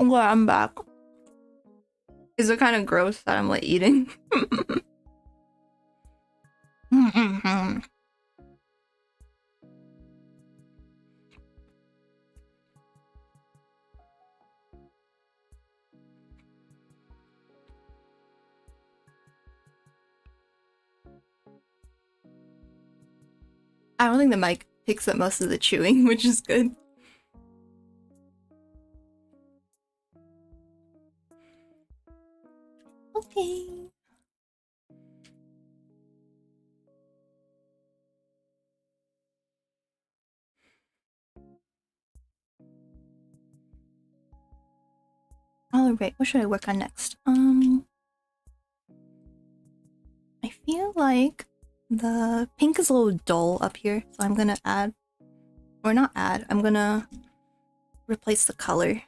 Well, I'm back. Is it kind of gross that I'm like eating? I don't think the mic picks up most of the chewing, which is good. Okay. Alright, what should I work on next? I feel like the pink is a little dull up here, so I'm gonna add, or not add, I'm gonna replace the color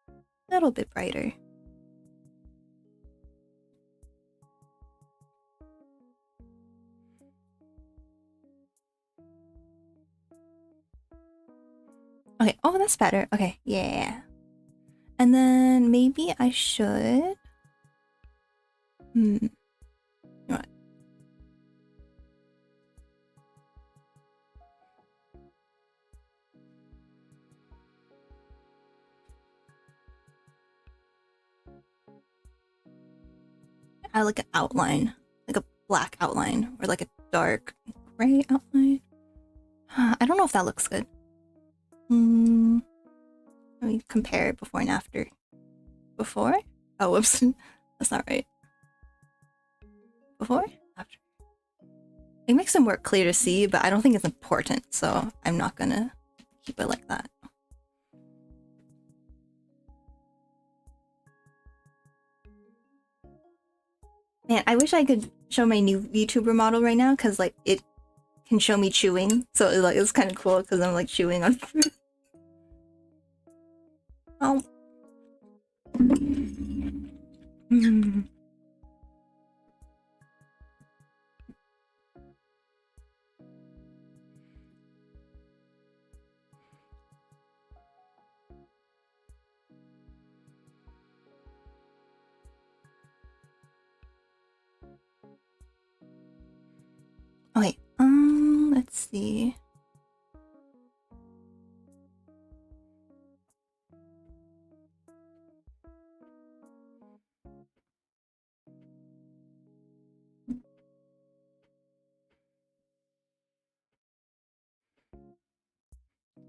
a little bit brighter. Okay, oh, that's better. Okay, yeah. And then maybe I should... You know what? I like an outline, like a black outline, or like a dark gray outline. I don't know if that looks good. Let me compare it before and after. Before? Oh, whoops. That's not right. Before? After. It makes them more clear to see, but I don't think it's important, so I'm not gonna keep it like that. Man, I wish I could show my new VTuber model right now, because like it can show me chewing, so like it's kind of cool because I'm like chewing on fruit. Oh. Okay, let's see.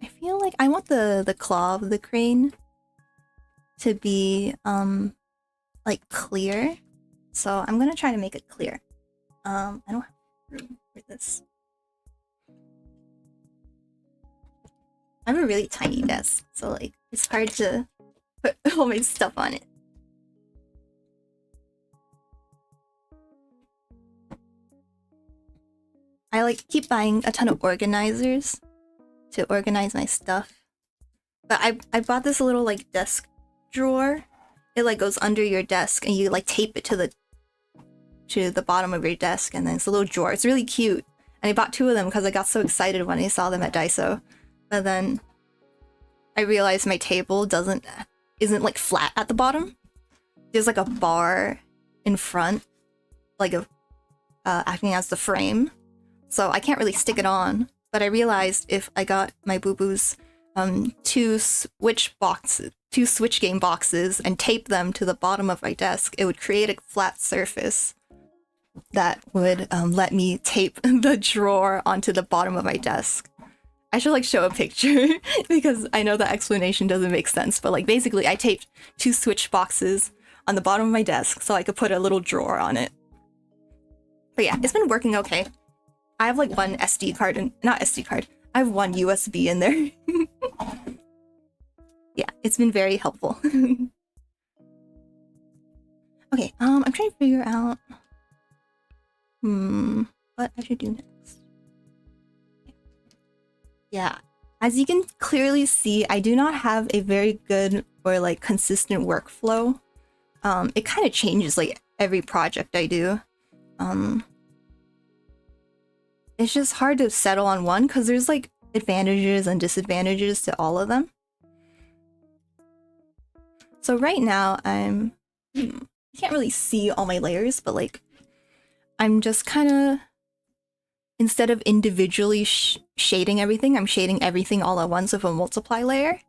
I feel like I want the claw of the crane to be like clear. So I'm gonna try to make it clear. I don't have room for this. I have a really tiny desk, so like it's hard to put all my stuff on it. I like keep buying a ton of organizers to organize my stuff. But I bought this little like desk drawer. It like goes under your desk and you like tape it to the bottom of your desk, and then it's a little drawer. It's really cute. And I bought 2 of them because I got so excited when I saw them at Daiso. But then I realized my table isn't like flat at the bottom. There's like a bar in front, like acting as the frame. So I can't really stick it on. But I realized if I got my boo-boos 2 Switch game boxes and tape them to the bottom of my desk, it would create a flat surface that would let me tape the drawer onto the bottom of my desk. I should like show a picture because I know the explanation doesn't make sense, but like basically I taped 2 Switch boxes on the bottom of my desk so I could put a little drawer on it. But yeah, it's been working okay. I have like one SD card and not SD card. I have one USB in there. Yeah, it's been very helpful. Okay, I'm trying to figure out what I should do next. Yeah, as you can clearly see, I do not have a very good or like consistent workflow. It kind of changes like every project I do. It's just hard to settle on one because there's like advantages and disadvantages to all of them. So right now I'm you can't really see all my layers, but like I'm just kind of, instead of individually shading everything, I'm shading everything all at once with a multiply layer.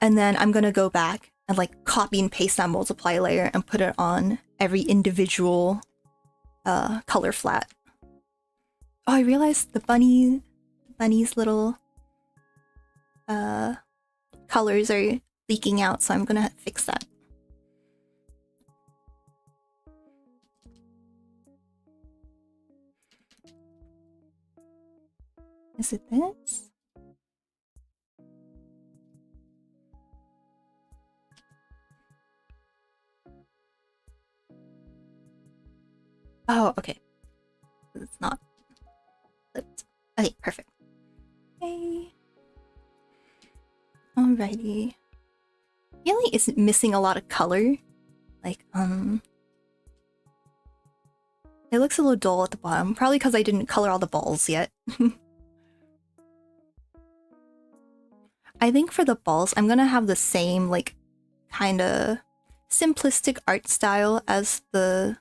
And then I'm gonna go back and like copy and paste that multiply layer and put it on every individual color flat. Oh, I realized the bunny's little colors are leaking out, so I'm gonna fix that. Is it this? Oh, okay. It's not flipped. Okay, perfect. Okay. Alrighty. I feel like it's missing a lot of color. Like, it looks a little dull at the bottom. Probably because I didn't color all the balls yet. I think for the balls, I'm gonna have the same, like, kinda simplistic art style as the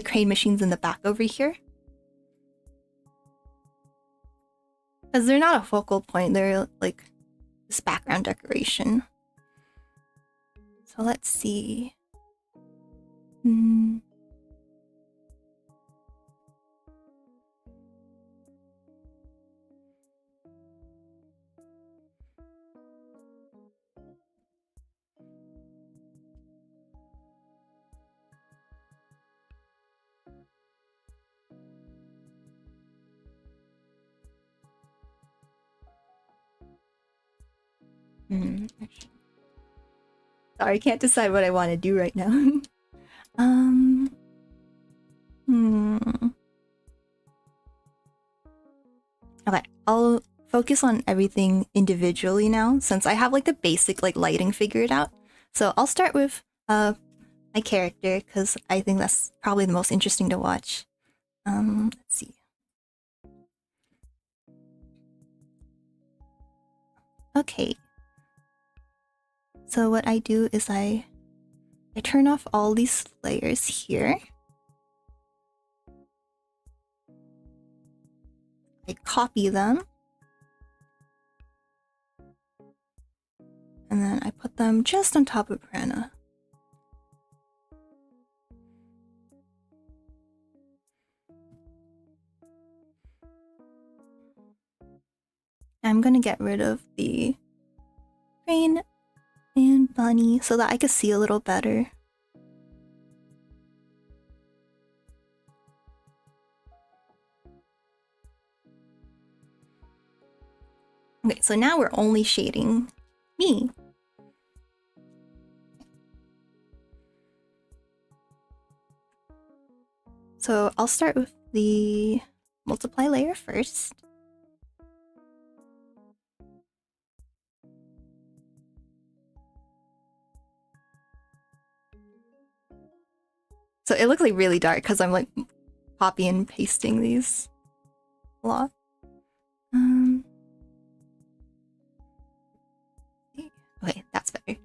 crane machines in the back over here. Because they're not a focal point, they're like this background decoration. So let's see. Sorry, I can't decide what I want to do right now. Okay, I'll focus on everything individually now, since I have like the basic like lighting figured out. So I'll start with my character, because I think that's probably the most interesting to watch. Let's see. Okay. So what I do is I turn off all these layers here. I copy them. And then I put them just on top of Piranha. I'm gonna get rid of the crane and bunny so that I can see a little better. Okay, so now we're only shading me. So I'll start with the multiply layer first. So it looks like really dark because I'm like copy and pasting these a lot. Okay, that's better.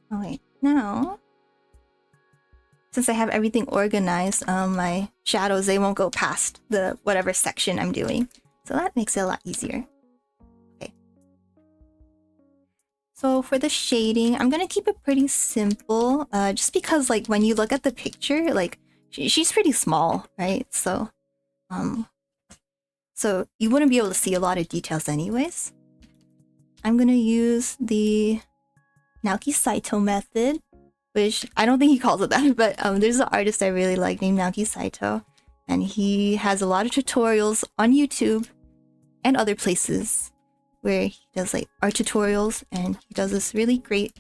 Okay, now since I have everything organized, my shadows, they won't go past the whatever section I'm doing. So that makes it a lot easier. Okay. So for the shading, I'm gonna keep it pretty simple, just because like when you look at the picture, like she's pretty small, right? So you wouldn't be able to see a lot of details anyways. I'm gonna use the Naoki Saito method, which I don't think he calls it that, but there's an artist I really like named Naoki Saito, and he has a lot of tutorials on YouTube and other places where he does like art tutorials, and he does this really great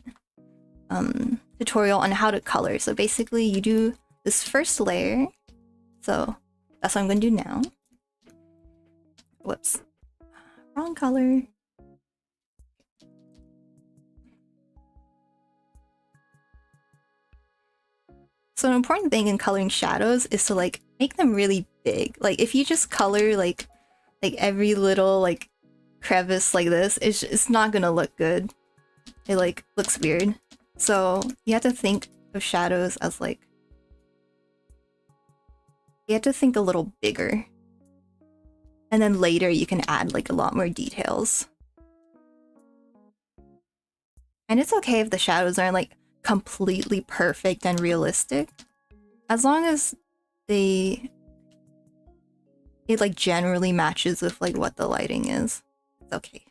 tutorial on how to color. So basically you do this first layer, so that's what I'm gonna do now. Whoops, wrong color. So an important thing in coloring shadows is to like make them really big. Like if you just color like every little like crevice like this, it's not gonna look good. It like looks weird. So you have to think of shadows as like, you have to think a little bigger. And then later you can add like a lot more details. And it's okay if the shadows aren't like completely perfect and realistic. As long as it like generally matches with like what the lighting is. It's okay.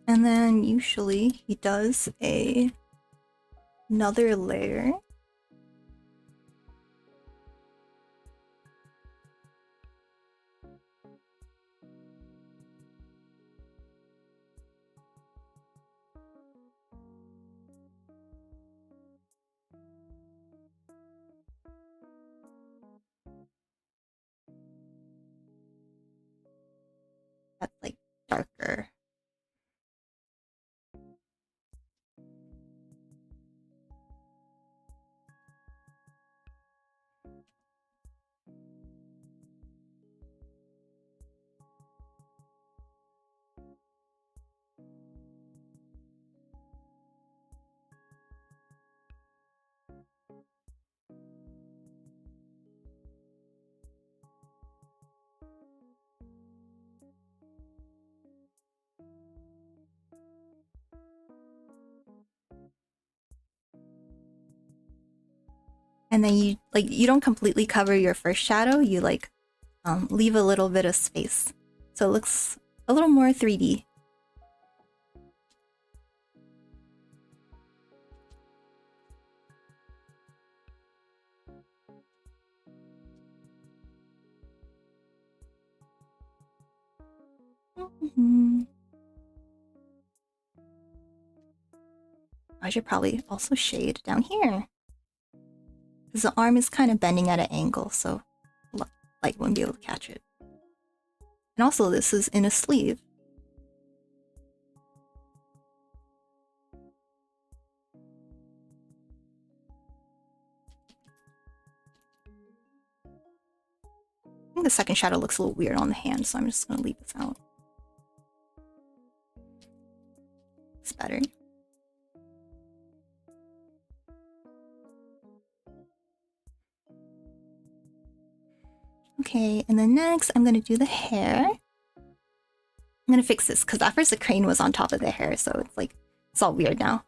And then usually he does another layer. That's like darker. And then you don't completely cover your first shadow, you like leave a little bit of space. So it looks a little more 3D. I should probably also shade down here. Because the arm is kind of bending at an angle, so light won't be able to catch it. And also this is in a sleeve. I think the second shadow looks a little weird on the hand, so I'm just gonna leave this out. It's better. Okay, and then next I'm gonna do the hair. I'm gonna fix this because at first the crane was on top of the hair, so it's like it's all weird now.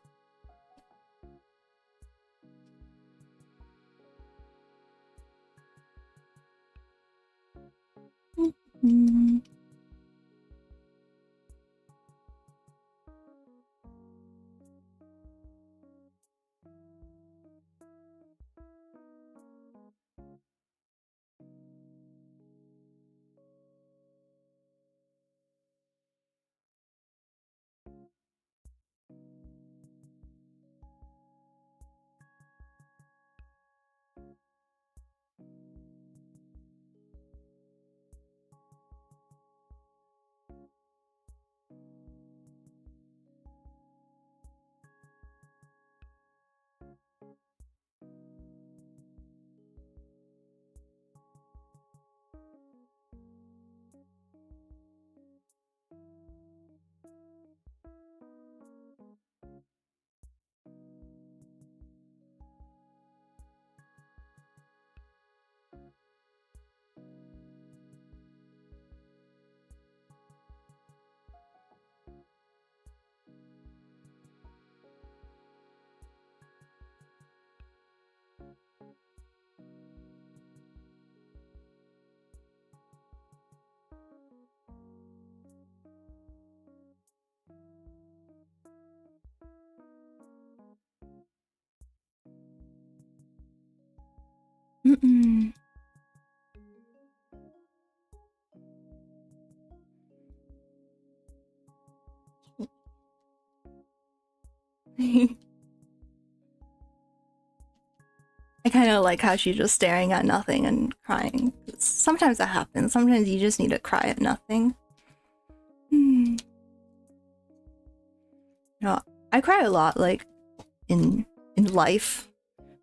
I kind of like how she's just staring at nothing and crying. Sometimes that happens. Sometimes you just need to cry at nothing. Hmm. No, I cry a lot, like in life,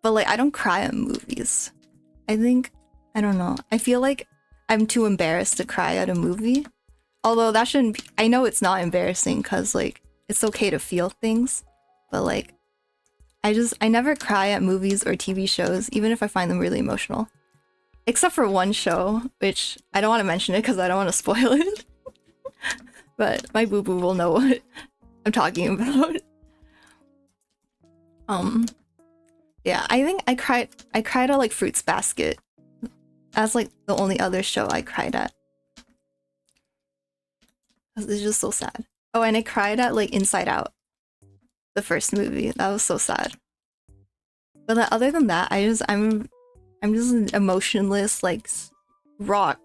but like I don't cry at movies. I think I don't know. I feel like I'm too embarrassed to cry at a movie. Although that shouldn't be, I know it's not embarrassing because like it's okay to feel things, but like I never cry at movies or TV shows, even if I find them really emotional. Except for one show, which I don't want to mention it because I don't want to spoil it. But my boo boo will know what I'm talking about. Yeah, I think I cried at like Fruits Basket. That's like the only other show I cried at. It's just so sad. Oh, and I cried at like Inside Out, the first movie. That was so sad. But other than that, I'm just an emotionless, like rock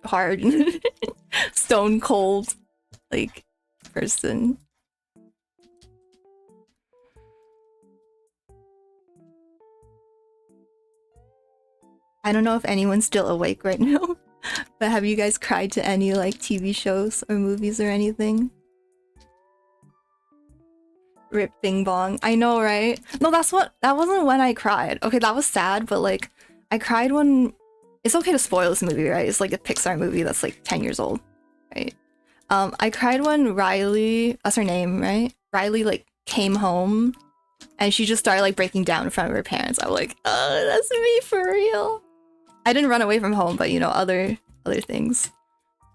hard, stone cold, like person. I don't know if anyone's still awake right now, but have you guys cried to any like TV shows or movies or anything? Rip Bing Bong. I know, right? No, that wasn't when I cried. Okay, that was sad, but like I cried when it's okay to spoil this movie, right? It's like a Pixar movie that's like 10 years old, right? I cried when Riley, that's her name, right? Riley like came home and she just started like breaking down in front of her parents. I was like, oh, that's me for real. I didn't run away from home, but you know, other things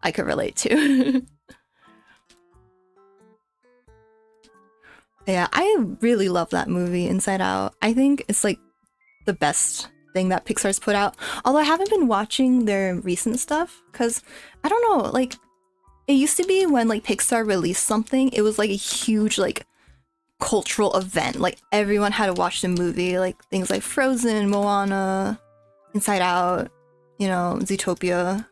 I could relate to. Yeah, I really love that movie, Inside Out. I think it's like the best thing that Pixar's put out. Although I haven't been watching their recent stuff, because I don't know, like it used to be when like Pixar released something, it was like a huge like cultural event. Like everyone had to watch the movie, like things like Frozen, Moana, Inside Out, you know, Zootopia,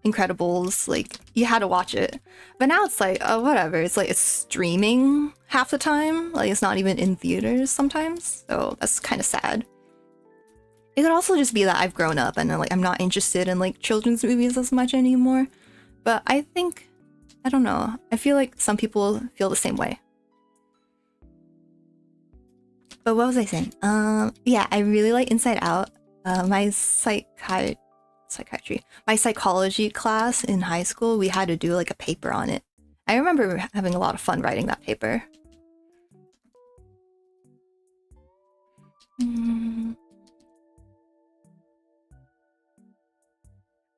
Incredibles, like you had to watch it. But now it's like, oh, whatever. It's like it's streaming half the time. Like it's not even in theaters sometimes. So that's kind of sad. It could also just be that I've grown up and like I'm not interested in like children's movies as much anymore. But I think, I don't know. I feel like some people feel the same way. But what was I saying? Yeah, I really like Inside Out. My psychology class in high school, we had to do like a paper on it. I remember having a lot of fun writing that paper.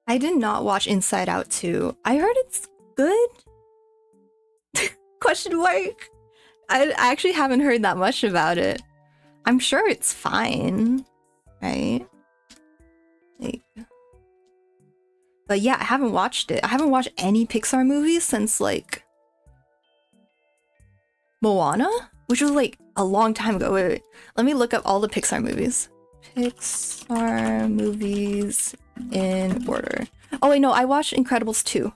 I did not watch Inside Out 2. I heard it's good? Question mark. I actually haven't heard that much about it. I'm sure it's fine, right? Like, but yeah, I haven't watched it. I haven't watched any Pixar movies since like Moana, which was like a long time ago. Wait. Let me look up all the Pixar movies. Pixar movies in order. Oh wait, no, I watched Incredibles 2.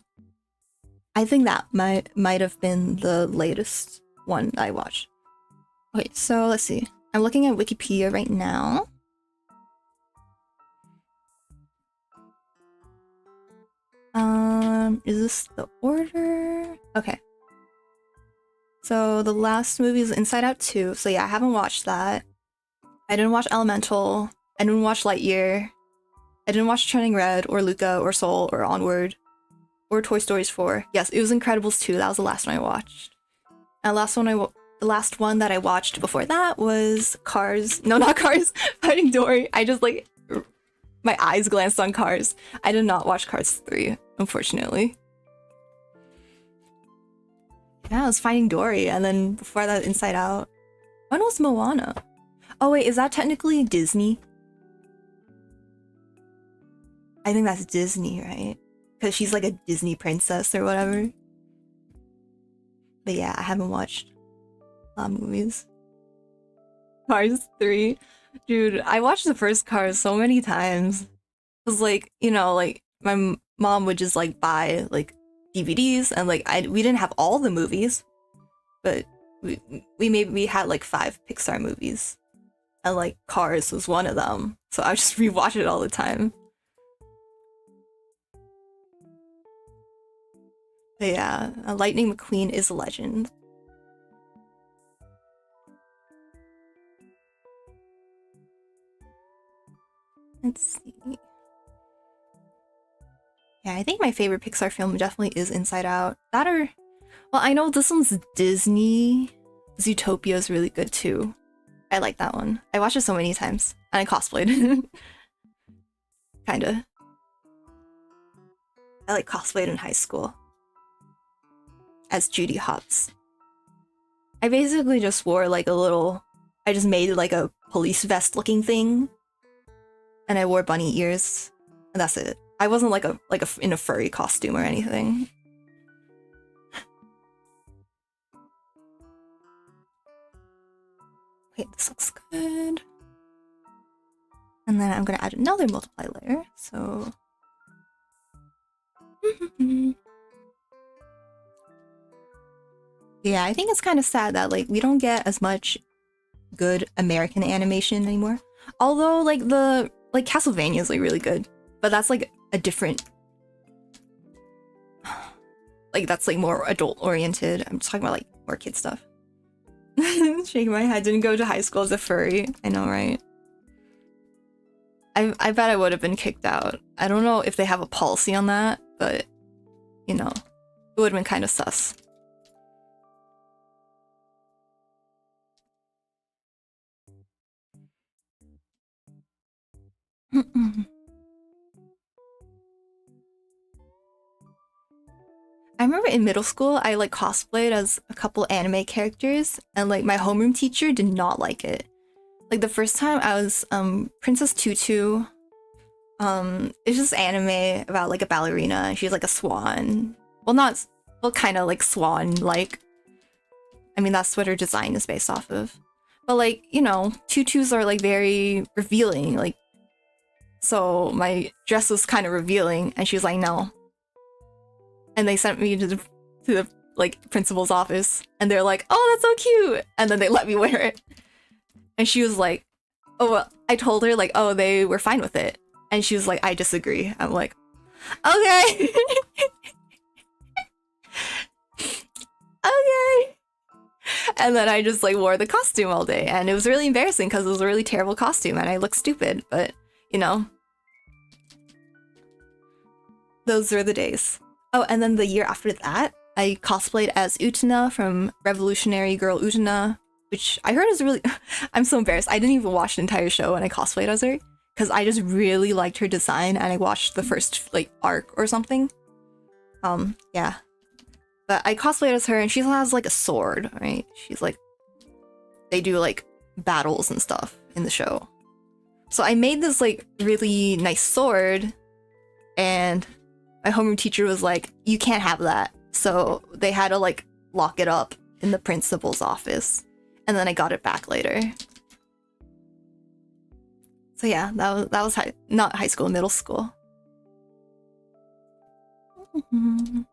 I think that might have been the latest one that I watched. Okay, so let's see. I'm looking at Wikipedia right now. Is this the order? Okay. So the last movie is Inside Out 2. So yeah, I haven't watched that. I didn't watch Elemental. I didn't watch Lightyear. I didn't watch Turning Red or Luca or Soul or Onward or Toy Story 4. Yes, it was Incredibles 2. That was the last one I watched. And the last one that I watched before that was Cars. No, not Cars. Finding Dory. I just like my eyes glanced on Cars. I did not watch Cars 3, unfortunately. Yeah, I was Finding Dory, and then before that, Inside Out. When was Moana? Oh wait, is that technically Disney? I think that's Disney, right? Because she's like a Disney princess or whatever. But yeah, I haven't watched a lot of movies. Cars 3. Dude, I watched the first Cars so many times. It was like, you know, like my mom would just like buy like DVDs and like we didn't have all the movies, but we had like 5 Pixar movies. and like Cars was one of them. So I just rewatch it all the time. But yeah, Lightning McQueen is a legend. Let's see. Yeah, I think my favorite Pixar film definitely is Inside Out. That or, well, I know this one's Disney. Zootopia is really good too. I like that one. I watched it so many times, and I cosplayed. Kinda. I like cosplayed in high school as Judy Hopps. I basically just wore like a little. I just made like a police vest looking thing, and I wore bunny ears, and that's it. I wasn't like in a furry costume or anything. Okay, this looks good. And then I'm gonna add another multiply layer, so... Yeah, I think it's kind of sad that like we don't get as much good American animation anymore. Although like Castlevania is like really good, but that's like a different... Like that's like more adult oriented. I'm just talking about like more kid stuff. Shaking my head, didn't go to high school as a furry. I know, right? I bet I would have been kicked out. I don't know if they have a policy on that, but you know, it would have been kind of sus. I remember in middle school, I like cosplayed as a couple anime characters, and like my homeroom teacher did not like it. Like the first time I was Princess Tutu. It's just anime about like a ballerina, and she's like a swan. Well, kind of like swan-like. I mean, that's what her design is based off of. But like, you know, tutus are like very revealing, like. So my dress was kind of revealing, and she was like, no. And they sent me to the like principal's office, and they're like, oh, that's so cute, and then they let me wear it. And she was like, oh, well, I told her like, oh, they were fine with it, and she was like, I disagree. I'm like, okay. Okay. And then I just like wore the costume all day, and it was really embarrassing because it was a really terrible costume and I looked stupid, but you know, those were the days. Oh, and then the year after that, I cosplayed as Utena from Revolutionary Girl Utena, which I heard is really... I'm so embarrassed. I didn't even watch the entire show when I cosplayed as her, because I just really liked her design, and I watched the first, like, arc or something. Yeah. But I cosplayed as her, and she has, like, a sword, right? She's, like... They do, like, battles and stuff in the show. So I made this, like, really nice sword, and... my homeroom teacher was like, you can't have that. So they had to like lock it up in the principal's office. And then I got it back later. So yeah, that was not high school, middle school. Okay.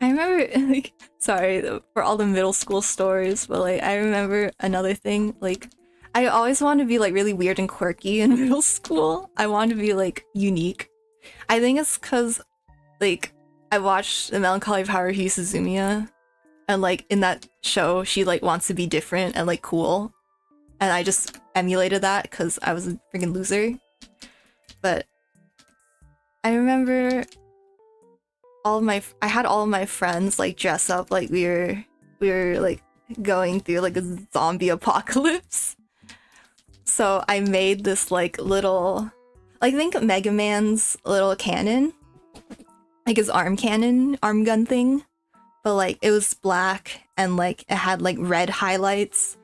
I remember, like, sorry for all the middle school stories, but like, I remember another thing, like, I always wanted to be like really weird and quirky in middle school. I wanted to be like unique. I think it's because, like, I watched The Melancholy of Haruhi Suzumiya, and like in that show, she like wants to be different and like cool, and I just emulated that because I was a freaking loser. But I remember. I had all of my friends like dress up like we were like going through like a zombie apocalypse. So I made this like little, like, think Mega Man's little cannon, like his arm gun thing, but like it was black and like it had like red highlights,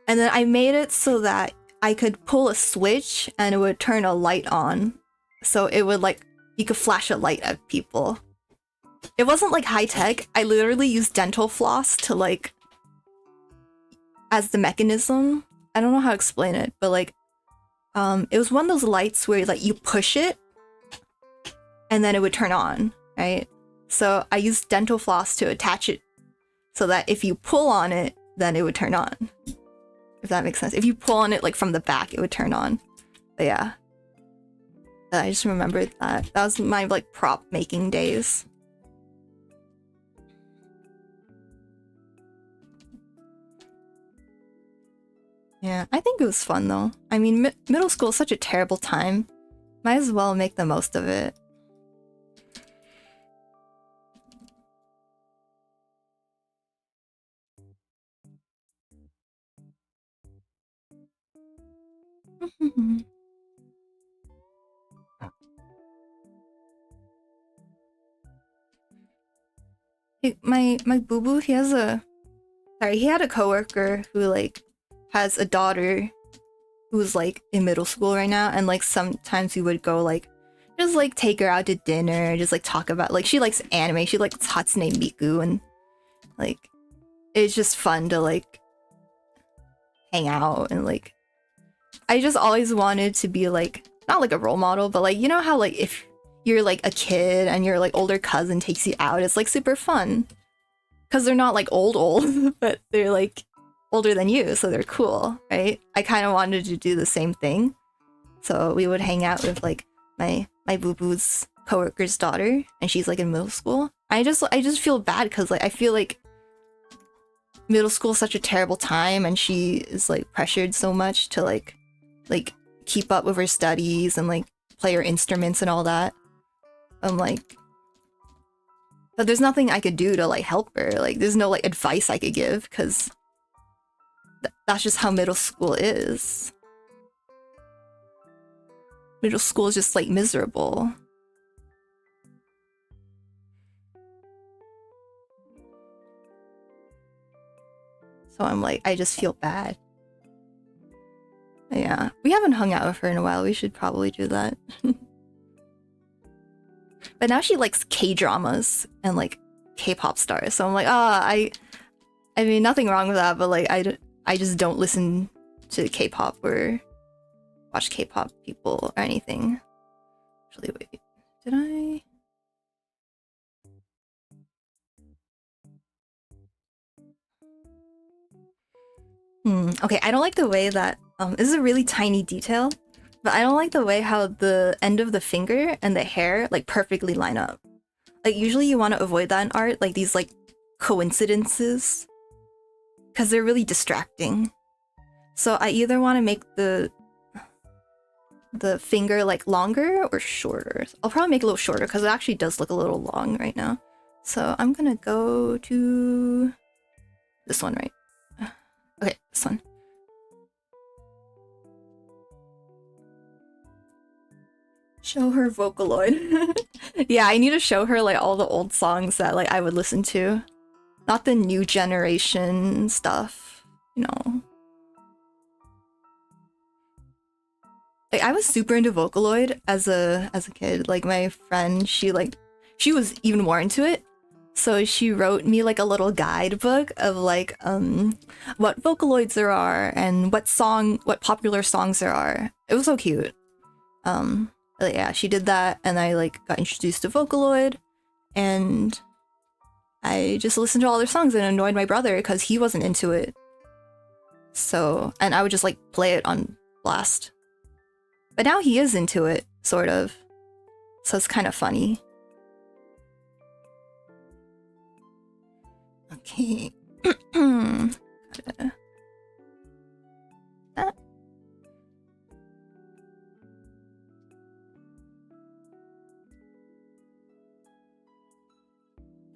and then I made it so that I could pull a switch and it would turn a light on, so it would like you could flash a light at people. It wasn't like high tech. I literally used dental floss to like as the mechanism. I don't know how to explain it, but like it was one of those lights where like you push it and then it would turn on, right? So I used dental floss to attach it so that if you pull on it, then it would turn on. If that makes sense. If you pull on it like from the back, it would turn on. But yeah. I just remembered that. That was my like prop making days. Yeah, I think it was fun though. I mean, middle school is such a terrible time. Might as well make the most of it. My boo boo, he had a coworker who like has a daughter who's like in middle school right now, and like sometimes we would go like just like take her out to dinner, just like talk about like she likes anime, she likes Hatsune Miku, and like it's just fun to like hang out. And like I just always wanted to be like not like a role model, but like you know how like if you're like a kid and your like older cousin takes you out, it's like super fun because they're not like old but they're like older than you, so they're cool, right? I kind of wanted to do the same thing, so we would hang out with like my boo boo's coworker's daughter, and she's like in middle school. I just feel bad because like I feel like middle school is such a terrible time, and she is like pressured so much to like keep up with her studies and like play her instruments and all that. I'm like, but there's nothing I could do to like help her. Like there's no like advice I could give because that's just how middle school is. Middle school is just like miserable. So I'm like, I just feel bad. Yeah, we haven't hung out with her in a while. We should probably do that. But now she likes K-dramas and like K-pop stars. So I'm like, I mean, nothing wrong with that, but like I just don't listen to K-pop or watch K-pop people or anything. Actually, wait, did I? Okay, I don't like the way that this is a really tiny detail, but I don't like the way how the end of the finger and the hair like perfectly line up. Like usually you want to avoid that in art, like these like coincidences, because they're really distracting. So I either want to make the finger like longer or shorter. I'll probably make it a little shorter because it actually does look a little long right now. So I'm gonna go to this one, right? Okay, this one. Show her Vocaloid. Yeah, I need to show her like all the old songs that like I would listen to. Not the new generation stuff, you know. Like I was super into Vocaloid as a kid. Like my friend, she was even more into it. So she wrote me like a little guidebook of like what Vocaloids there are and what popular songs there are. It was so cute. But yeah, she did that, and I like got introduced to Vocaloid, and I just listened to all their songs and annoyed my brother because he wasn't into it. So, and I would just like play it on blast. But now he is into it, sort of. So it's kind of funny. Okay. That.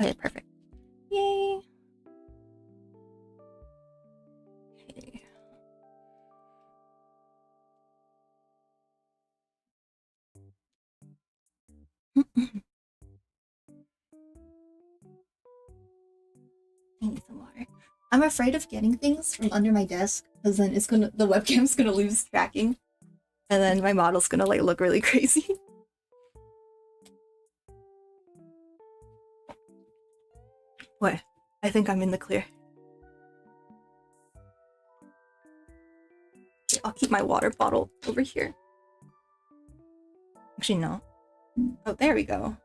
Okay, perfect. Yay. Okay. I need some water. I'm afraid of getting things from under my desk because then the webcam's gonna lose tracking, and then my model's gonna like look really crazy. What? I think I'm in the clear. I'll keep my water bottle over here. Actually, no. Oh, there we go.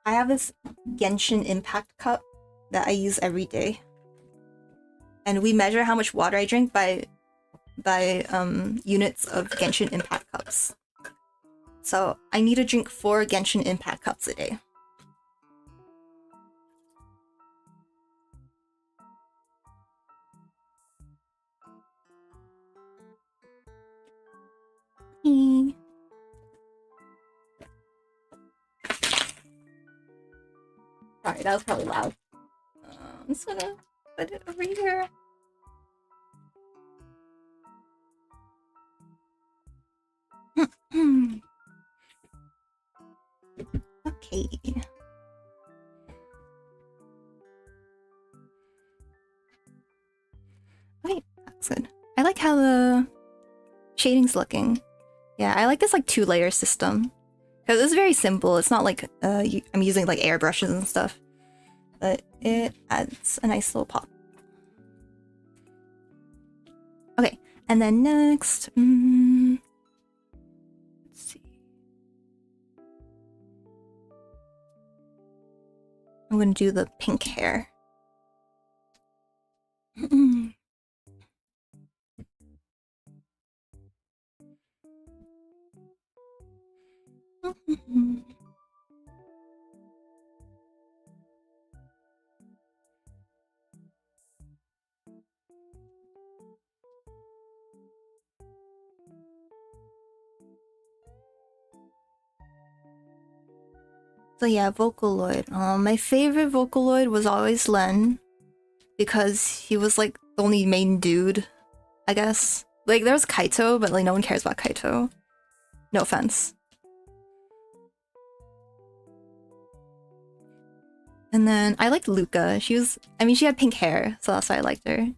I have this Genshin Impact cup that I use every day. And we measure how much water I drink by units of Genshin Impact cups. So I need to drink 4 Genshin Impact cups a day. Sorry, that was probably loud. I'm just gonna put it over here. Okay. Wait, that's good. I like how the shading's looking. Yeah, I like this like 2-layer system. Because it's very simple. It's not like I'm using like airbrushes and stuff. But it adds a nice little pop. Okay, and then next... let's see. I'm gonna do the pink hair. So yeah, Vocaloid. My favorite Vocaloid was always Len, because he was like the only main dude, I guess. Like there was Kaito, but like no one cares about Kaito. No offense. And then I liked Luca. She had pink hair, so that's why I liked her.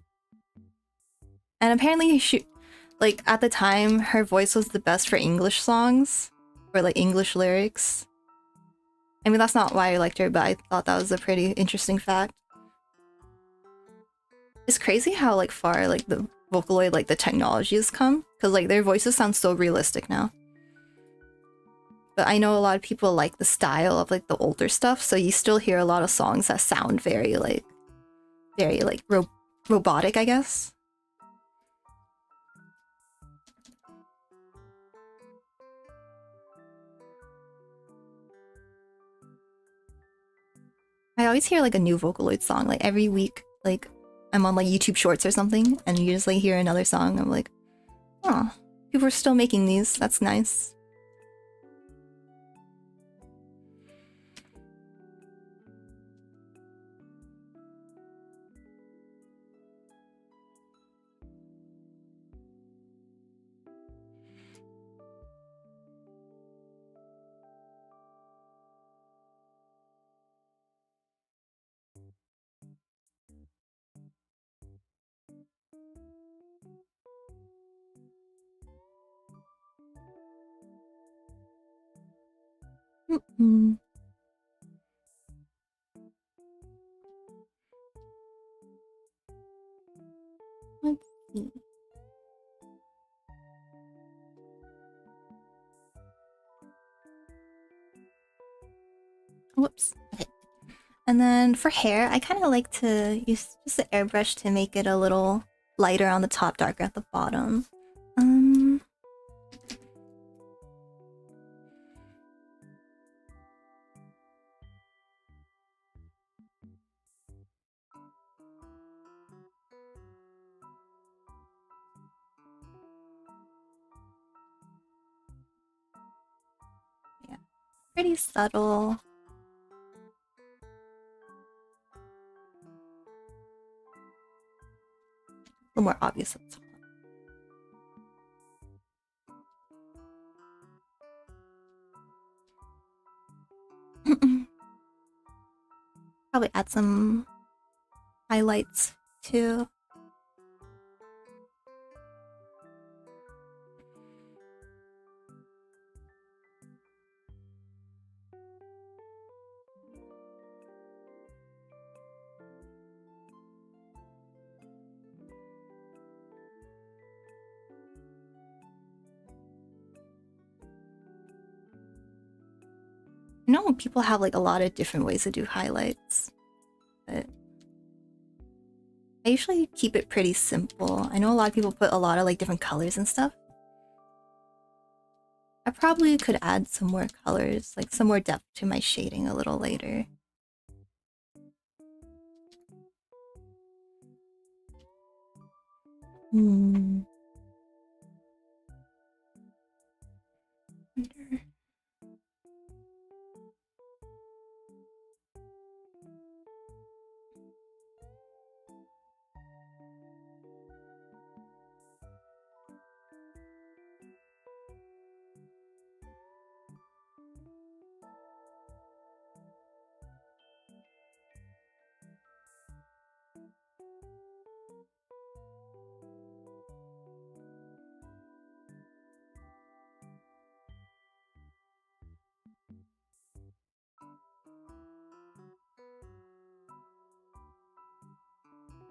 And apparently like at the time, her voice was the best for English songs, or like English lyrics. I mean, that's not why I liked her, but I thought that was a pretty interesting fact. It's crazy how like far like the Vocaloid, like the technology has come, because like their voices sound so realistic now. But I know a lot of people like the style of like the older stuff, so you still hear a lot of songs that sound very robotic, I guess. I always hear like a new Vocaloid song like every week. Like I'm on like YouTube Shorts or something, and you just like hear another song. I'm like, oh, people are still making these. That's nice. Mm-mm. Let's see. Whoops. Okay. And then for hair, I kind of like to use just the airbrush to make it a little lighter on the top, darker at the bottom. Yeah, pretty subtle. A little more obvious at the top. Probably add some highlights too. I know people have like a lot of different ways to do highlights, but I usually keep it pretty simple. I know a lot of people put a lot of like different colors and stuff. I probably could add some more colors, like some more depth to my shading a little later. Hmm.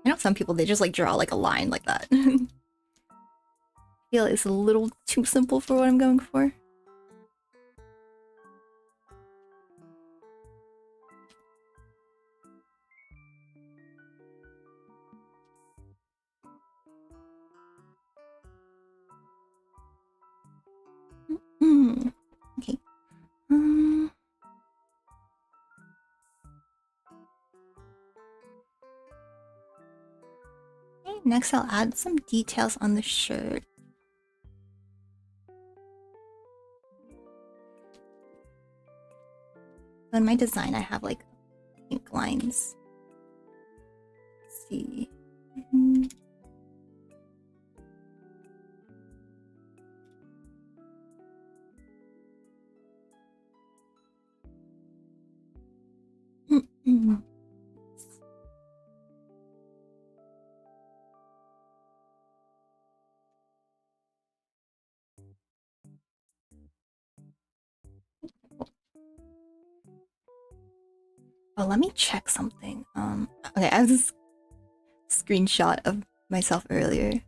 I know some people, they just like draw like a line like that. I feel it's a little too simple for what I'm going for. Okay. Okay, next I'll add some details on the shirt. So in my design, I have like pink lines. Let's see. Oh, let me check something. Okay, I have this screenshot of myself earlier.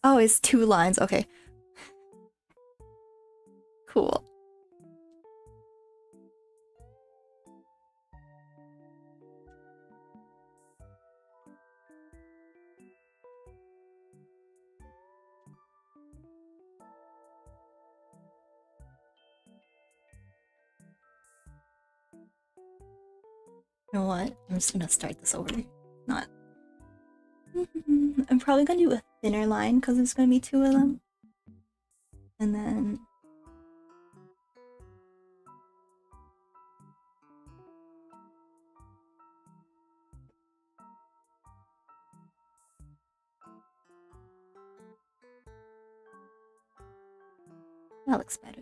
Oh, it's 2 lines. Okay, cool. You know what? I'm just gonna start this over. Not. I'm probably gonna do a thinner line because there's gonna be 2 of them. And then that looks better.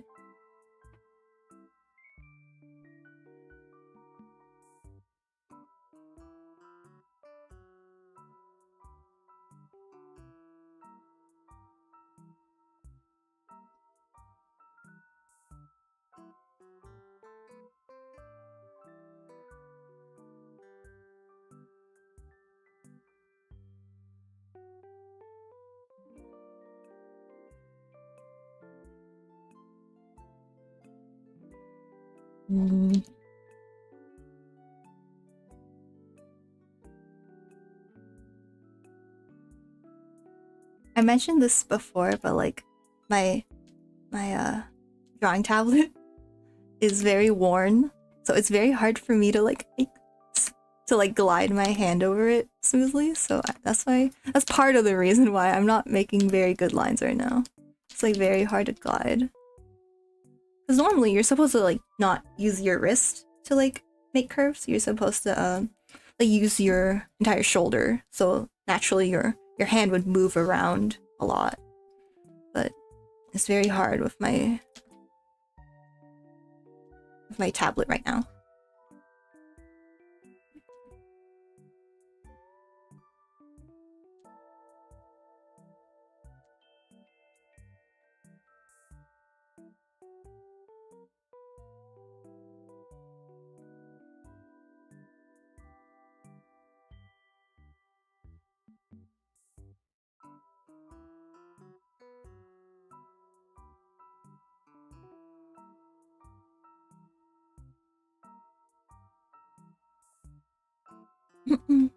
I mentioned this before, but like my drawing tablet is very worn, so it's very hard for me to like glide my hand over it smoothly. So that's part of the reason why I'm not making very good lines right now. It's like very hard to glide. Because normally you're supposed to like not use your wrist to like make curves. You're supposed to like use your entire shoulder. So naturally your hand would move around a lot. But it's very hard with my tablet right now. Okay,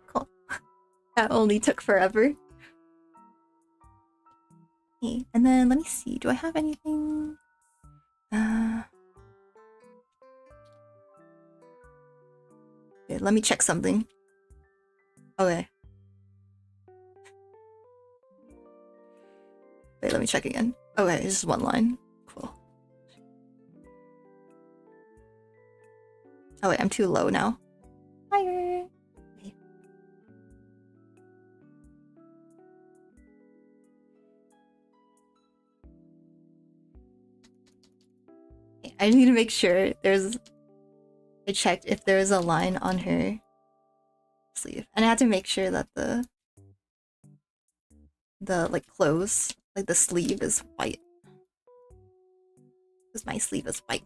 cool. That only took forever. Okay, and then let me see. Do I have anything? Okay, let me check something. Okay. Wait, let me check again. Okay, it's just one line. Cool. Oh wait, I'm too low now. Higher. Okay. Okay, I need to make sure there's... I checked if there was a line on her sleeve. And I had to make sure that the like clothes, like the sleeve is white. Because my sleeve is white.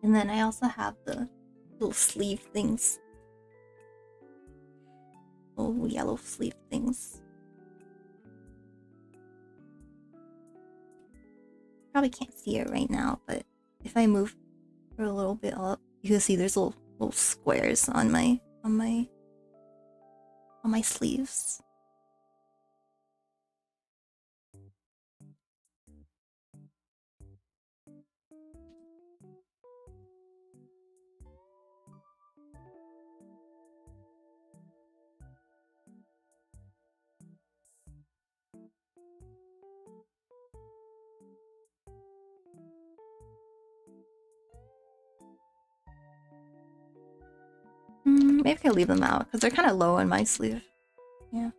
And then I also have the little sleeve things. Little yellow sleeve things. Probably can't see it right now, but if I move her a little bit up, you can see there's little squares on my sleeves. Maybe I can leave them out because they're kind of low on my sleeve. Yeah.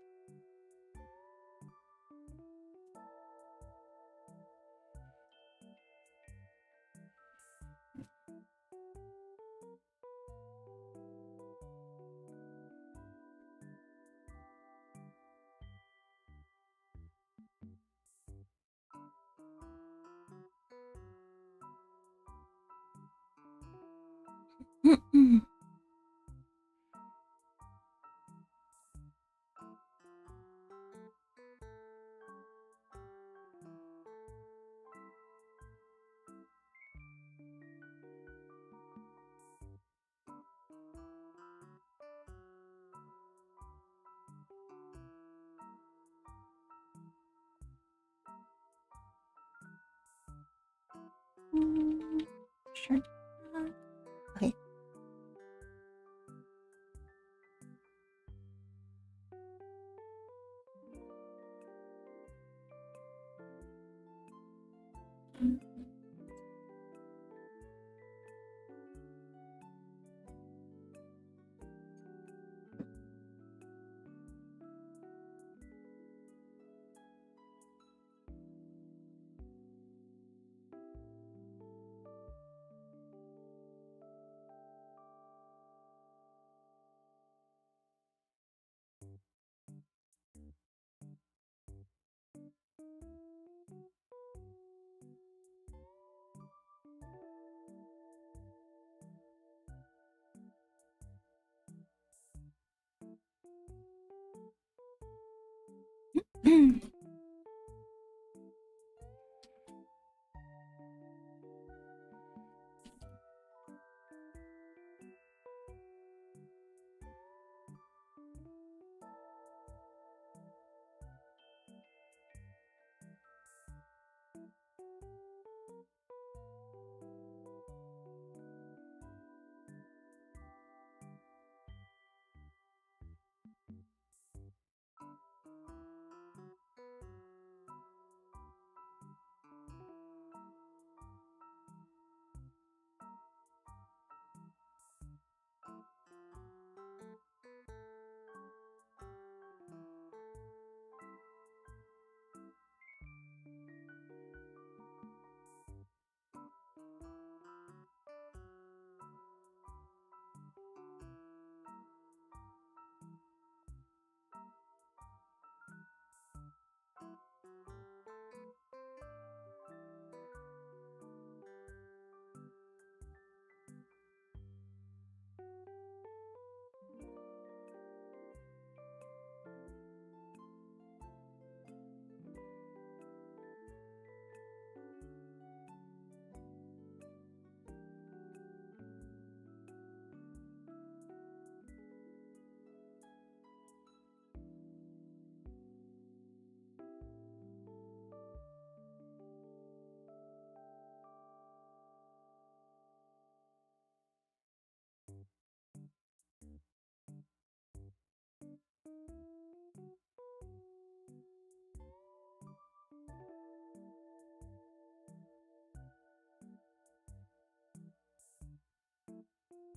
Sure. Okay.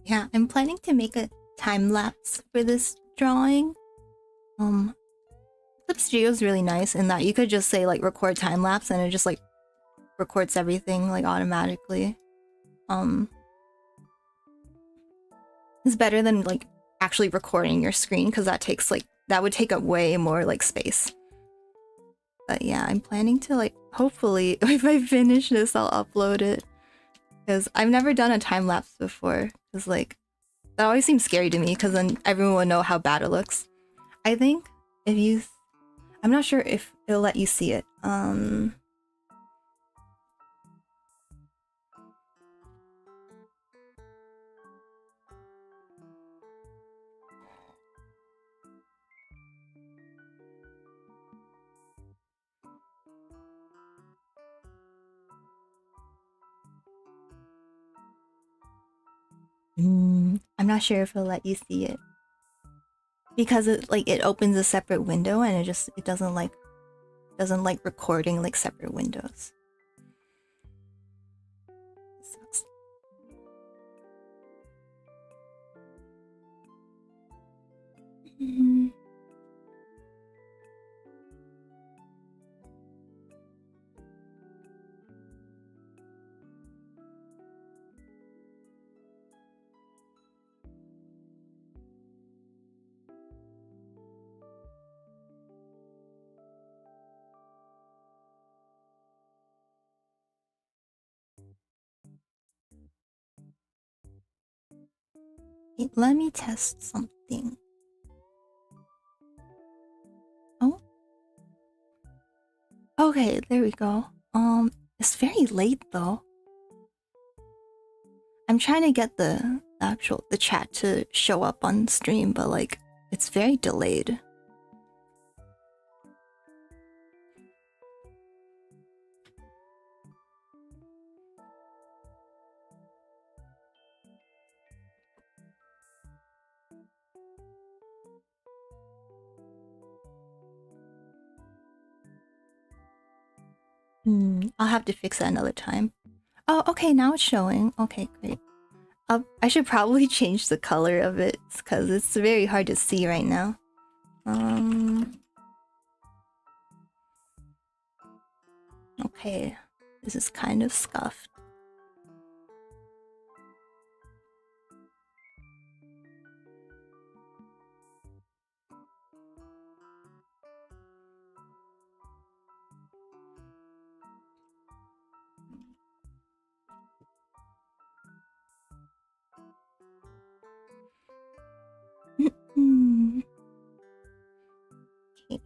Yeah, I'm planning to make a time lapse for this drawing. Clip Studio is really nice in that you could just say like record time lapse and it just like records everything like automatically. It's better than like actually recording your screen because that would take up way more like space. But yeah, I'm planning to like hopefully if I finish this I'll upload it because I've never done a time lapse before because like that always seems scary to me because then everyone will know how bad it looks. I think if you I'm not sure if it'll let you see it. I'm not sure if it'll let you see it because it opens a separate window and it doesn't like recording like separate windows. Sucks. Wait, let me test something. Oh, okay, there we go. It's very late though. I'm trying to get the chat to show up on stream, but like it's very delayed. I'll have to fix that another time. Oh, okay, now it's showing. Okay, great. I should probably change the color of it because it's very hard to see right now. Okay, this is kind of scuffed. Okay.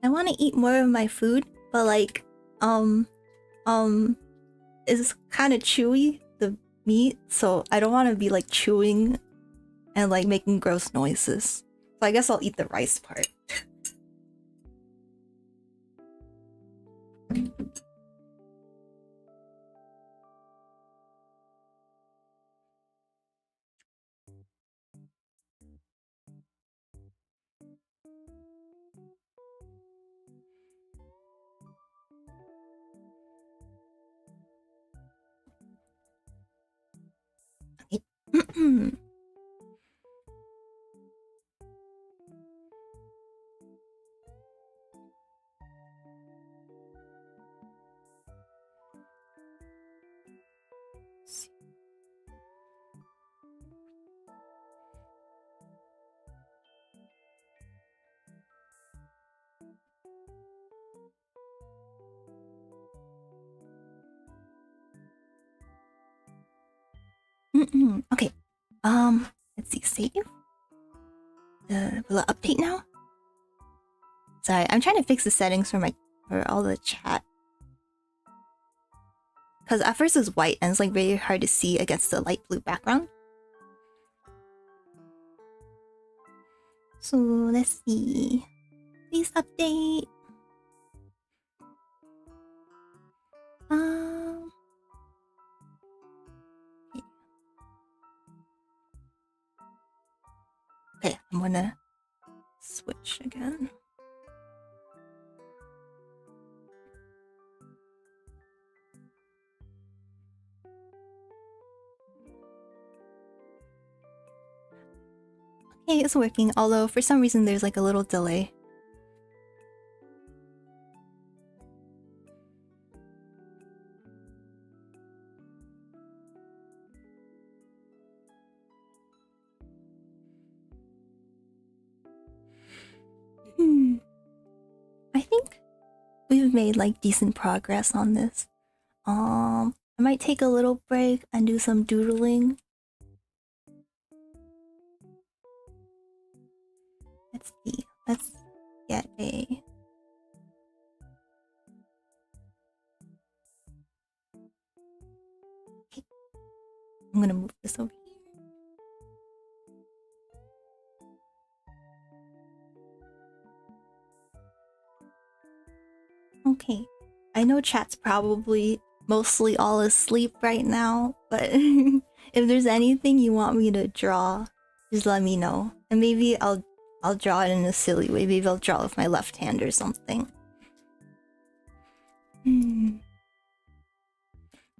I want to eat more of my food, but like, it's kind of chewy, the meat, so I don't want to be like chewing and like making gross noises. So I guess I'll eat the rice part. Okay. Let's see. Save. Will it update now? Sorry, I'm trying to fix the settings for all the chat. Because at first it's white and it's like very hard to see against the light blue background. So let's see. Please update. Okay, I'm gonna switch again. Okay, it's working, although for some reason there's like a little delay. I think we've made like decent progress on this. I might take a little break and do some doodling. Let's see. Let's get a... Okay. I'm gonna move this over here. Okay. I know chat's probably mostly all asleep right now, but if there's anything you want me to draw, just let me know. And maybe I'll draw it in a silly way. Maybe I'll draw with my left hand or something.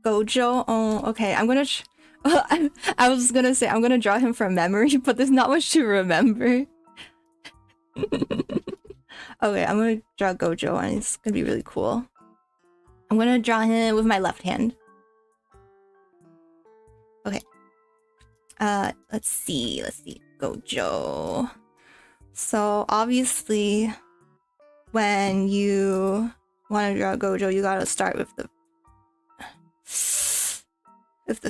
Gojo? Oh, okay. I'm gonna... I was gonna say, I'm gonna draw him from memory, but there's not much to remember. Okay, I'm gonna draw Gojo and it's gonna be really cool. I'm gonna draw him with my left hand. Okay. Let's see. Gojo. So obviously, when you want to draw Gojo, you gotta start with the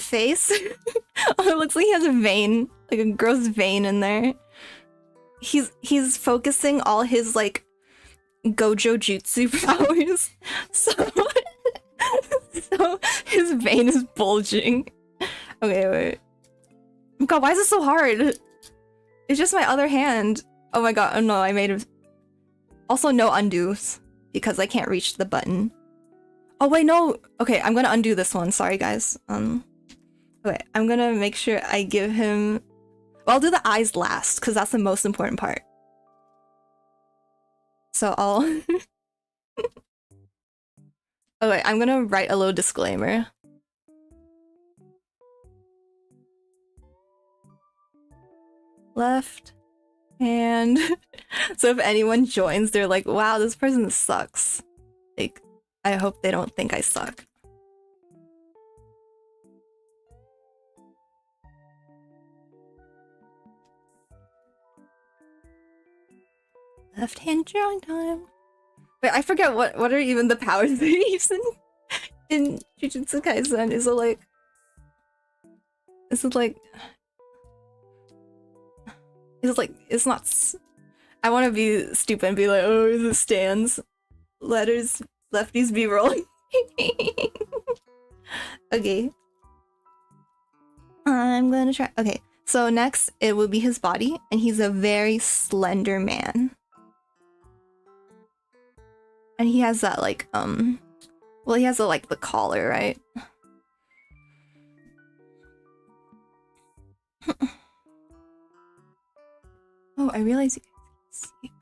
face. Oh, it looks like he has a vein, like a gross vein in there. He's focusing all his like Gojo jutsu powers, so his vein is bulging. Okay, wait. Oh god, why is it so hard? It's just my other hand. Oh my god, oh no, I made it. Also, no undos, because I can't reach the button. Oh wait, no. Okay, I'm gonna undo this one. Sorry, guys. Okay, I'm gonna make sure I give him... Well, I'll do the eyes last, because that's the most important part. So I'll... Okay, I'm gonna write a little disclaimer. Left hand. So if anyone joins, they're like, wow, this person sucks. Like, I hope they don't think I suck. Left hand drawing time. Wait, I forget what are even the powers they use in Jujutsu Kaisen. Is it like it's not I want to be stupid and be like, oh, the stands. Letters, lefties be rolling. Okay. I'm gonna try. Okay, so next it will be his body, and he's a very slender man. And he has that like, well, he has a, like the collar, right? Oh, I realize you guys can see.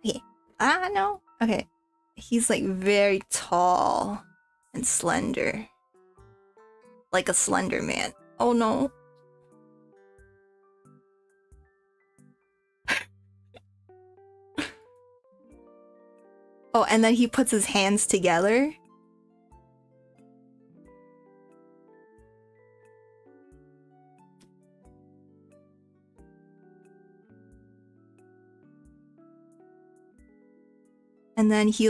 Okay. Ah, no. Okay. He's like very tall and slender. Like a slender man. Oh no. Oh, and then he puts his hands together. And then he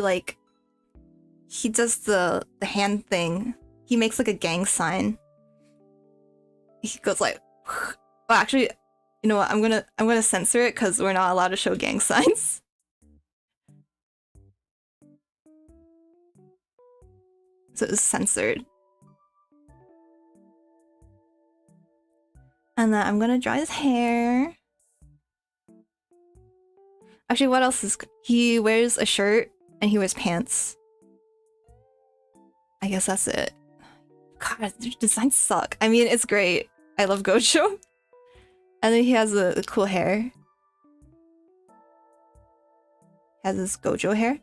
does the hand thing. He makes like a gang sign. He goes like, well, actually, you know what? I'm gonna censor it because we're not allowed to show gang signs. So it's censored. And then I'm gonna draw his hair. Actually, what else is... He wears a shirt and he wears pants. I guess that's it. God, their designs suck. I mean, it's great. I love Gojo. And then he has the cool hair. Has this Gojo hair.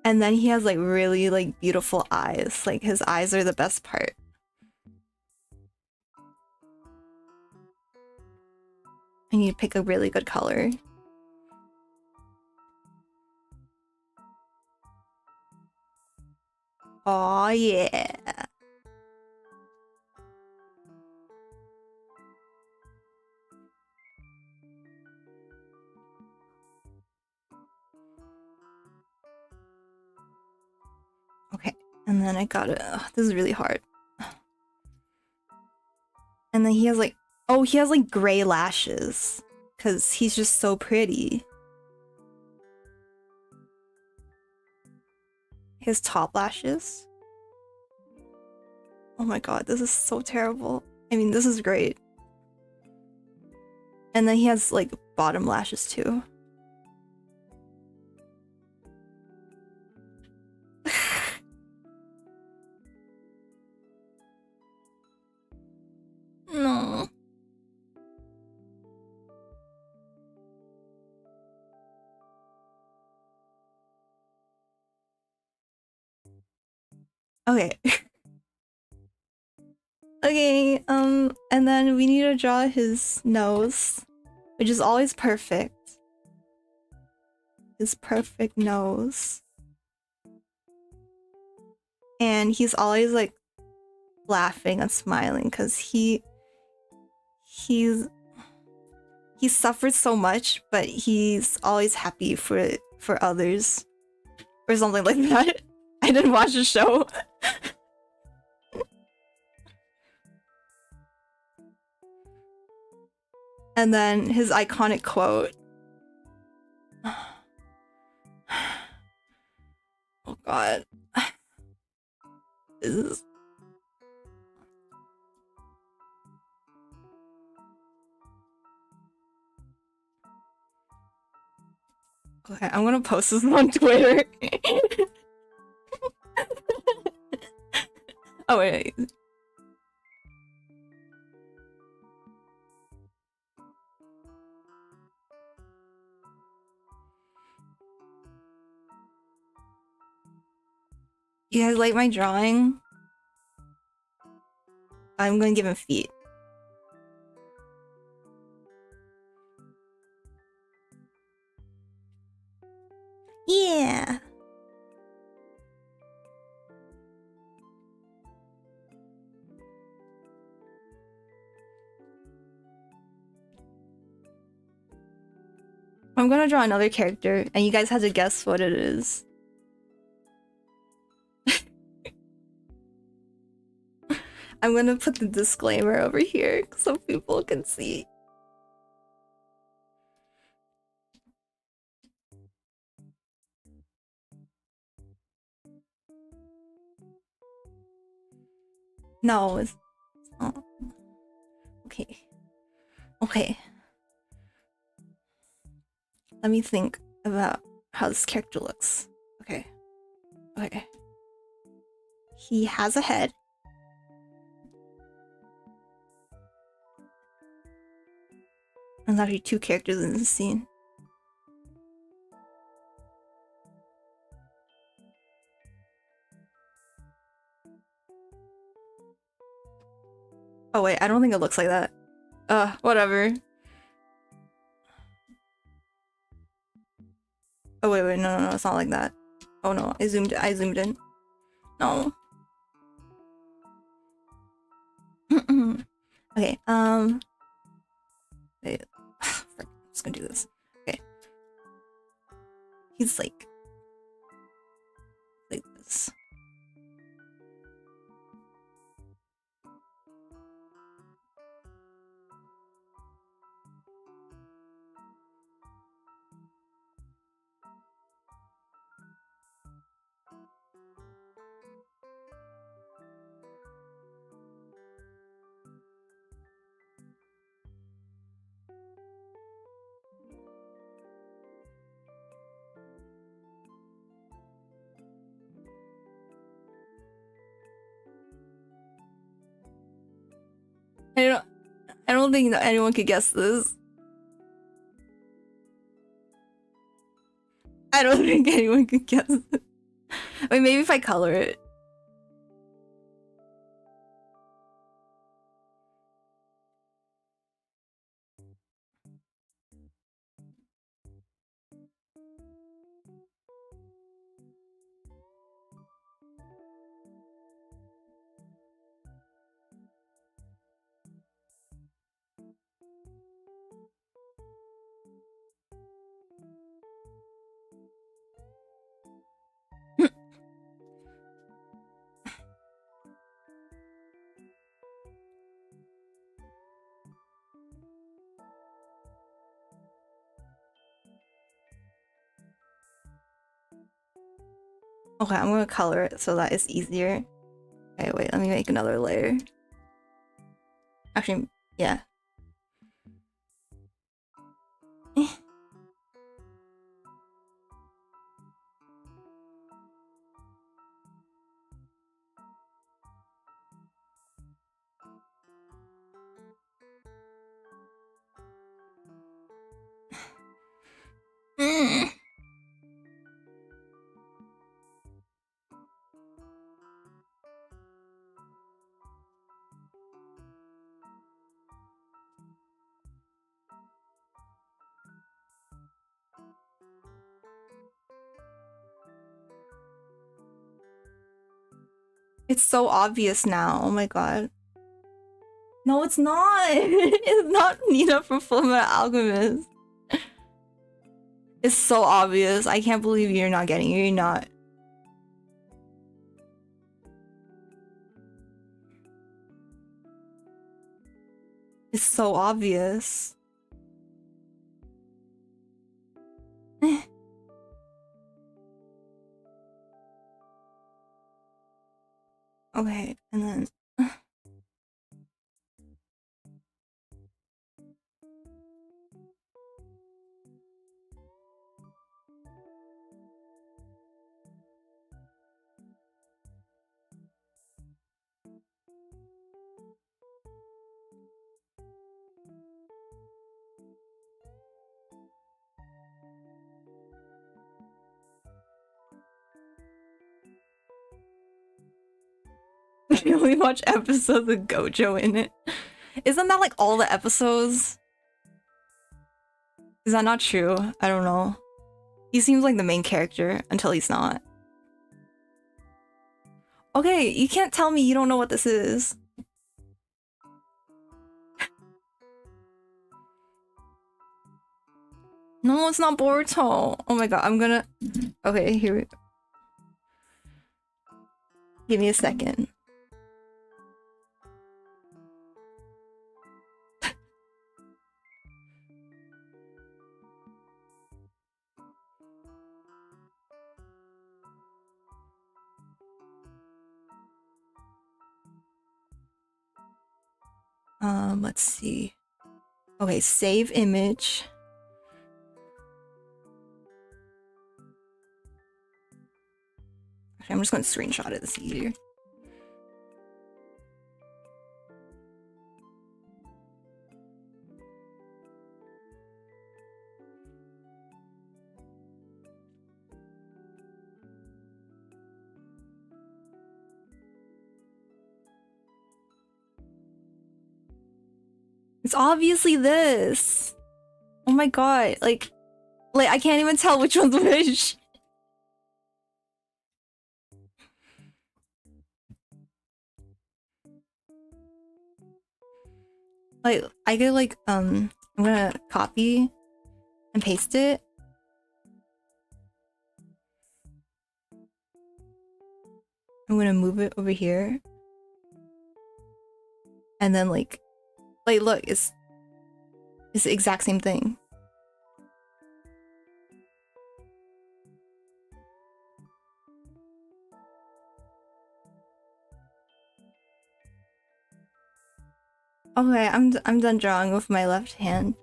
And then he has like really like beautiful eyes. Like his eyes are the best part. I need to pick a really good color. Oh yeah. Okay, and then I got it. This is really hard. And then he has like, oh, he has like gray lashes because he's just so pretty. His top lashes. Oh my god, this is so terrible. I mean, this is great. And then he has like bottom lashes too. No. Okay. Okay, and then we need to draw his nose, which is always perfect. His perfect nose. And he's always like laughing and smiling because he suffered so much, but he's always happy for others or something like that. I didn't watch the show. And then his iconic quote. Oh god. This is... Okay, I'm gonna post this on Twitter. Oh wait. You guys like my drawing? I'm gonna give him feet. Yeah. I'm gonna draw another character, and you guys have to guess what it is. I'm gonna put the disclaimer over here so people can see. No, it's not. Okay. Okay. Let me think about how this character looks. Okay. Okay. He has a head. There's actually two characters in this scene. Oh wait, I don't think it looks like that. Whatever. Oh wait, no, it's not like that. Oh no, I zoomed in. No. Okay, wait. I'm just gonna do this. Okay. He's like this. I don't think that anyone could guess this. I don't think anyone could guess it. Wait, maybe if I color it. Okay, I'm gonna color it so that it's easier. Okay, wait, let me make another layer. Actually, yeah. It's so obvious now. Oh my god. No, it's not. It's not Nina from Fullmetal Alchemist. It's so obvious. I can't believe you're not getting it. You're not. It's so obvious. Okay, and then... We only watch episodes with Gojo in it. Isn't that like all the episodes? Is that not true? I don't know. He seems like the main character until he's not. Okay, you can't tell me you don't know what this is. No, it's not Boruto. Oh my god, I'm gonna... Okay, here we go. Give me a second. Let's see. Okay, save image. Okay, I'm just gonna screenshot it, it's easier. It's obviously this. Oh my god, like I can't even tell which one's which. Like I could I'm gonna copy and paste it. I'm gonna move it over here. And then like look, it's the exact same thing. Okay, I'm done drawing with my left hand.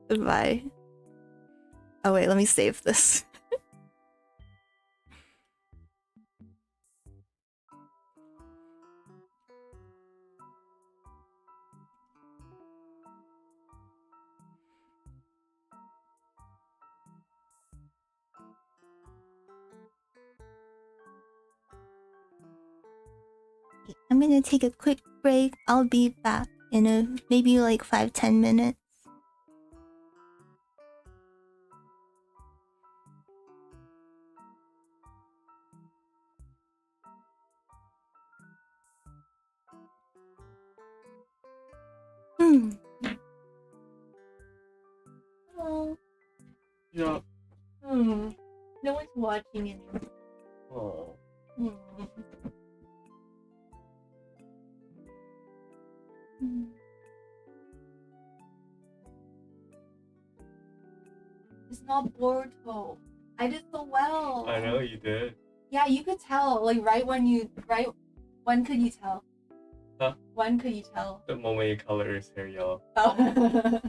Goodbye. Oh wait, let me save this. I'm gonna take a quick break. I'll be back in maybe like 5-10 minutes. Oh. Yeah. No one's watching anymore. Oh. It's not Boruto. I did so well. I know you did. Yeah, you could tell. Like when could you tell? Huh? When could you tell? The moment you color his hair yellow. Oh.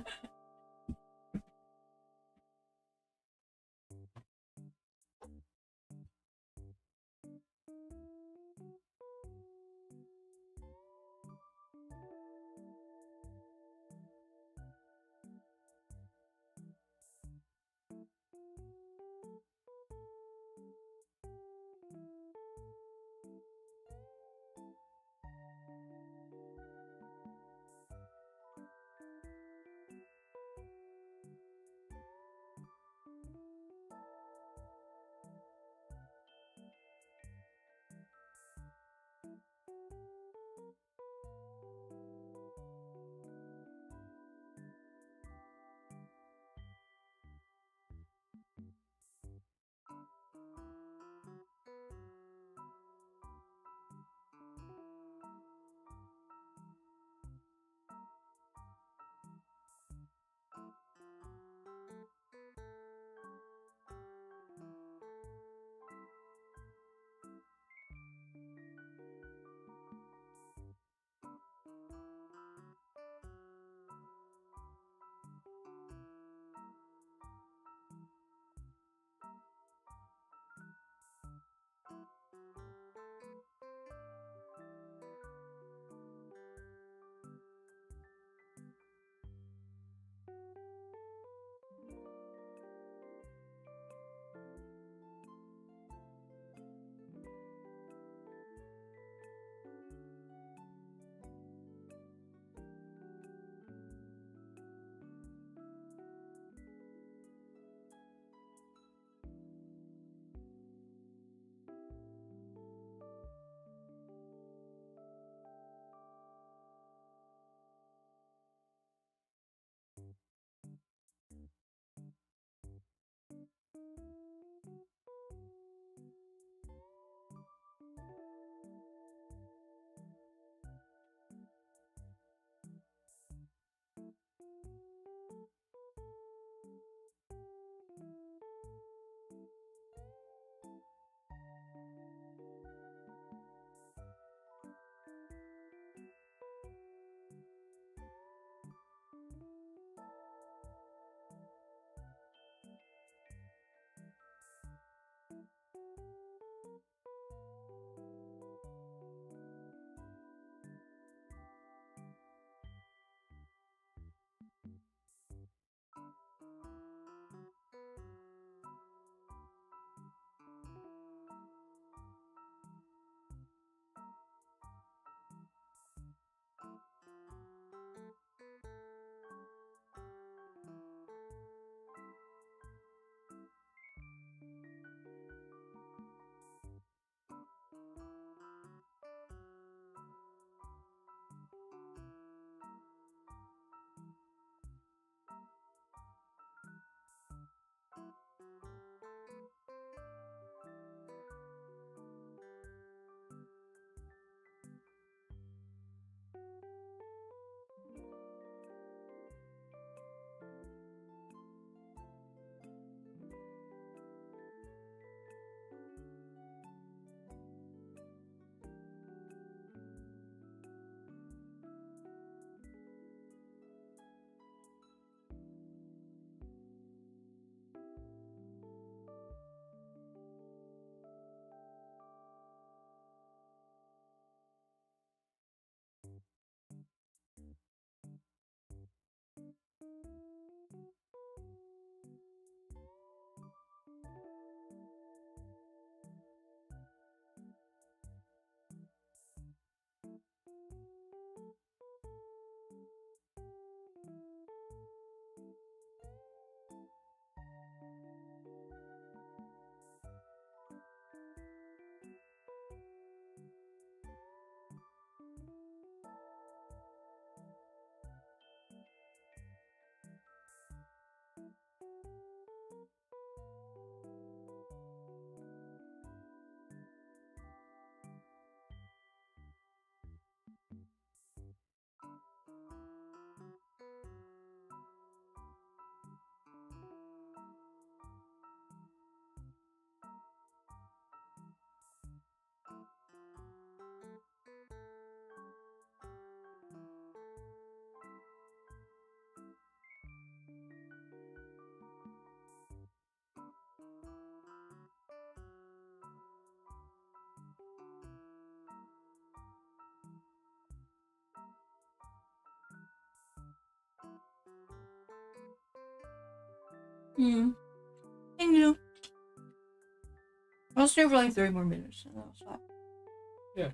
Thank you. I'll stay for like 30 more minutes and then I'll stop. Yeah.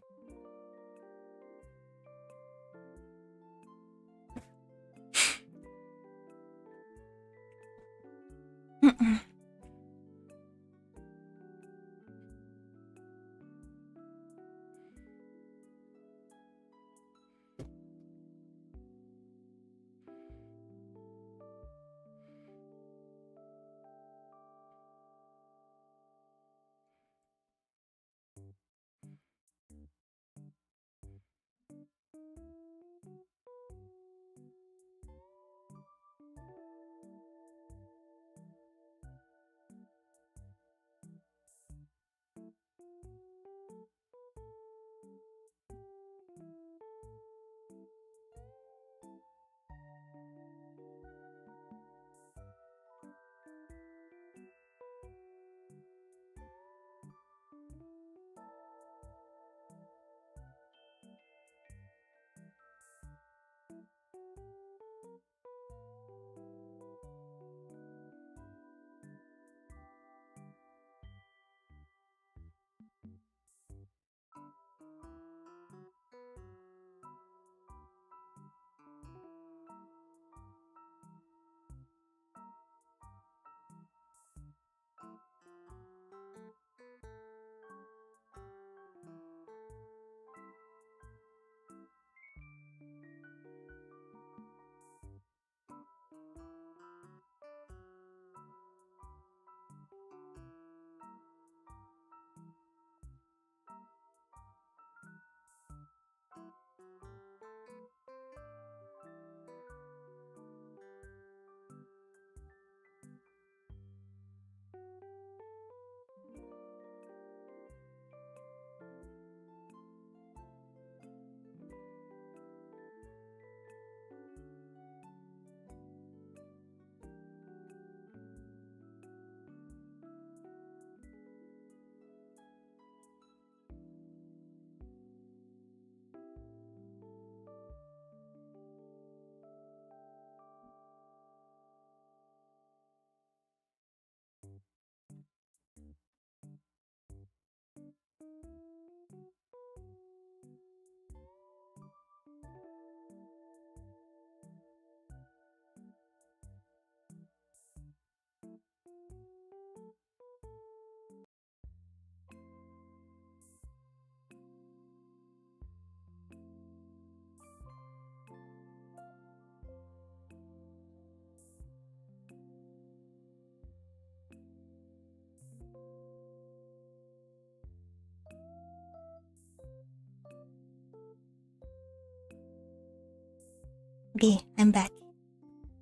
Okay, I'm back.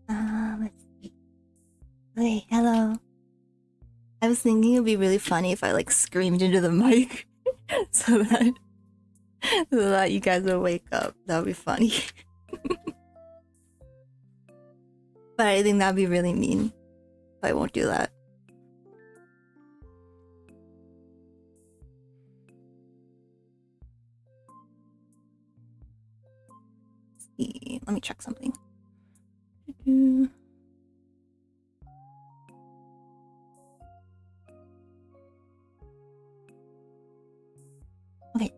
Let's see. Okay, hello. I was thinking it'd be really funny if I like screamed into the mic so that you guys would wake up. That would be funny. But I think that'd be really mean. So I won't do that. Let's see. Let me check something. Okay.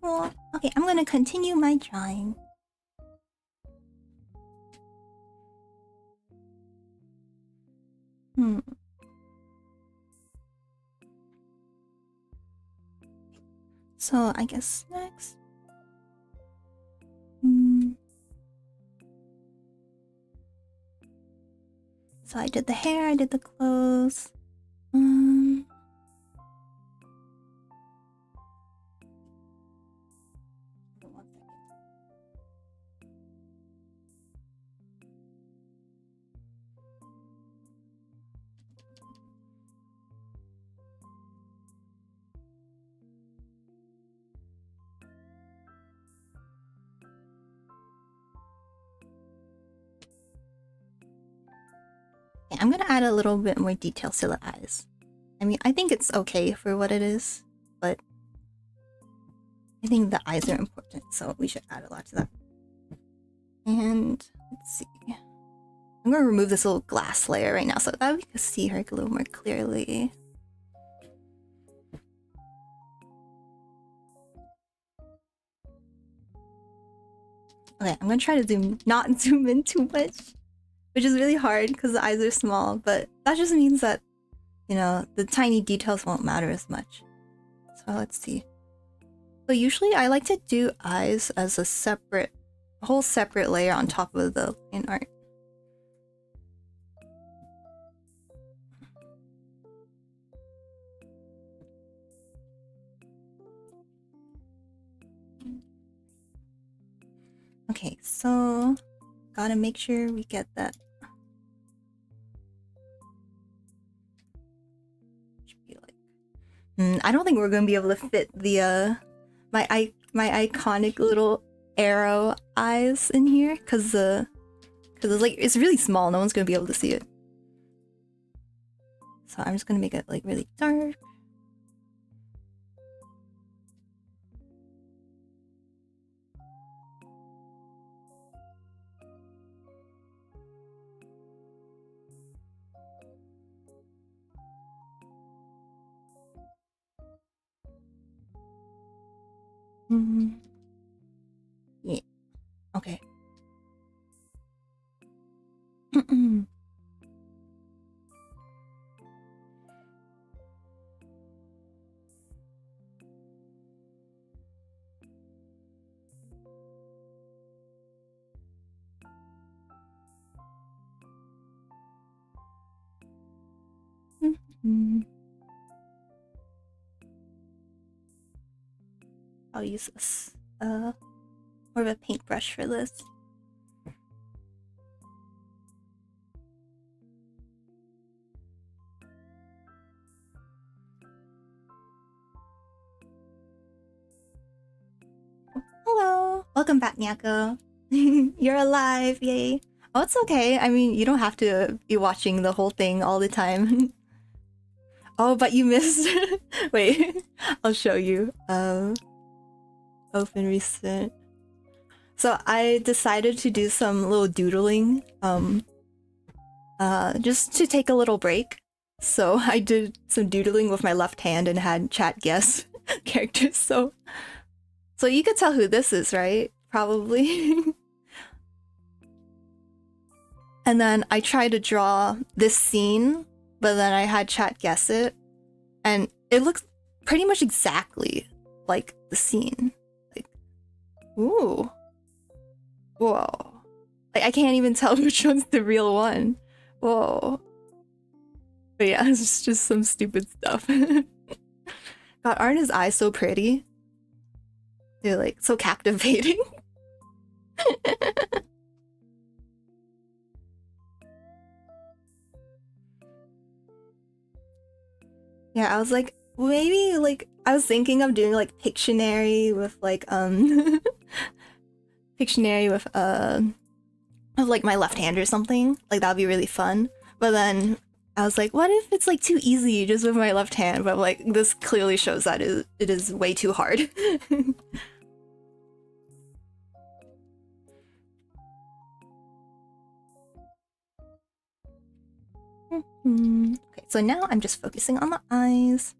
Cool. Okay, I'm gonna continue my drawing. So I guess next. So I did the hair, I did the clothes. I'm gonna add a little bit more details to the eyes. I mean, I think it's okay for what it is, but I think the eyes are important, so we should add a lot to that. And let's see. I'm gonna remove this little glass layer right now so that we can see her a little more clearly. Okay, I'm gonna try to not zoom in too much, which is really hard because the eyes are small, but that just means that, you know, the tiny details won't matter as much. So let's see. So usually I like to do eyes as a whole separate layer on top of the line art. Okay, so gotta make sure we get that. Should be like, I don't think we're gonna be able to fit the my iconic little arrow eyes in here because it's like it's really small. No one's gonna be able to see it. So I'm just gonna make it like really dark. Yeah. Okay. I'll use this more of a paintbrush for this. Hello! Welcome back, Nyako. You're alive, yay! Oh, it's okay. I mean, you don't have to be watching the whole thing all the time. Oh, but you missed. Wait, I'll show you. Open recent. So I decided to do some little doodling, just to take a little break. So I did some doodling with my left hand and had chat guess characters. So you could tell who this is, right? Probably. And then I tried to draw this scene, but then I had chat guess it, and it looks pretty much exactly like the scene. Like, ooh, whoa! Like I can't even tell which one's the real one. Whoa! But yeah, it's just some stupid stuff. God, aren't his eyes so pretty? They're like so captivating. Yeah, I was like, maybe like I was thinking of doing like Pictionary with like Pictionary with of like my left hand or something. Like that'd be really fun. But then I was like, what if it's like too easy just with my left hand? But like this clearly shows that it is way too hard. Okay, so now I'm just focusing on the eyes.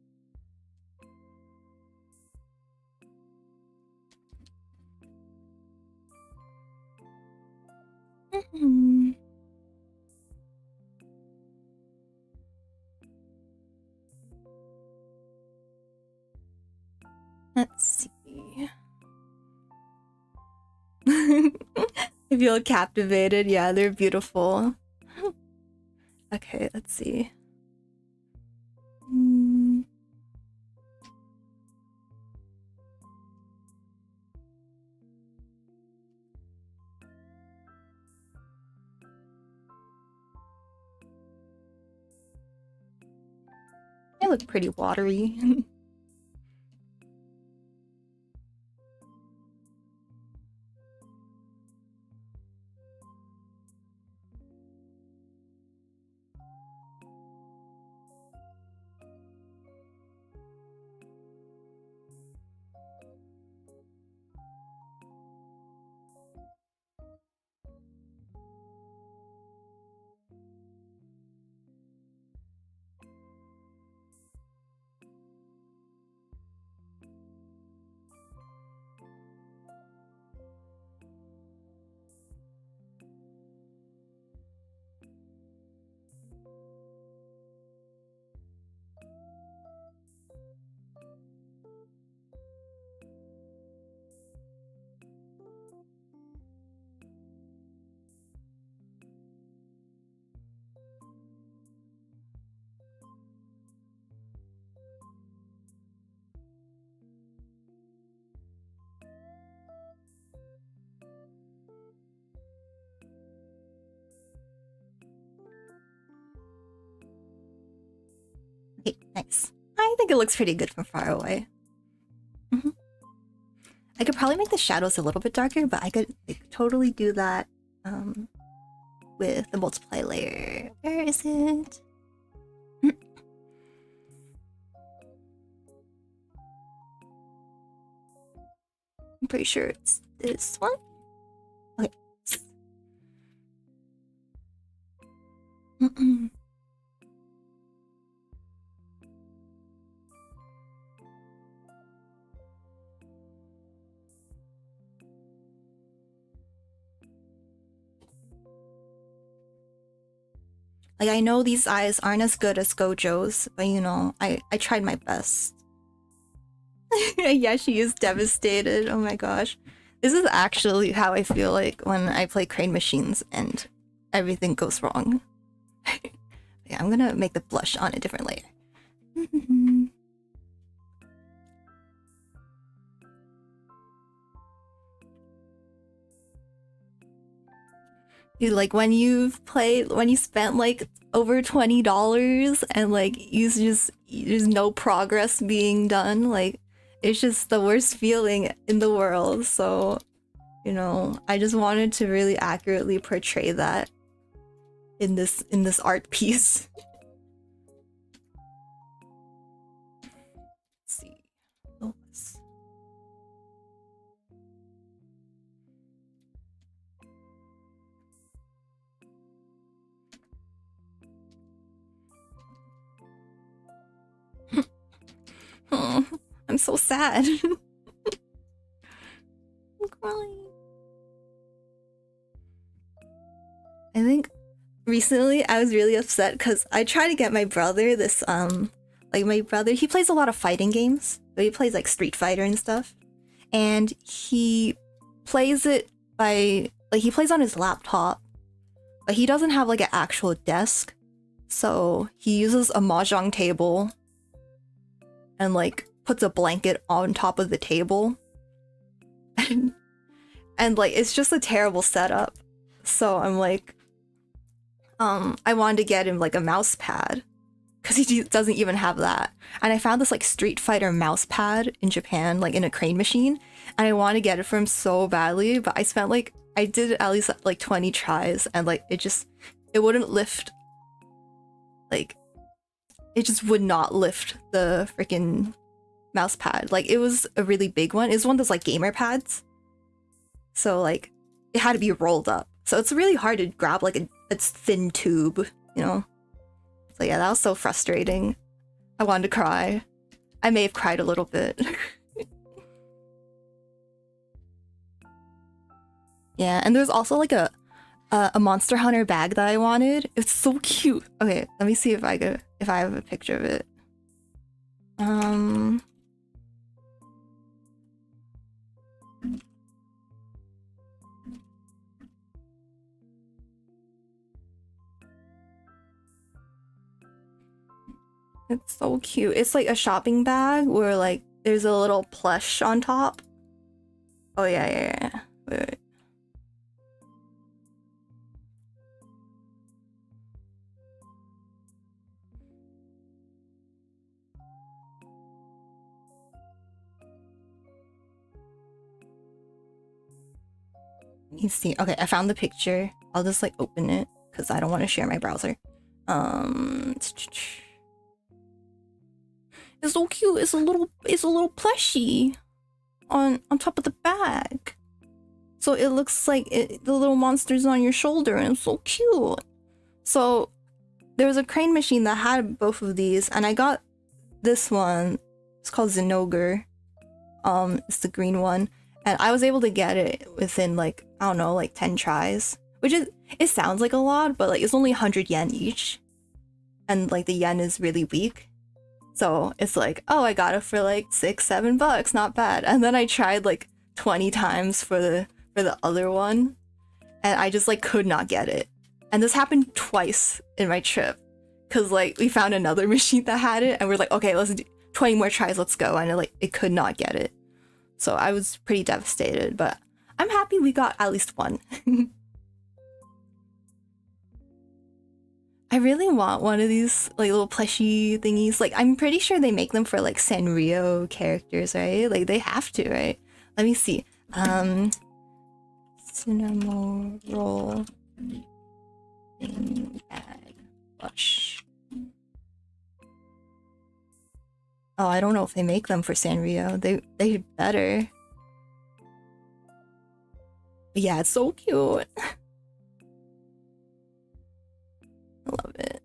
Let's see. I feel captivated. Yeah, they're beautiful. Okay, let's see. They look pretty watery. Nice. I think it looks pretty good from far away. I could probably make the shadows a little bit darker, but I could like, totally do that with the multiply layer. Where is it? I'm pretty sure it's this one. Okay. Like, I know these eyes aren't as good as Gojo's, but you know, I tried my best. Yeah, she is devastated. Oh my gosh. This is actually how I feel like when I play Crane Machines and everything goes wrong. Yeah, I'm gonna make the blush on a different layer. Dude, like when you spent like over $20 and like there's no progress being done, like it's just the worst feeling in the world. So, you know, I just wanted to really accurately portray that in this art piece. Let's see. Oh, oh, I'm so sad. I'm crying. I think recently I was really upset because I tried to get my brother this like my brother, he plays a lot of fighting games. So he plays like Street Fighter and stuff. And he plays it by like he plays on his laptop, but he doesn't have like an actual desk. So he uses a mahjong table and like puts a blanket on top of the table. And like it's just a terrible setup. So I'm like I wanted to get him like a mouse pad because he doesn't even have that. And I found this like Street Fighter mouse pad in Japan, like in a Crane machine, and I want to get it for him so badly, but I spent like I did at least like 20 tries and like it wouldn't lift. Like it just would not lift the freaking mouse pad. Like it was a really big one. It was one of those like gamer pads. So like it had to be rolled up. So it's really hard to grab like a thin tube, you know? So yeah, that was so frustrating. I wanted to cry. I may have cried a little bit. Yeah, and there's also like a Monster Hunter bag that I wanted. It's so cute. Okay, let me see if I have a picture of it. It's so cute. It's like a shopping bag where like there's a little plush on top. Oh yeah. Wait. You see, okay, I found the picture. I'll just like open it because I don't want to share my browser. It's so cute. It's a little plushie on top of the bag. So it looks like the little monster's on your shoulder, and it's so cute. So there was a Crane machine that had both of these, and I got this one. It's called Zenogre. It's the green one, and I was able to get it within like, I don't know, like 10 tries, which is, it sounds like a lot, but like it's only 100 yen each, and like the yen is really weak. So it's like, oh, I got it for like $6-7, not bad. And then I tried like 20 times for the other one, and I just like could not get it. And this happened twice in my trip, because like we found another machine that had it, and we're like, okay, let's do 20 more tries, let's go. And it could not get it. So I was pretty devastated, but I'm happy we got at least one. I really want one of these like little plushy thingies. Like I'm pretty sure they make them for like Sanrio characters, right? Like they have to, right? Let me see. Cinema roll thing bag plush. Oh, I don't know if they make them for Sanrio. They better. But yeah, it's so cute. I love it.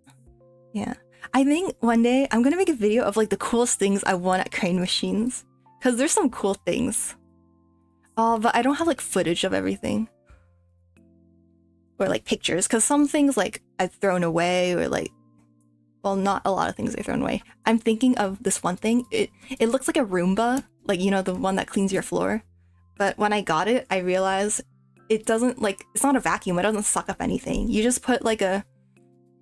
Yeah. I think one day I'm gonna make a video of like the coolest things I won at crane machines. Cause there's some cool things. Oh, but I don't have like footage of everything. Or like pictures, because some things like I've thrown away or like, well, not a lot of things I've thrown away. I'm thinking of this one thing. It looks like a Roomba, like, you know, the one that cleans your floor. But when I got it, I realized it doesn't like, it's not a vacuum. It doesn't suck up anything. You just put like a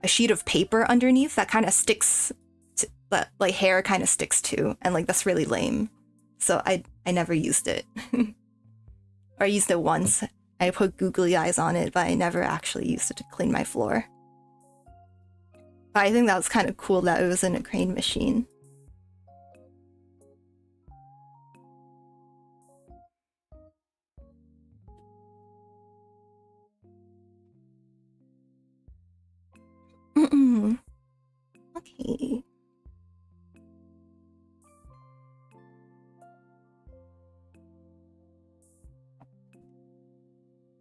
sheet of paper underneath that kind of sticks to, that like hair kind of sticks to, and like that's really lame. So I never used it. Or I used it once. I put googly eyes on it, but I never actually used it to clean my floor. But I think that was kind of cool that it was in a crane machine. Okay.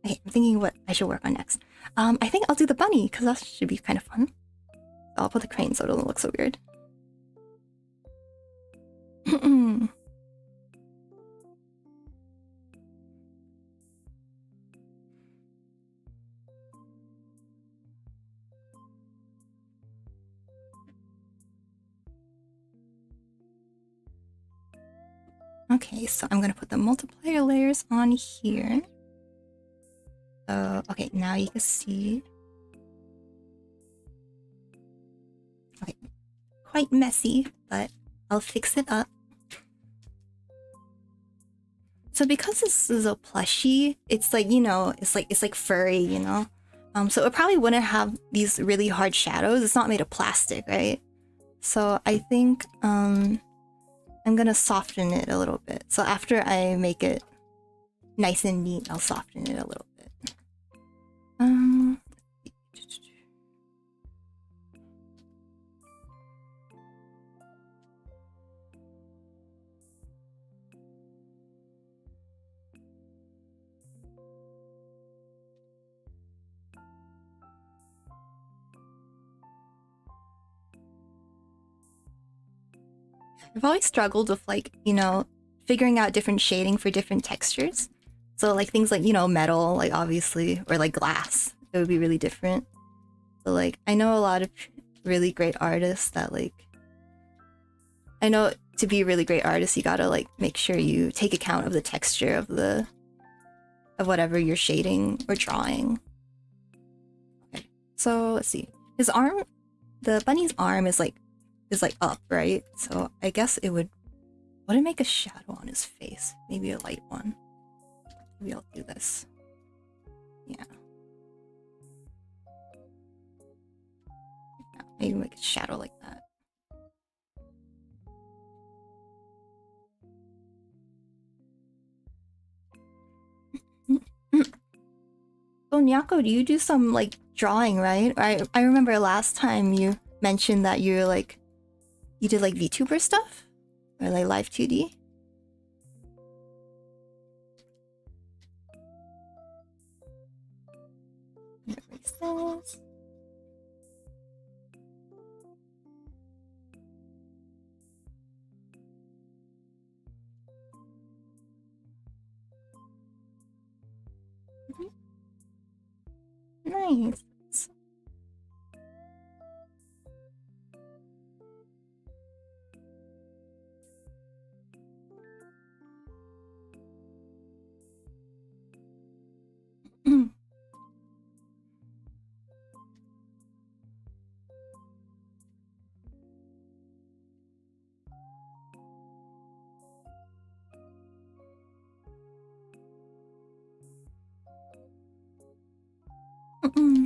Okay, I'm thinking what I should work on next. I think I'll do the bunny, because that should be kind of fun. I'll put the crane so it doesn't look so weird. Okay, so I'm gonna put the multiplier layers on here. Okay, now you can see. Okay, quite messy, but I'll fix it up. So because this is a plushie, it's like, you know, it's like furry, you know? So it probably wouldn't have these really hard shadows. It's not made of plastic, right? So I think I'm gonna soften it a little bit. So after I make it nice and neat, I'll soften it a little bit. I've always struggled with like, you know, figuring out different shading for different textures. So like things like, you know, metal, like obviously, or like glass, it would be really different. So like, I know a lot of really great artists that like, I know to be a really great artist, you gotta like make sure you take account of the texture of whatever you're shading or drawing. Okay, so let's see. His arm, the bunny's arm is like up, right? So I guess it would make a shadow on his face. Maybe a light one. Maybe I'll do this. Yeah. Maybe make a shadow like that. So Nyako, do you do some like drawing, right? I remember last time you mentioned that you did like VTuber stuff? Or like live 2D? Erase this. Nice.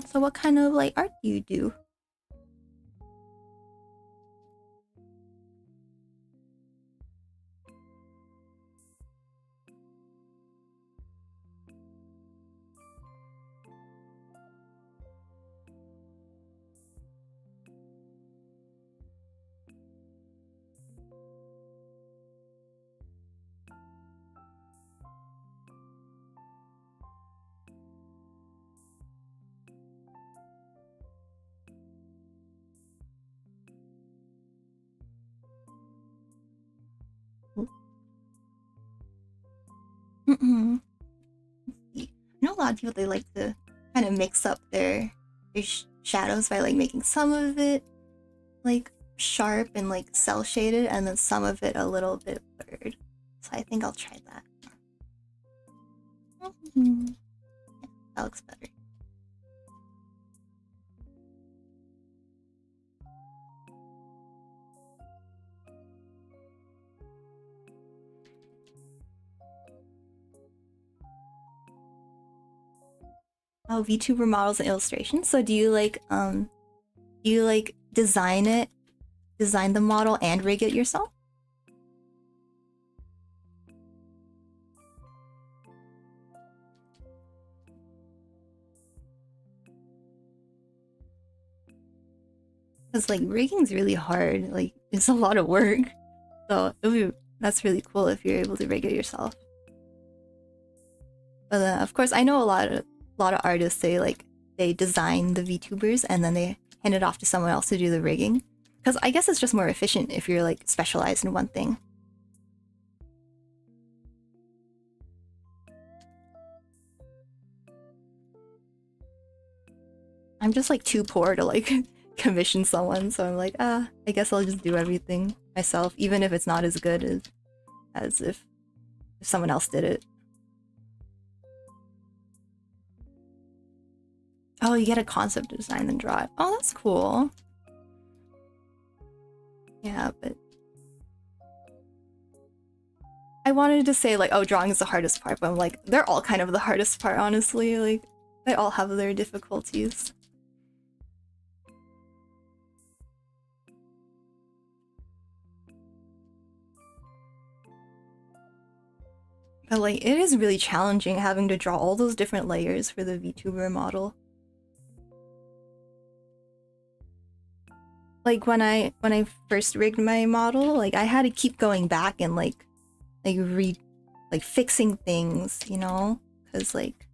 So what kind of like art do you do? I know a lot of people, they like to kind of mix up their shadows by like making some of it like sharp and like cell shaded, and then some of it a little bit blurred. So I think I'll try that. Yeah, that looks better. Oh, VTuber models and illustrations. So do you like design the model and rig it yourself? Because like rigging's really hard. Like it's a lot of work. So that's really cool if you're able to rig it yourself. But of course, I know a lot of artists, they design the VTubers and then they hand it off to someone else to do the rigging. Because I guess it's just more efficient if you're like specialized in one thing. I'm just like too poor to like commission someone, so I'm like, I guess I'll just do everything myself, even if it's not as good as if someone else did it. Oh, you get a concept to design and draw it. Oh, that's cool. Yeah, but I wanted to say like, oh, drawing is the hardest part, but I'm like, they're all kind of the hardest part, honestly. Like, they all have their difficulties. But like, it is really challenging having to draw all those different layers for the VTuber model. Like when I first rigged my model, like I had to keep going back and like fixing things, you know, because like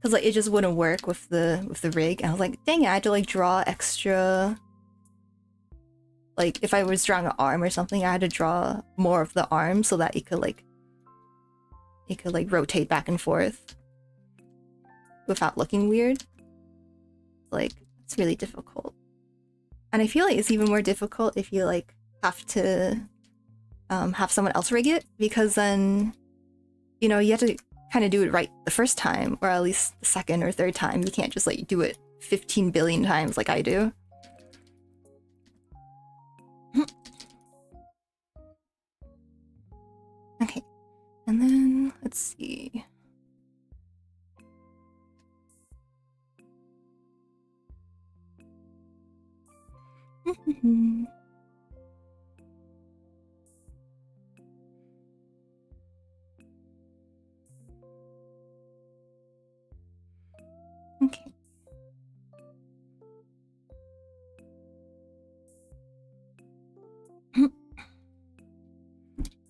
it just wouldn't work with the rig. And I was like, dang it, I had to like draw extra. Like if I was drawing an arm or something, I had to draw more of the arm so that it could rotate back and forth without looking weird. Like, it's really difficult. And I feel like it's even more difficult if you like have to have someone else rig it, because then, you know, you have to kind of do it right the first time, or at least the second or third time. You can't just like do it 15 billion times like I do. Okay, and then let's see. Okay.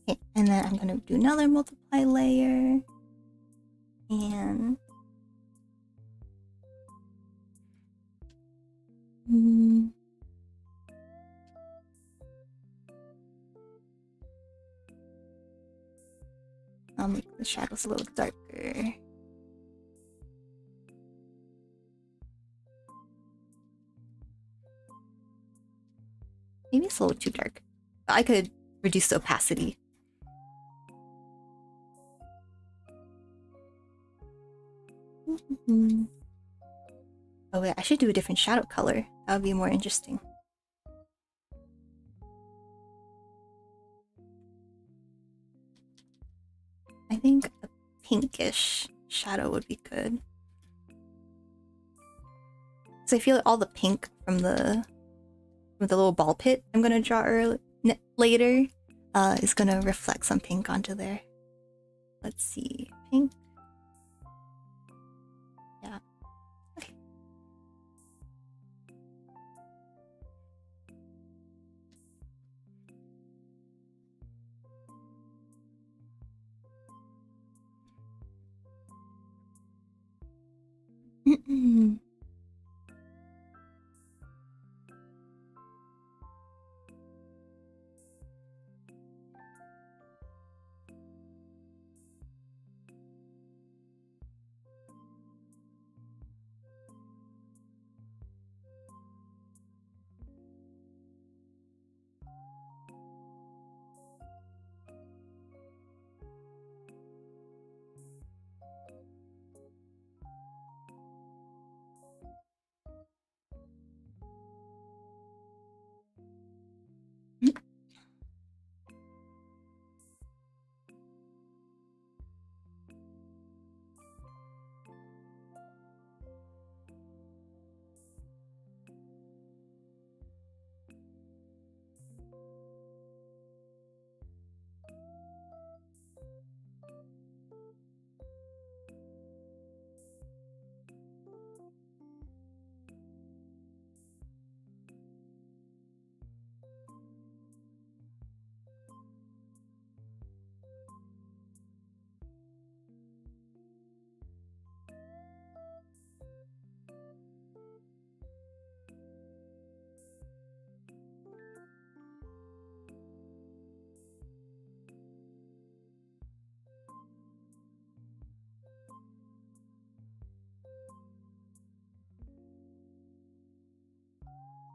Okay, and then I'm gonna do another multiply layer, and I'll make the shadows a little darker. Maybe it's a little too dark. I could reduce the opacity. Oh wait, I should do a different shadow color. That would be more interesting. I think a pinkish shadow would be good. So I feel like all the pink from the little ball pit I'm gonna draw later is gonna reflect some pink onto there. Let's see, pink. Yeah. Okay.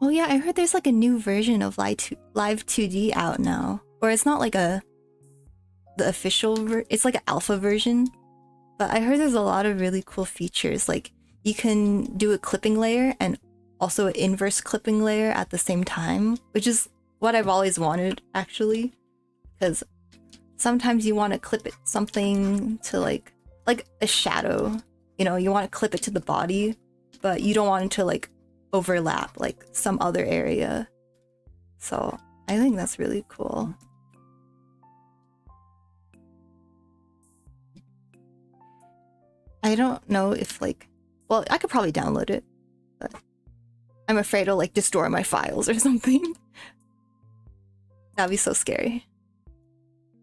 Oh yeah, I heard there's like a new version of Live 2D out now. Or it's not like the official it's like an alpha version. But I heard there's a lot of really cool features. Like you can do a clipping layer and also an inverse clipping layer at the same time, which is what I've always wanted actually. Because sometimes you want to clip it something to like a shadow, you know, you want to clip it to the body, but you don't want it to like overlap like some other area. So I think that's really cool. I don't know if like, well, I could probably download it, but I'm afraid it'll like destroy my files or something. That'd be so scary.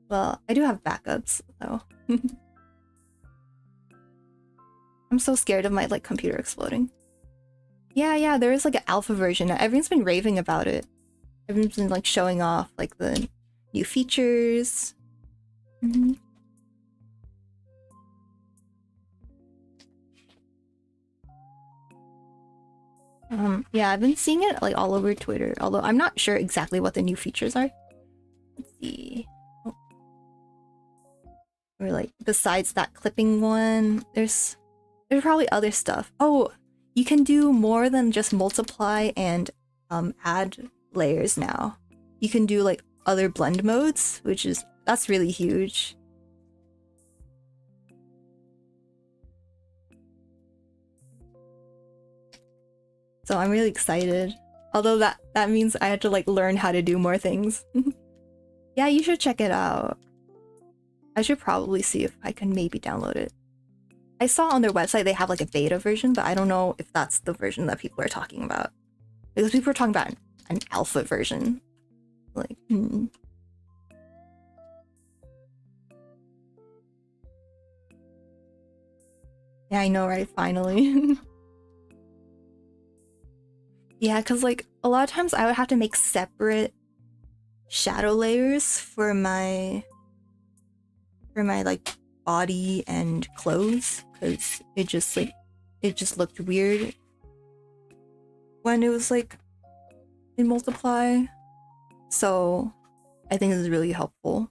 Well, I do have backups though. I'm so scared of my like computer exploding. Yeah, there is like an alpha version. Everyone's been raving about it. Everyone's been like showing off like the new features. Yeah, I've been seeing it like all over Twitter, although I'm not sure exactly what the new features are. Let's see. Oh. Or like besides that clipping one, there's probably other stuff. Oh, you can do more than just multiply and add layers now. You can do like other blend modes, that's really huge. So I'm really excited. Although that means I have to like learn how to do more things. Yeah, you should check it out. I should probably see if I can maybe download it. I saw on their website they have like a beta version, but I don't know if that's the version that people are talking about. Because people are talking about an alpha version. Like, Yeah, I know, right? Finally. Yeah, because like a lot of times I would have to make separate shadow layers for my like body and clothes, because it just looked weird when it was like in multiply. So I think this is really helpful.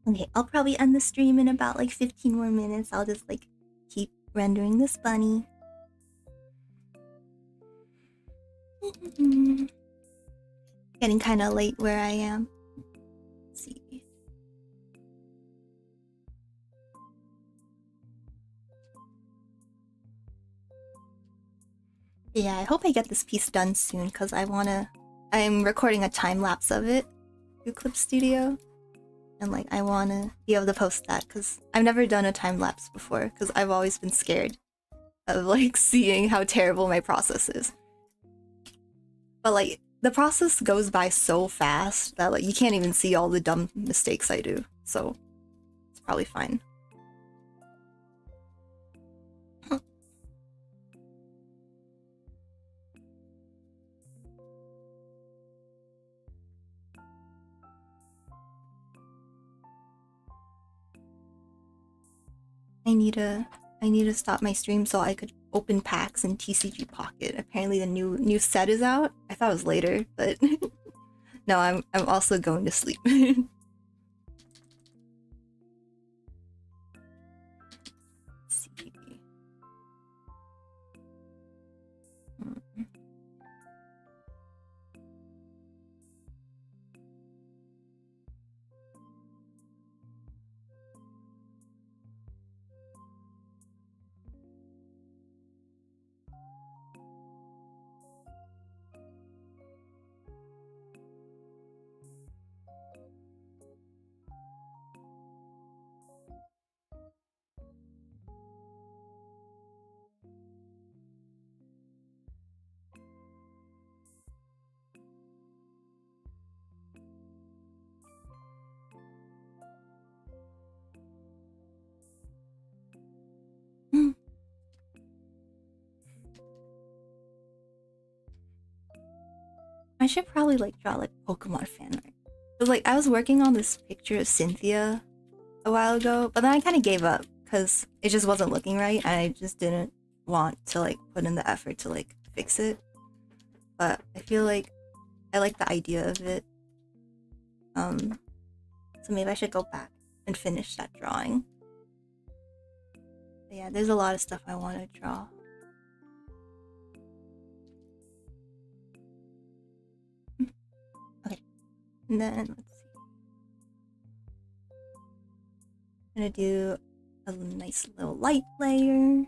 Okay, I'll probably end the stream in about like 15 more minutes. I'll just like keep rendering this bunny. Getting kind of late where I am. Let's see. Yeah, I hope I get this piece done soon because I'm recording a time lapse of it through Clip Studio. And like I wanna be able to post that because I've never done a time lapse before because I've always been scared of like seeing how terrible my process is. But like the process goes by so fast that like you can't even see all the dumb mistakes I do. So it's probably fine. I need to stop my stream so I could open packs in TCG Pocket. Apparently the new set is out. I thought it was later, but no, I'm also going to sleep. I should probably like draw like Pokemon fan art. Cause like I was working on this picture of Cynthia a while ago, but then I kind of gave up because it just wasn't looking right, and I just didn't want to like put in the effort to like fix it. But I feel like I like the idea of it. So maybe I should go back and finish that drawing. But yeah, there's a lot of stuff I want to draw. Okay, and then let's see. I'm gonna do a nice little light layer.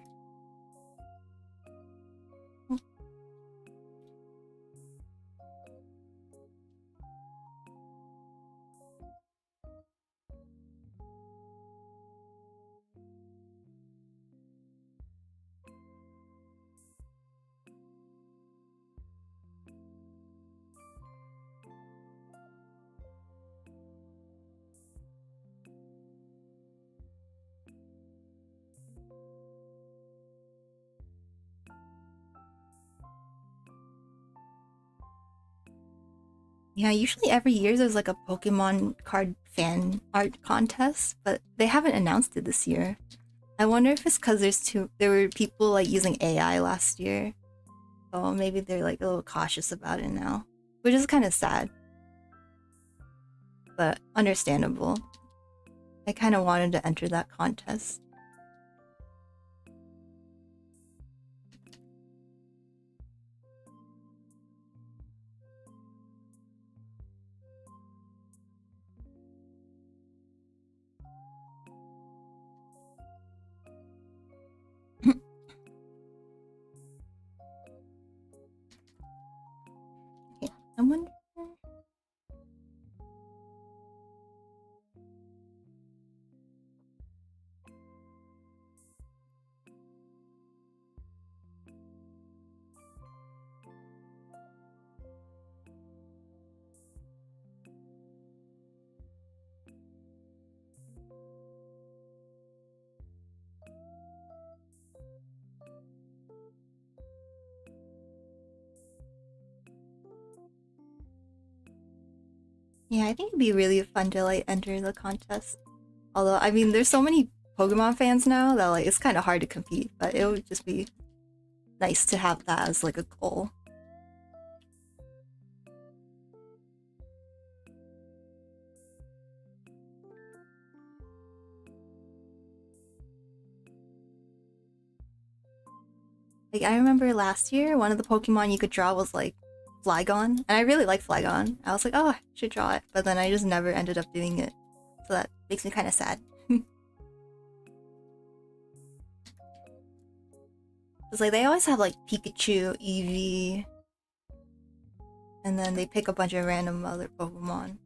Yeah, usually every year there's like a Pokemon card fan art contest, but they haven't announced it this year. I wonder if it's because there were people like using AI last year. So maybe they're like a little cautious about it now, which is kind of sad, but understandable. I kind of wanted to enter that contest. Yeah, I wonder. Yeah, I think it'd be really fun to like enter the contest. Although, I mean, there's so many Pokemon fans now that like it's kind of hard to compete, but it would just be nice to have that as like a goal. Like I remember last year, one of the Pokemon you could draw was like Flygon, and I really like Flygon. I was like, oh, I should draw it, but then I just never ended up doing it. So that makes me kind of sad. It's like they always have like Pikachu, Eevee, and then they pick a bunch of random other Pokemon.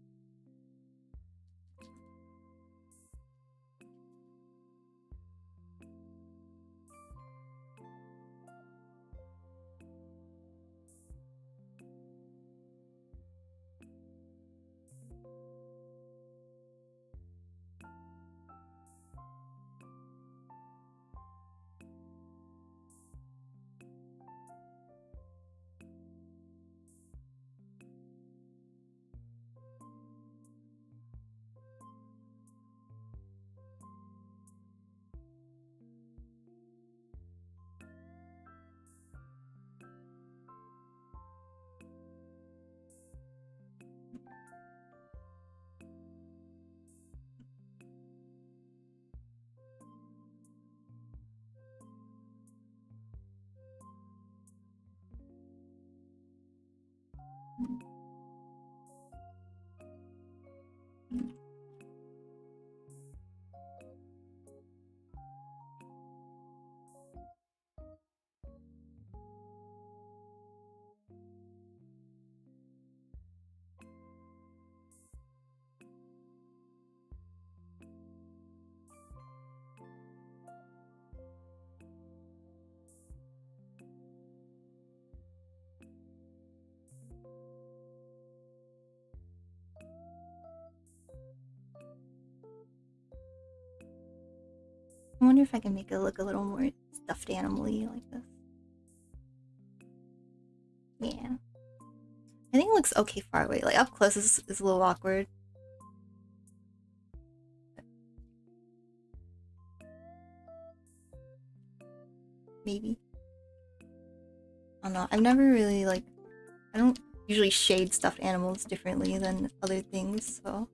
I wonder if I can make it look a little more stuffed animal-y like this. Yeah. I think it looks okay far away. Like up close is a little awkward. Maybe. I don't know. I've never really like... I don't usually shade stuffed animals differently than other things, so...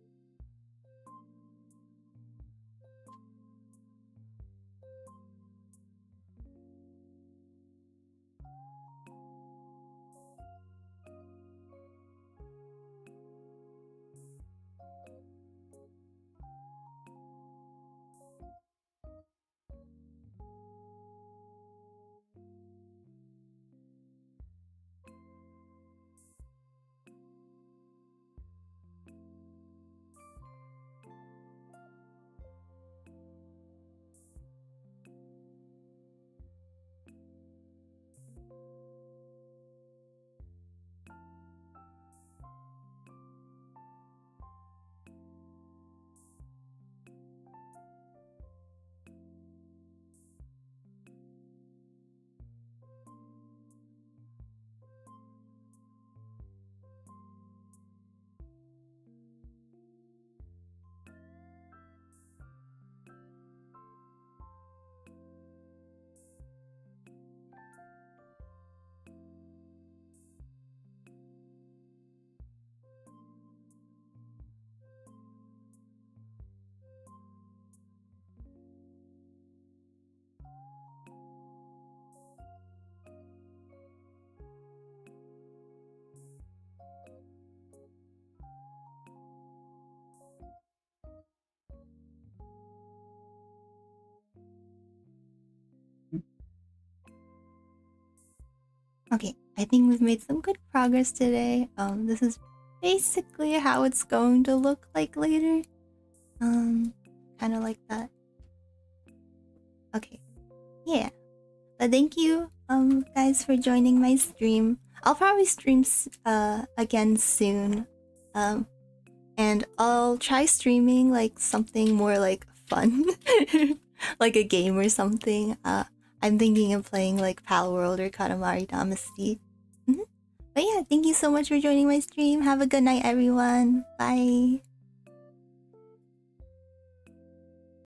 Okay, I think we've made some good progress today. This is basically how it's going to look like later. Kind of like that. Okay, yeah. But thank you, guys, for joining my stream. I'll probably stream again soon. And I'll try streaming like something more like fun, like a game or something. I'm thinking of playing like Pal World or Katamari Damacy. But yeah, thank you so much for joining my stream. Have a good night, everyone. Bye.